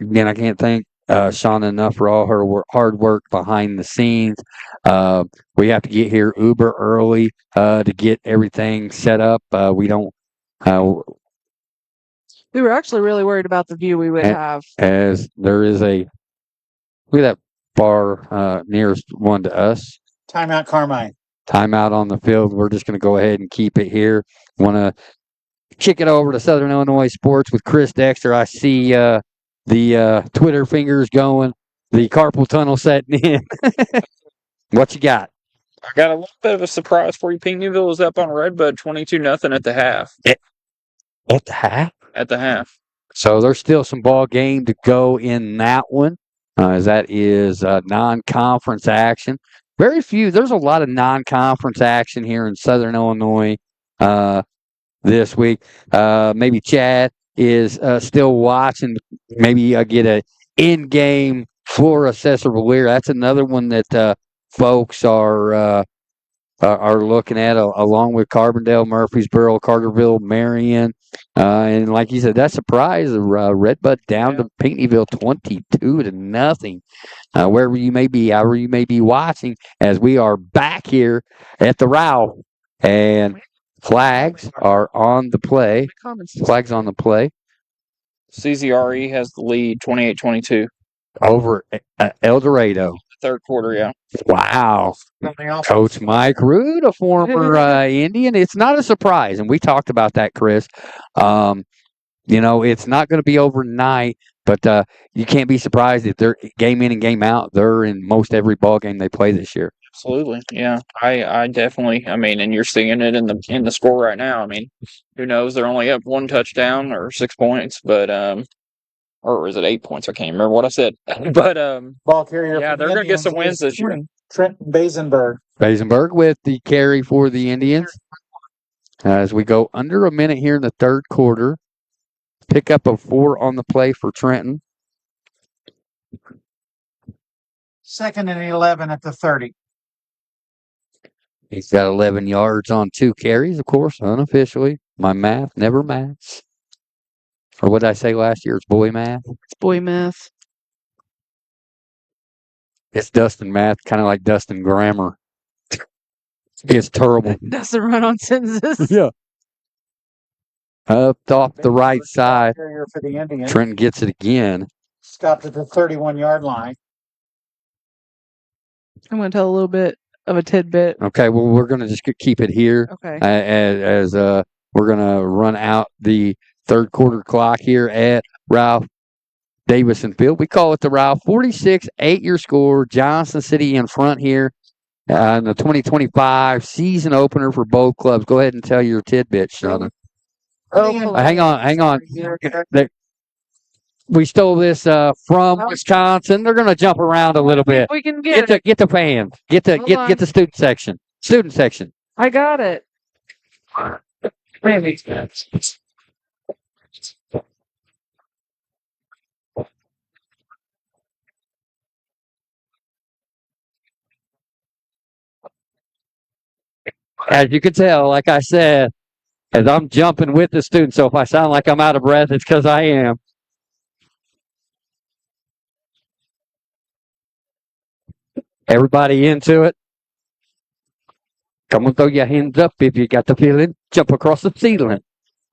again, I can't thank Shauna enough for all her hard work behind the scenes. We have to get here uber early to get everything set up. We don't. We were actually really worried about the view we would have. As there is a look at that far nearest one to us. Timeout, Carmi. Timeout on the field. We're just going to go ahead and keep it here. Want to kick it over to Southern Illinois Sports with Chris Dexter. I see the Twitter fingers going, the carpal tunnel setting in. What you got? I got a little bit of a surprise for you. Pinckneyville is up on Redbud 22-0 at the half. At the half? At the half. So there's still some ball game to go in that one, as that is non-conference action. Very few. There's a lot of non-conference action here in Southern Illinois this week. Maybe Chad is still watching. Maybe get a in-game floor assessor Valier. That's another one that folks are looking at, along with Carbondale, Murfreesboro, Carterville, Marion. And like you said, that surprise, Redbud down to Pinckneyville 22-0. Wherever you may be, however you may be watching, as we are back here at the Ralph. And flags are on the play. Flags on the play. CZRE has the lead 28-22. Over El Dorado. Third quarter, yeah. Wow. Coach Mike Root, a former Indian. It's not a surprise, and we talked about that, Chris. It's not going to be overnight, but you can't be surprised if they're game in and game out. They're in most every ball game they play this year. Absolutely, yeah. I definitely. I mean, and you're seeing it in the score right now. I mean, who knows? They're only up 1 touchdown or 6 points, but or is it 8 points? I can't remember what I said. But ball carrier. Yeah, they're going to get some wins this year. Trenton Basenberg. Basenberg with the carry for the Indians. As we go under a minute here in the third quarter. Pick up a 4 on the play for Trenton. 2nd and 11 at the 30. He's got 11 yards on 2 carries, of course, unofficially. My math never maths. Or what did I say last year? It's boy math. It's boy math. It's Dustin math, kind of like Dustin grammar. It's terrible. Doesn't run on sentences. Yeah. Up off the right side. Carrier for the Indians. Trenton gets it again. Stopped at the 31-yard line. I'm going to tell a little bit of a tidbit. Okay, well, we're going to just keep it here. Okay. As we're going to run out the third quarter clock here at Ralph Davison Field. We call it the Ralph 46, 8-year score. Johnson City in front here in the 2025 season opener for both clubs. Go ahead and tell your tidbit, Sheldon. Hang on. We stole this from Wisconsin. They're going to jump around a little bit. We can get it. Get the fans. Get the student section. Student section. I got it. Maybe. As you can tell, like I said, as I'm jumping with the students, so if I sound like I'm out of breath, it's because I am. Everybody into it? Come on, throw your hands up if you got the feeling. Jump across the ceiling.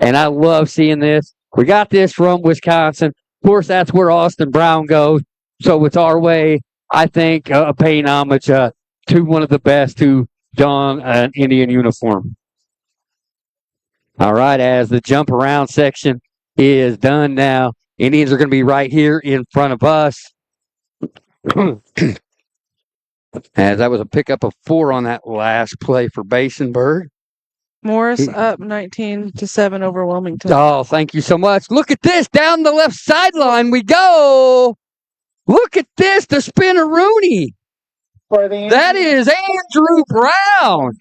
And I love seeing this. We got this from Wisconsin. Of course, that's where Austin Brown goes. So it's our way, I think, of paying homage to one of the best who don an Indian uniform. All right, as the jump around section is done now, Indians are going to be right here in front of us. As that was a pickup of 4 on that last play for Basenberg. Morris up 19-7 over Wilmington. Oh, thank you so much. Look at this. Down the left sideline we go. Look at this. The spinneroonie. That is Andrew Brown.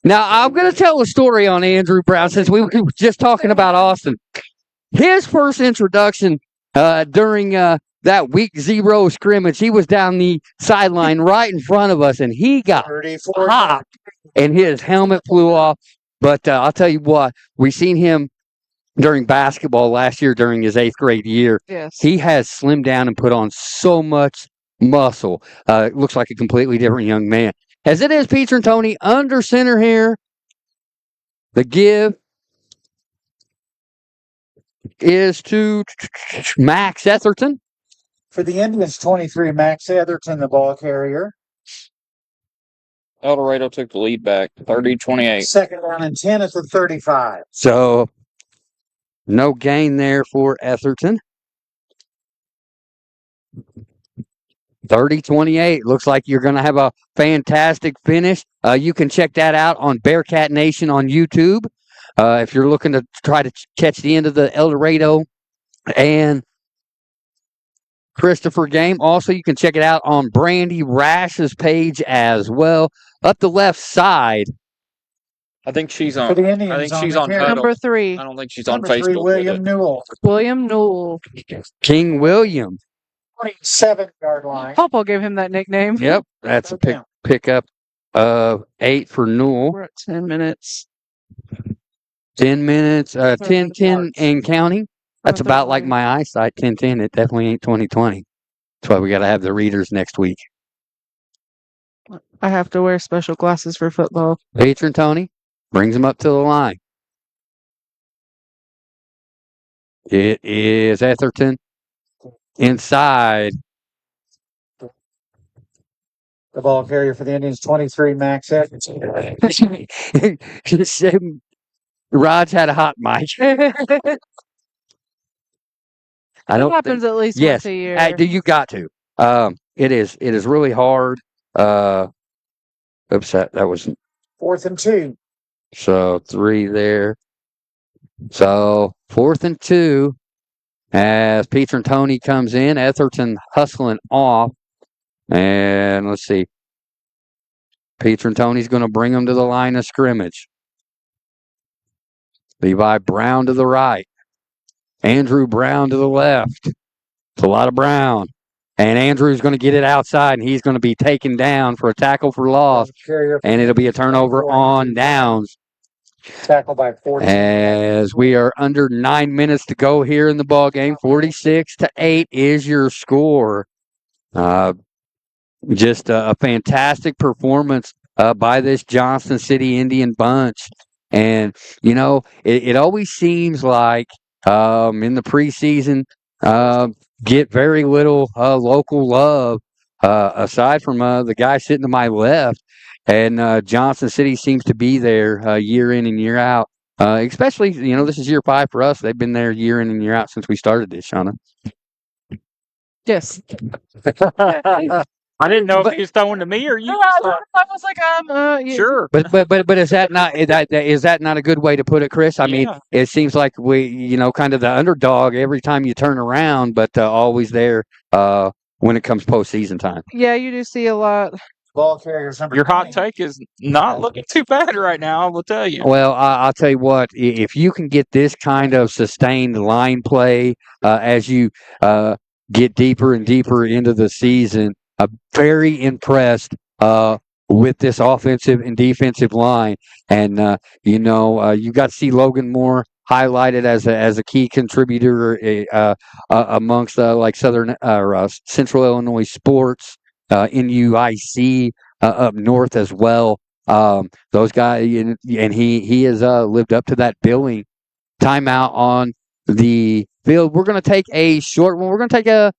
Now, I'm going to tell a story on Andrew Brown since we were just talking about Austin. His first introduction during that week 0 scrimmage, he was down the sideline right in front of us, and he got popped, and his helmet flew off. But I'll tell you what, we seen him during basketball last year during his 8th grade year. Yes. He has slimmed down and put on so much muscle. Looks like a completely different young man. As it is, Peter and Tony under center here. The give is to Max Etherton. For the Indians, 23, Max Etherton, the ball carrier. El Dorado took the lead back, 30-28. Second down and 10 at the 35. So, no gain there for Etherton. 30-28. Looks like you're going to have a fantastic finish. You can check that out on Bearcat Nation on YouTube. If you're looking to try to catch the end of the El Dorado and Christopher game. Also, you can check it out on Brandy Rash's page as well. Up the left side. I think she's on. For the Indians, I think she's on title. Number 3. I don't think she's on Number 3, Facebook. William Newell. William Newell. King William. 27-yard line. Pawpaw gave him that nickname. Yep, that's a pickup of 8 for Newell. We're at 10 minutes. 10 minutes, 10-10 and counting. That's about like my eyesight, 10-10. It definitely ain't 20/20. That's why we got to have the readers next week. I have to wear special glasses for football. Patron Tony brings him up to the line. It is Etherton inside. The ball carrier for the Indians, 23, Max Etherton. Rod's had a hot mic. I don't It happens think, at least yes, once a year. you got to. It is really hard. Oops, that was 4th and 2. so 3 there. So 4th and 2 as Peter and Tony comes in. Etherton hustling off. And let's see. Peter and Tony's going to bring him to the line of scrimmage. Levi Brown to the right. Andrew Brown to the left. It's a lot of Brown. And Andrew's going to get it outside, and he's going to be taken down for a tackle for loss. And it'll be a turnover on downs. Tackled by 14. As we are under 9 minutes to go here in the ball game, 46-8 is your score. Just a fantastic performance by this Johnston City Indian bunch. And, you know, it always seems like in the preseason, get very little local love aside from the guy sitting to my left. And Johnston City seems to be there year in and year out. Especially, you know, this is year 5 for us. They've been there year in and year out since we started this, Shauna. Yes. I didn't know if he was throwing to me or you. I was like, Sure. But is that not is that not a good way to put it, Chris? I mean, it seems like we, you know, kind of the underdog every time you turn around, but always there when it comes postseason time. Yeah, you do see a lot. Ball carriers number Your 20. hot take is not looking too bad right now, I will tell you. Well, I'll tell you what, if you can get this kind of sustained line play as you get deeper and deeper into the season, I'm very impressed with this offensive and defensive line. And, you know, you got to see Logan Moore highlighted as a key contributor amongst like Southern or Central Illinois sports, NUIC up north as well. Those guys, and he has lived up to that billing. Timeout on the field. We're going to take a short one. We're going to take a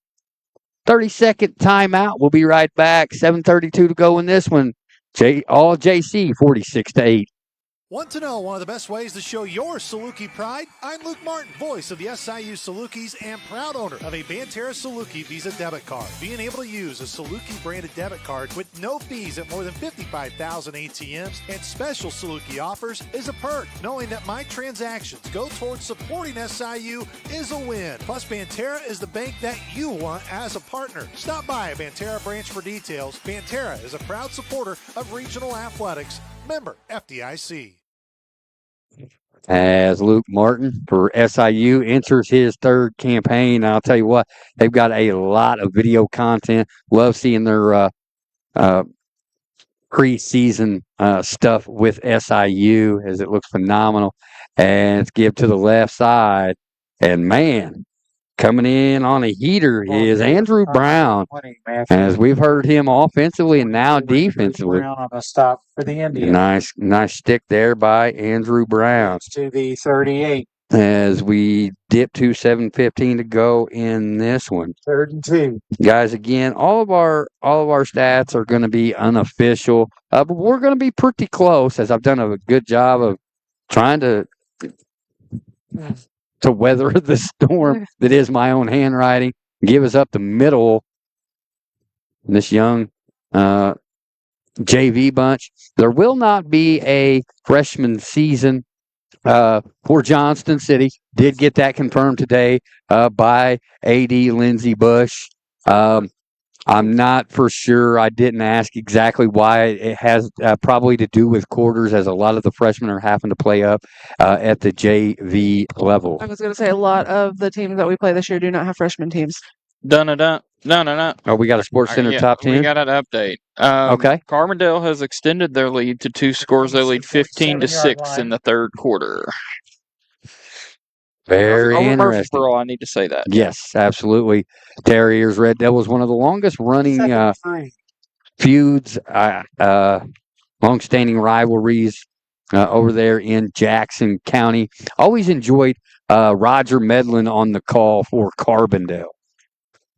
30-second timeout. We'll be right back. 7:32 to go in this one. All JC 46-8. Want to know one of the best ways to show your Saluki pride? I'm Luke Martin, voice of the SIU Salukis and proud owner of a Banterra Saluki Visa debit card. Being able to use a Saluki branded debit card with no fees at more than 55,000 ATMs and special Saluki offers is a perk. Knowing that my transactions go towards supporting SIU is a win. Plus, Banterra is the bank that you want as a partner. Stop by a Banterra branch for details. Banterra is a proud supporter of regional athletics. Member FDIC. As Luke Martin for SIU enters his third campaign, I'll tell you what, they've got a lot of video content. Love seeing their preseason stuff with SIU as it looks phenomenal. And it's give to the left side. And man, coming in on a heater is Andrew Brown. As we've heard him offensively and now defensively. Brown on the stop for the Indians. Nice stick there by Andrew Brown. To the 38. As we dip to 7:15 to go in this one. 3rd and 2. Guys, again, all of our stats are going to be unofficial, but we're going to be pretty close. As I've done a good job of trying to weather the storm that is my own handwriting. Give us up the middle. This young JV bunch. There will not be a freshman season for Johnston City. Did get that confirmed today by AD Lindsey Bush. I'm not for sure. I didn't ask exactly why. It has probably to do with quarters, as a lot of the freshmen are having to play up at the JV level. I was going to say a lot of the teams that we play this year do not have freshman teams. No. Oh, we got a Sports Center top 10? We got an update. Okay. Carbondale has extended their lead to 2 scores. They lead 15-6 in the third quarter. Very Over interesting. Murfreesboro, I need to say that. Yes, absolutely. Terriers, Red Devils, one of the longest running feuds, long-standing rivalries over there in Jackson County. Always enjoyed Roger Medlin on the call for Carbondale.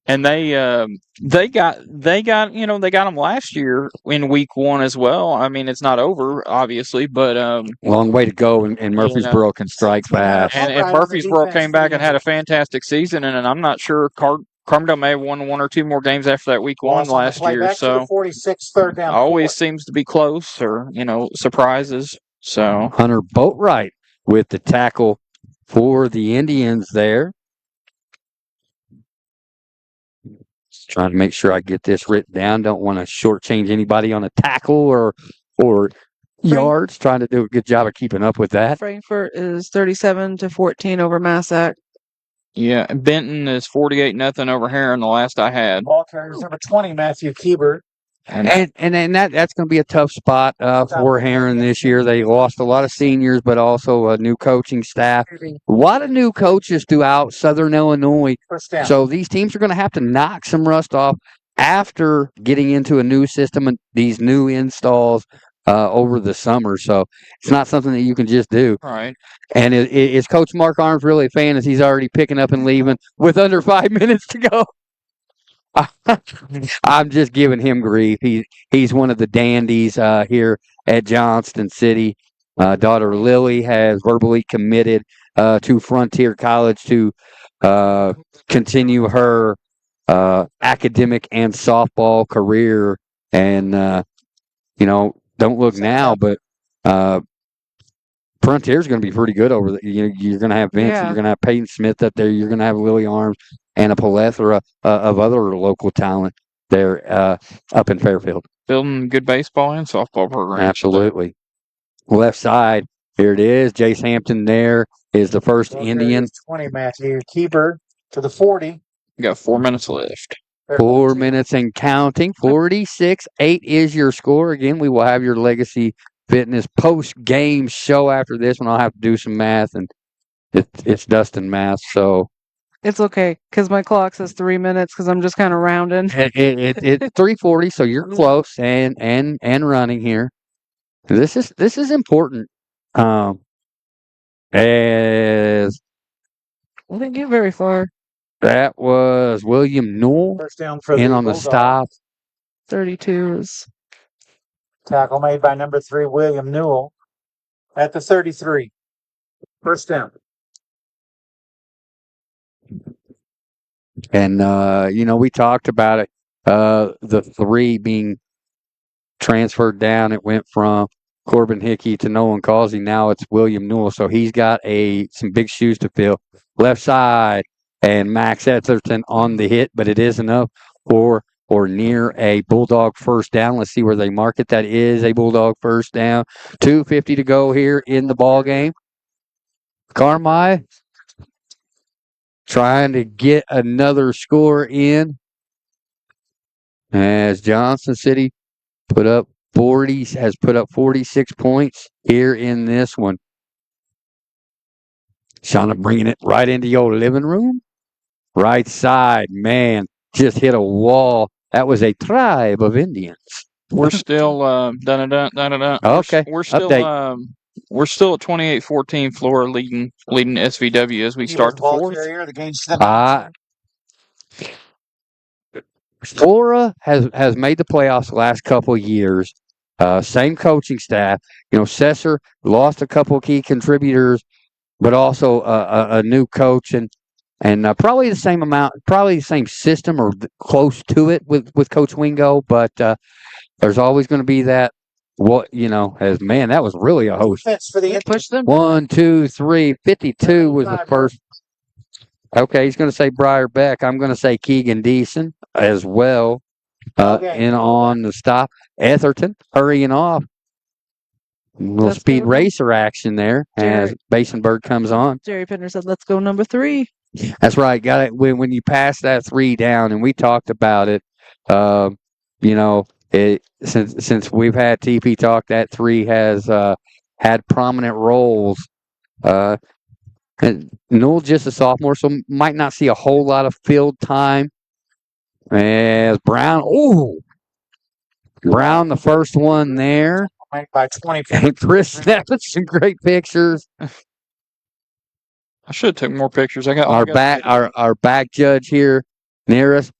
And they got them last year in week 1 as well. I mean, it's not over, obviously, but long way to go, and Murfreesboro can strike fast. And if Murfreesboro came back and had a fantastic season, and I'm not sure Carbondale may have won 1 or 2 more games after that week 1 last year. So 46, 3rd down. Always seems to be close, or surprises. So Hunter Boatwright with the tackle for the Indians there. Just trying to make sure I get this written down. Don't want to shortchange anybody on a tackle or yards. Trying to do a good job of keeping up with that. Frankfurt is 37-14 over Massac. Yeah, Benton is 48-0 over Heron. The last I had. Ball carriers number 20, Matthew Kiebert. And that's going to be a tough spot for Heron this year. They lost a lot of seniors, but also a new coaching staff. A lot of new coaches throughout Southern Illinois. So these teams are going to have to knock some rust off after getting into a new system and these new installs over the summer. So it's not something that you can just do. Right. And is Coach Mark Arms really a fan as he's already picking up and leaving with under 5 minutes to go? I'm just giving him grief. He's one of the dandies here at Johnston City. Daughter Lily has verbally committed to Frontier College to continue her academic and softball career. And don't look now, but Frontier's going to be pretty good over there. You're going to have Vince, you're going to have Peyton Smith up there, you're going to have Lily Arms, and a plethora of other local talent there up in Fairfield. Building good baseball and softball programs. Absolutely. Left side, here it is. Jace Hampton there is the first Indian. 20, Matthew. Keeper to the 40. You got 4 minutes left. 4 minutes and counting. 46-8 is your score. Again, we will have your Legacy Fitness post-game show after this one. I'll have to do some math, and it's Dustin math, so. It's okay, because my clock says 3 minutes, because I'm just kind of rounding. It's 3:40, so you're close and running here. This is important. As I didn't get very far. That was William Newell First down for in the on the Bulldogs. stop. 32s. Tackle made by number 3, William Newell, at the 33. First down. And, we talked about it. The 3 being transferred down. It went from Corbin Hickey to Nolan Causey. Now it's William Newell. So he's got some big shoes to fill. Left side, and Max Etherton on the hit, but it is enough or near a Bulldog first down. Let's see where they mark it. That is a Bulldog first down. 2:50 to go here in the ball game. Carmi trying to get another score in as Johnson City has put up 46 points here in this one. Shauna bringing it right into your living room. Right side, man, just hit a wall. That was a tribe of Indians. We're still Okay. We're still Update. we're still at 28-14. Flora leading SVW as we start the fourth. Flora has made the playoffs the last couple of years. Same coaching staff. Sesser lost a couple of key contributors, but also a new coach and probably the same amount, probably the same system or close to it with Coach Wingo. But there's always going to be that. That was really a host. Push them. 1, 2, 3, 52 was the first. Okay, he's going to say Briar Beck. I'm going to say Keegan Deason as well. In on the stop. Etherton hurrying off. A little speed racer action there as Basenberg comes on. Jerry Pinner said, let's go number 3. That's right. Got it. When you pass that 3 down, and we talked about it, since we've had TP Talk, that 3 has had prominent roles. And Newell just a sophomore, so might not see a whole lot of field time. As Brown, Brown, the first one there. By 20. And Chris snapping some great pictures. I should have took more pictures. Our back judge here near us.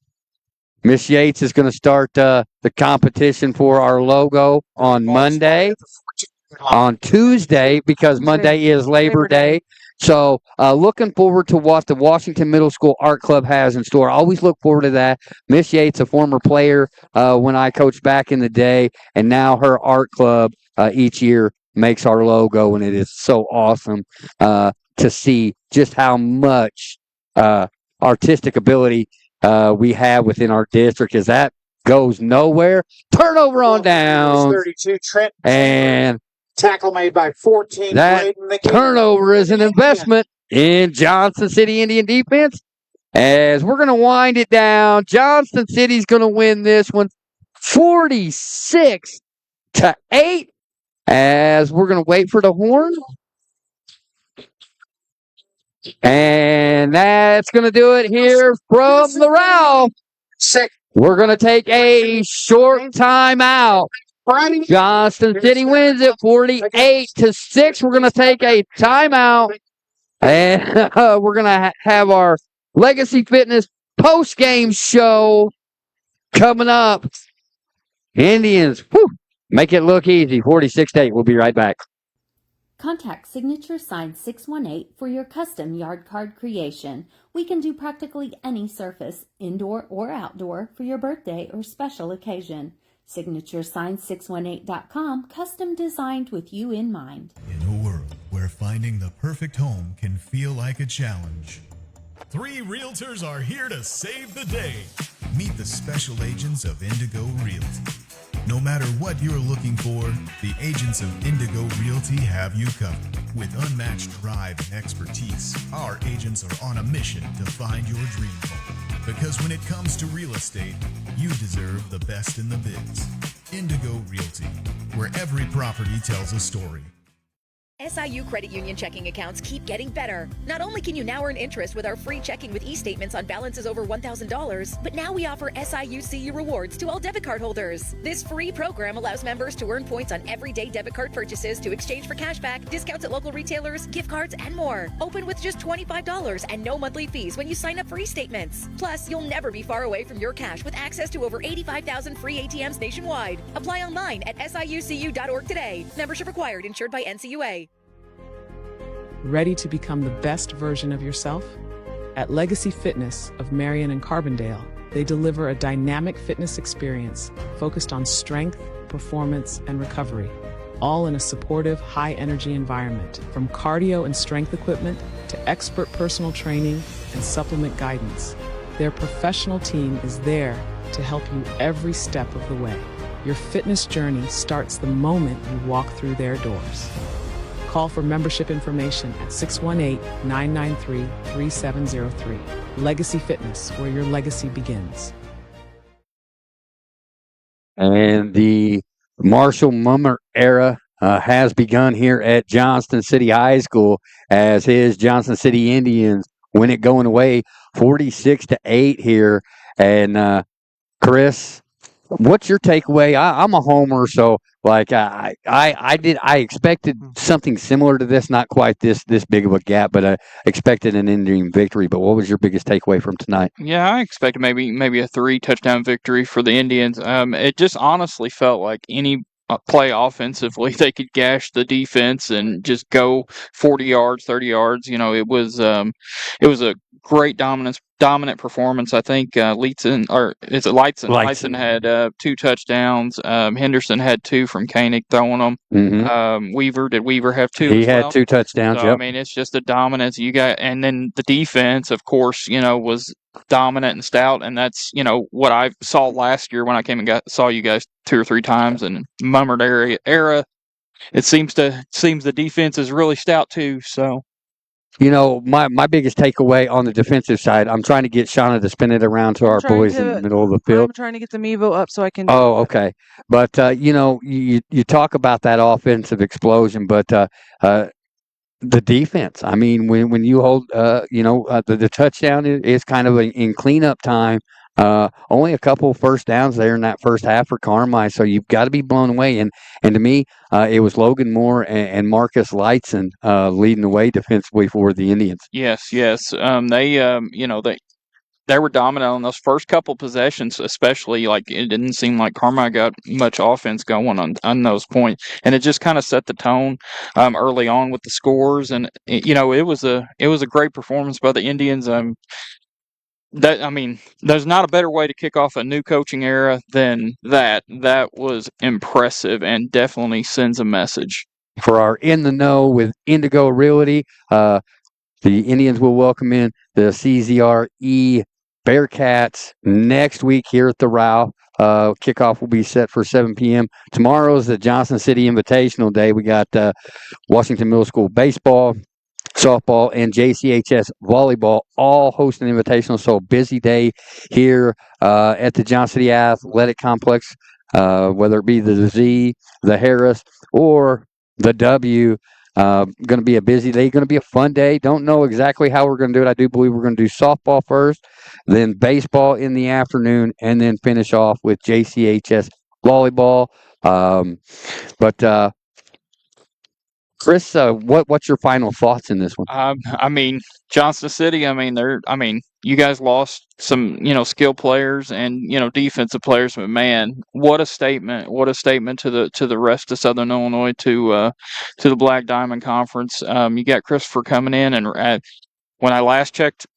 Miss Yates is going to start the competition for our logo on Monday. On Tuesday, because Monday is Labor Day. So looking forward to what the Washington Middle School Art Club has in store. I always look forward to that. Miss Yates, a former player when I coached back in the day, and now her art club each year makes our logo, and it is so awesome to see just how much artistic ability we have within our district, as that goes nowhere. Turnover on down. 32, Trent. And tackle made by 14. That turnover is an investment in Johnson City Indian defense. As we're going to wind it down, Johnson City's going to win this one 46-8. As we're going to wait for the horn. And that's going to do it here from the Ralph. We're going to take a short timeout. Johnston City wins it 48-6. We're going to take a timeout. And we're going to have our Legacy Fitness post-game show coming up. Indians, make it look easy. 46-8. We'll be right back. Contact Signature Sign 618 for your custom yard card creation. We can do practically any surface, indoor or outdoor, for your birthday or special occasion. SignatureSign618.com, custom designed with you in mind. In a world where finding the perfect home can feel like a challenge, 3 realtors are here to save the day. Meet the special agents of Indigo Realty. No matter what you're looking for, the agents of Indigo Realty have you covered. With unmatched drive and expertise, our agents are on a mission to find your dream home. Because when it comes to real estate, you deserve the best in the biz. Indigo Realty, where every property tells a story. SIU Credit Union checking accounts keep getting better. Not only can you now earn interest with our free checking with e-statements on balances over $1,000, but now we offer SIU CU rewards to all debit card holders. This free program allows members to earn points on everyday debit card purchases to exchange for cashback, discounts at local retailers, gift cards, and more. Open with just $25 and no monthly fees when you sign up for e-statements. Plus, you'll never be far away from your cash with access to over 85,000 free ATMs nationwide. Apply online at siucu.org today. Membership required, insured by NCUA. Ready to become the best version of yourself? At Legacy Fitness of Marion and Carbondale, they deliver a dynamic fitness experience focused on strength, performance, and recovery, all in a supportive, high-energy environment. From cardio and strength equipment to expert personal training and supplement guidance, their professional team is there to help you every step of the way. Your fitness journey starts the moment you walk through their doors. Call for membership information at 618-993-3703. Legacy Fitness, where your legacy begins. And the Marshall Mummer era has begun here at Johnston City High School as his Johnston City Indians win it going away 46-8 here. And Chris, what's your takeaway? I'm a homer, so like I expected something similar to this, not quite this big of a gap, but I expected an Indian victory. But what was your biggest takeaway from tonight? Yeah, I expected maybe a 3-touchdown victory for the Indians. It just honestly felt like any play offensively, they could gash the defense and just go 40 yards, 30 yards. You know, it was a great dominant performance. I think Leighton had 2 touchdowns. Henderson had 2 from Koenig throwing them. Mm-hmm. Did Weaver have 2? He had 2 touchdowns. So, yep. I mean, it's just a dominance you got, and then the defense, of course, was dominant and stout, and that's what I saw last year when I came and saw you guys 2 or 3 times. And Mummered era, it seems the defense is really stout too. So. My biggest takeaway on the defensive side, I'm trying to get Shauna to spin it around to our boys in the middle of the field. I'm trying to get the Mevo up so I can. Oh, okay. But, you talk about that offensive explosion, but the defense, I mean, when you hold, the touchdown is kind of in cleanup time. Only a couple first downs there in that first half for Carmi, so you've got to be blown away. And to me, it was Logan Moore and Marcus Lightson leading the way defensively for the Indians. Yes. They were dominant on those first couple possessions, especially. Like, it didn't seem like Carmi got much offense going on those points, and it just kind of set the tone early on with the scores. And it was a great performance by the Indians. There's not a better way to kick off a new coaching era than that. That was impressive and definitely sends a message. For our In the Know with Indigo Realty, the Indians will welcome in the CZRE Bearcats next week here at the Rao. Kickoff will be set for 7 p.m. Tomorrow's the Johnson City Invitational Day. We got Washington Middle School baseball, softball, and JCHS volleyball all host an invitational. So busy day here at the Johnson City Athletic Complex, whether it be the Z, the Harris, or the W. Going to be a busy day. Going to be a fun day. Don't know exactly how we're going to do it. I do believe we're going to do softball first, then baseball in the afternoon, and then finish off with JCHS volleyball. But Chris, what's your final thoughts in this one? I mean, Johnston City. You guys lost some, skill players and defensive players, but man, what a statement! What a statement to the rest of Southern Illinois, to the Black Diamond Conference. You got Christopher coming in, and when I last checked,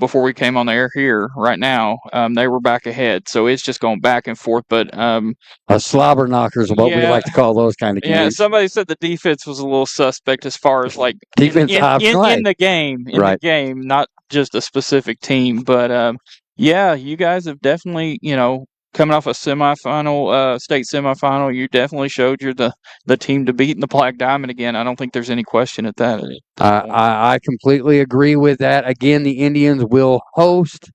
before we came on the air here right now, they were back ahead. So it's just going back and forth. But a slobber knocker is what we like to call those kind of games. Yeah, somebody said the defense was a little suspect as far as like defense in the game, the game, not just a specific team. But yeah, you guys have definitely, coming off a semifinal, state semifinal, you definitely showed you're the team to beat in the Black Diamond again. I don't think there's any question at that. I completely agree with that. Again, the Indians will host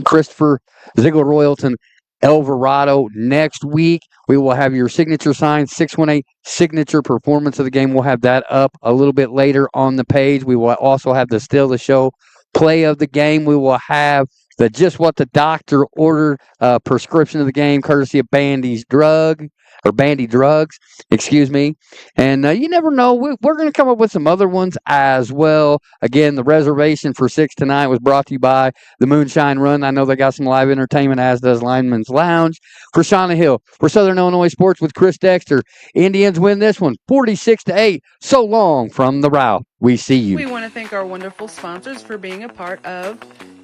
Christopher Ziegler Royalton Alvarado next week. We will have your signature sign, 618 signature performance of the game. We'll have that up a little bit later on the page. We will also have the still the show play of the game. We will have the just what the doctor ordered prescription of the game, courtesy of Bandy Drugs, excuse me. And you never know, we're going to come up with some other ones as well. Again, the reservation for 6 tonight was brought to you by the Moonshine Run. I know they got some live entertainment, as does Lineman's Lounge. For Shauna Hill, for Southern Illinois Sports with Chris Dexter, Indians win this one 46-8. So long from the route. We see you. We want to thank our wonderful sponsors for being a part of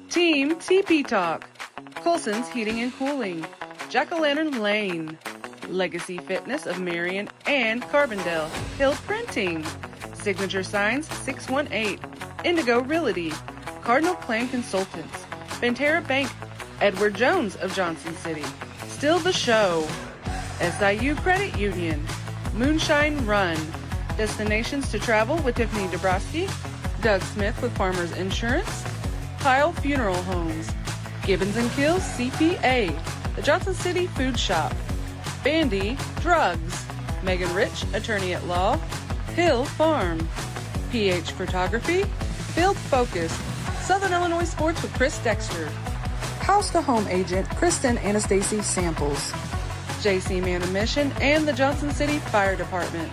Team TP Talk, Colson's Heating and Cooling, Jack-O-Lantern Lane, Legacy Fitness of Marion and Carbondale, Hill Printing, Signature Signs 618, Indigo Realty, Cardinal Plan Consultants, Ventura Bank, Edward Jones of Johnson City, Still the Show, SIU Credit Union, Moonshine Run, Destinations to Travel with Tiffany Dabrowski, Doug Smith with Farmers Insurance, Kyle Funeral Homes, Gibbons & Kills CPA, the Johnson City Food Shop, Bandy Drugs, Megan Rich, Attorney at Law, Hill Farm, PH Photography, Field Focus, Southern Illinois Sports with Chris Dexter, House to Home Agent Kristen Anastasia Samples, JC Man of Mission, and the Johnson City Fire Department.